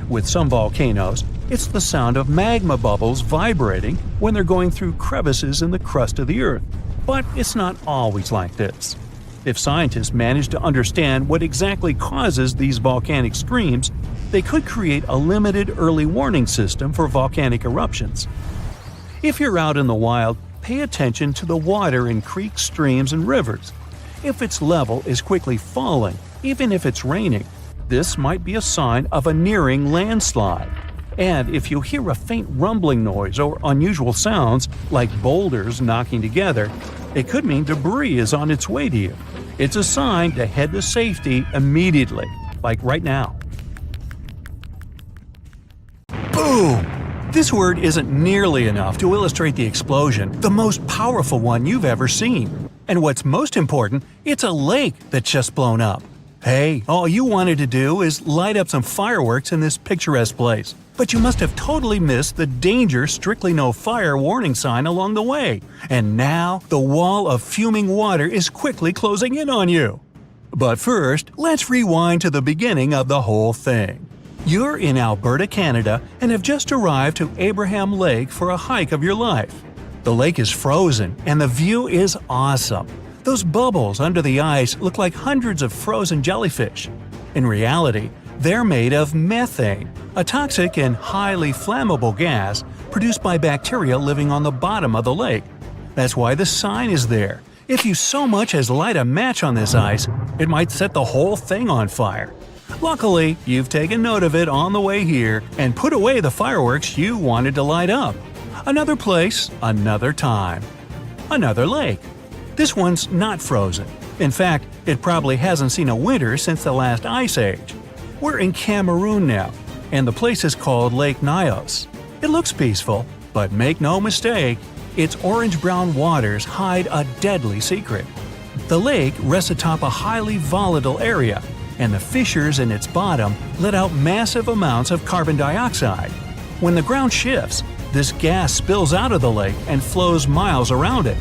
With some volcanoes, it's the sound of magma bubbles vibrating when they're going through crevices in the crust of the earth. But it's not always like this. If scientists manage to understand what exactly causes these volcanic screams, they could create a limited early warning system for volcanic eruptions. If you're out in the wild, pay attention to the water in creeks, streams, and rivers. If its level is quickly falling, even if it's raining, this might be a sign of a nearing landslide. And if you hear a faint rumbling noise or unusual sounds, like boulders knocking together, it could mean debris is on its way to you. It's a sign to head to safety immediately, like right now. Boom! This word isn't nearly enough to illustrate the explosion, the most powerful one you've ever seen. And what's most important, it's a lake that's just blown up. Hey, all you wanted to do is light up some fireworks in this picturesque place. But you must have totally missed the danger strictly no fire warning sign along the way. And now, the wall of fuming water is quickly closing in on you. But first, let's rewind to the beginning of the whole thing. You're in Alberta, Canada, and have just arrived to Abraham Lake for a hike of your life. The lake is frozen, and the view is awesome. Those bubbles under the ice look like hundreds of frozen jellyfish. In reality, they're made of methane, a toxic and highly flammable gas produced by bacteria living on the bottom of the lake. That's why the sign is there. If you so much as light a match on this ice, it might set the whole thing on fire. Luckily, you've taken note of it on the way here and put away the fireworks you wanted to light up. Another place, another time. Another lake. This one's not frozen. In fact, it probably hasn't seen a winter since the last ice age. We're in Cameroon now, and the place is called Lake Nyos. It looks peaceful, but make no mistake, its orange-brown waters hide a deadly secret. The lake rests atop a highly volatile area, and the fissures in its bottom let out massive amounts of carbon dioxide. When the ground shifts, this gas spills out of the lake and flows miles around it.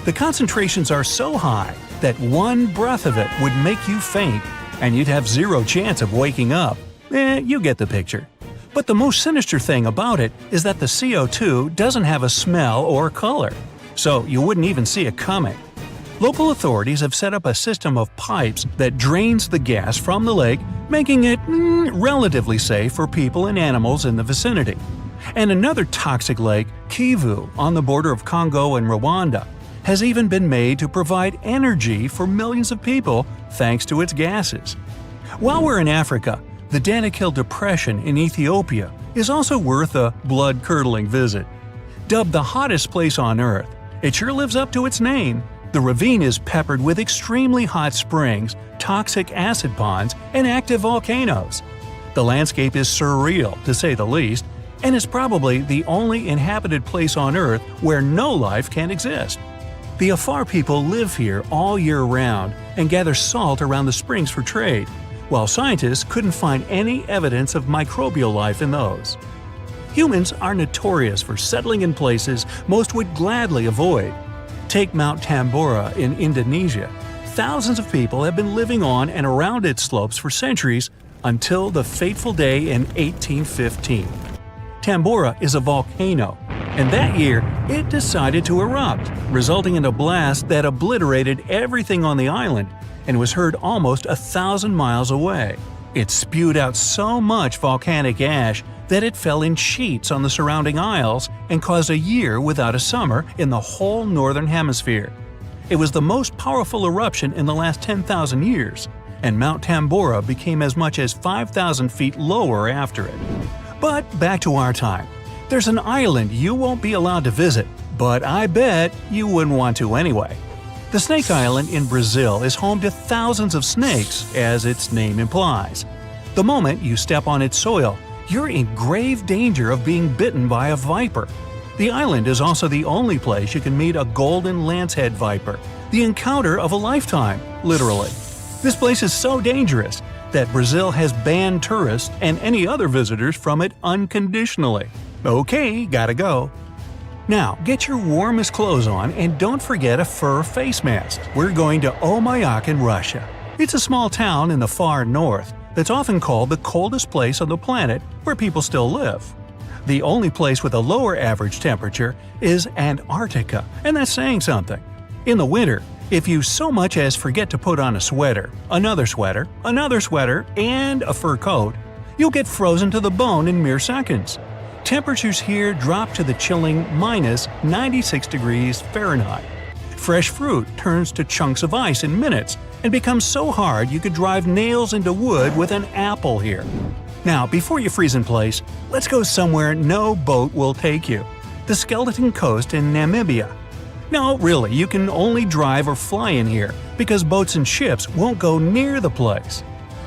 The concentrations are so high that one breath of it would make you faint, and you'd have zero chance of waking up. You get the picture. But the most sinister thing about it is that the CO2 doesn't have a smell or color, so you wouldn't even see it coming. Local authorities have set up a system of pipes that drains the gas from the lake, making it relatively safe for people and animals in the vicinity. And another toxic lake, Kivu, on the border of Congo and Rwanda, has even been made to provide energy for millions of people thanks to its gases. While we're in Africa, the Danakil Depression in Ethiopia is also worth a blood-curdling visit. Dubbed the hottest place on Earth, it sure lives up to its name. The ravine is peppered with extremely hot springs, toxic acid ponds, and active volcanoes. The landscape is surreal, to say the least, and is probably the only inhabited place on Earth where no life can exist. The Afar people live here all year round and gather salt around the springs for trade, while scientists couldn't find any evidence of microbial life in those. Humans are notorious for settling in places most would gladly avoid. Take Mount Tambora in Indonesia. Thousands of people have been living on and around its slopes for centuries until the fateful day in 1815. Tambora is a volcano, and that year it decided to erupt, resulting in a blast that obliterated everything on the island and was heard almost 1,000 miles away. It spewed out so much volcanic ash that it fell in sheets on the surrounding isles and caused a year without a summer in the whole northern hemisphere. It was the most powerful eruption in the last 10,000 years, and Mount Tambora became as much as 5,000 feet lower after it. But back to our time. There's an island you won't be allowed to visit, but I bet you wouldn't want to anyway. The Snake Island in Brazil is home to thousands of snakes, as its name implies. The moment you step on its soil, you're in grave danger of being bitten by a viper. The island is also the only place you can meet a golden lancehead viper, the encounter of a lifetime, literally. This place is so dangerous that Brazil has banned tourists and any other visitors from it unconditionally. Okay, gotta go. Now, get your warmest clothes on and don't forget a fur face mask. We're going to Omayak in Russia. It's a small town in the far north that's often called the coldest place on the planet where people still live. The only place with a lower average temperature is Antarctica, and that's saying something. In the winter, if you so much as forget to put on a sweater, and a fur coat, you'll get frozen to the bone in mere seconds. Temperatures here drop to the chilling minus 96 degrees Fahrenheit. Fresh fruit turns to chunks of ice in minutes and becomes so hard you could drive nails into wood with an apple here. Now, before you freeze in place, let's go somewhere no boat will take you. The Skeleton Coast in Namibia. No, really, you can only drive or fly in here because boats and ships won't go near the place.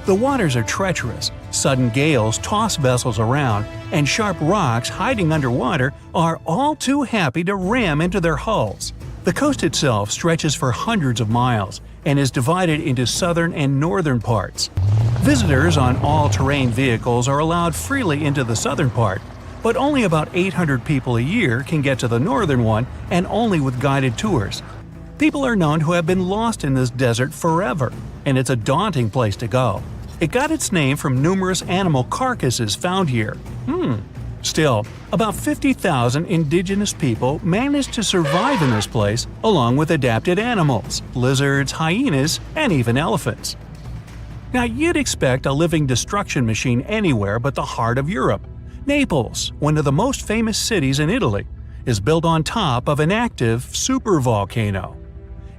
The waters are treacherous, sudden gales toss vessels around, and sharp rocks hiding underwater are all too happy to ram into their hulls. The coast itself stretches for hundreds of miles and is divided into southern and northern parts. Visitors on all-terrain vehicles are allowed freely into the southern part, but only about 800 people a year can get to the northern one, and only with guided tours. People are known to have been lost in this desert forever, and it's a daunting place to go. It got its name from numerous animal carcasses found here. Still, about 50,000 indigenous people managed to survive in this place, along with adapted animals, lizards, hyenas, and even elephants. Now, you'd expect a living destruction machine anywhere but the heart of Europe. Naples, one of the most famous cities in Italy, is built on top of an active supervolcano.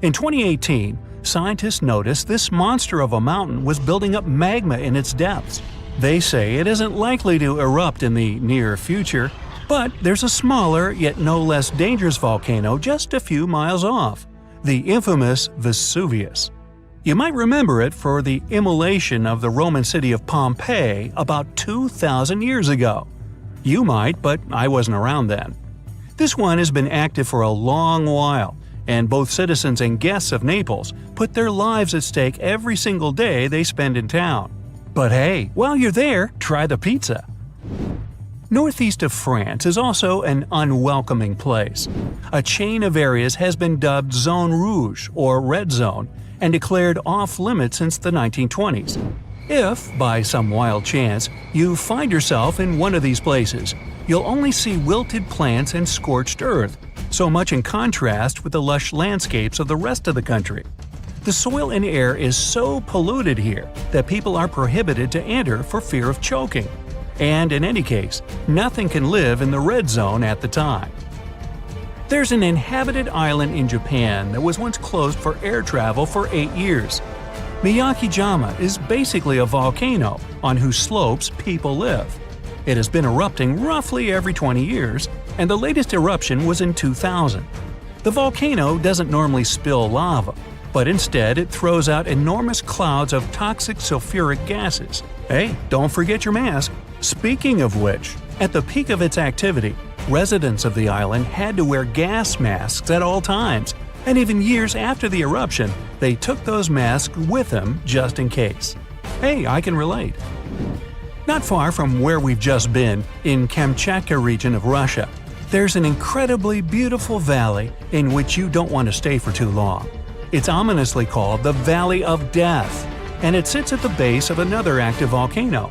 In 2018, scientists noticed this monster of a mountain was building up magma in its depths. They say it isn't likely to erupt in the near future, but there's a smaller yet no less dangerous volcano just a few miles off, the infamous Vesuvius. You might remember it for the immolation of the Roman city of Pompeii about 2,000 years ago. You might, but I wasn't around then. This one has been active for a long while, and both citizens and guests of Naples put their lives at stake every single day they spend in town. But hey, while you're there, try the pizza. Northeast of France is also an unwelcoming place. A chain of areas has been dubbed Zone Rouge, or Red Zone, and declared off-limits since the 1920s. If, by some wild chance, you find yourself in one of these places, you'll only see wilted plants and scorched earth, so much in contrast with the lush landscapes of the rest of the country. The soil and air is so polluted here that people are prohibited to enter for fear of choking. And in any case, nothing can live in the red zone at the time. There's an inhabited island in Japan that was once closed for air travel for 8 years. Miyakijima is basically a volcano on whose slopes people live. It has been erupting roughly every 20 years, and the latest eruption was in 2000. The volcano doesn't normally spill lava, but instead it throws out enormous clouds of toxic sulfuric gases. Hey, don't forget your mask. Speaking of which, at the peak of its activity, residents of the island had to wear gas masks at all times, and even years after the eruption, they took those masks with them just in case. Hey, I can relate. Not far from where we've just been, in Kamchatka region of Russia, there's an incredibly beautiful valley in which you don't want to stay for too long. It's ominously called the Valley of Death, and it sits at the base of another active volcano.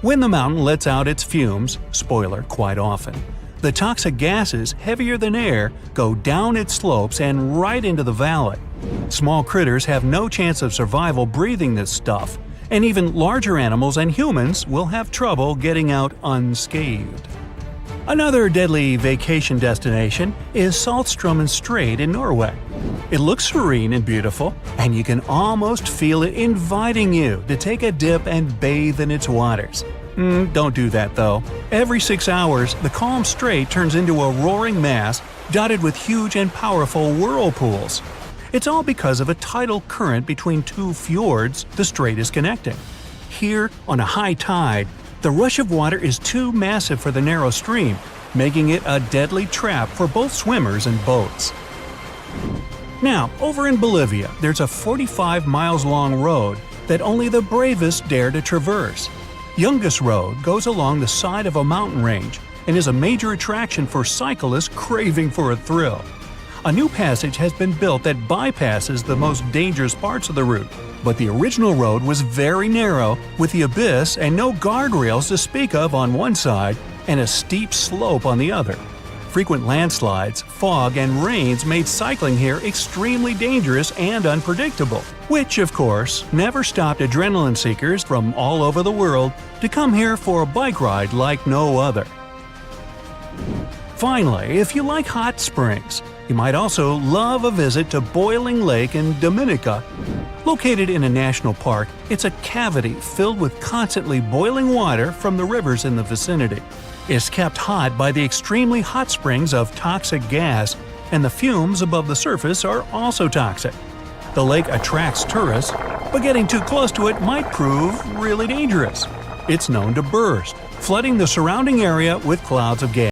When the mountain lets out its fumes, spoiler, quite often, the toxic gases, heavier than air, go down its slopes and right into the valley. Small critters have no chance of survival breathing this stuff, and even larger animals and humans will have trouble getting out unscathed. Another deadly vacation destination is Saltstraumen Strait in Norway. It looks serene and beautiful, and you can almost feel it inviting you to take a dip and bathe in its waters. Don't do that though. Every 6 hours, the calm strait turns into a roaring mass dotted with huge and powerful whirlpools. It's all because of a tidal current between two fjords the strait is connecting. Here, on a high tide, the rush of water is too massive for the narrow stream, making it a deadly trap for both swimmers and boats. Now, over in Bolivia, there's a 45 miles long road that only the bravest dare to traverse. Yungas Road goes along the side of a mountain range and is a major attraction for cyclists craving for a thrill. A new passage has been built that bypasses the most dangerous parts of the route, but the original road was very narrow, with the abyss and no guardrails to speak of on one side and a steep slope on the other. Frequent landslides, fog, and rains made cycling here extremely dangerous and unpredictable, which, of course, never stopped adrenaline seekers from all over the world to come here for a bike ride like no other. Finally, if you like hot springs, you might also love a visit to Boiling Lake in Dominica. Located in a national park, it's a cavity filled with constantly boiling water from the rivers in the vicinity. It's kept hot by the extremely hot springs of toxic gas, and the fumes above the surface are also toxic. The lake attracts tourists, but getting too close to it might prove really dangerous. It's known to burst, flooding the surrounding area with clouds of gas.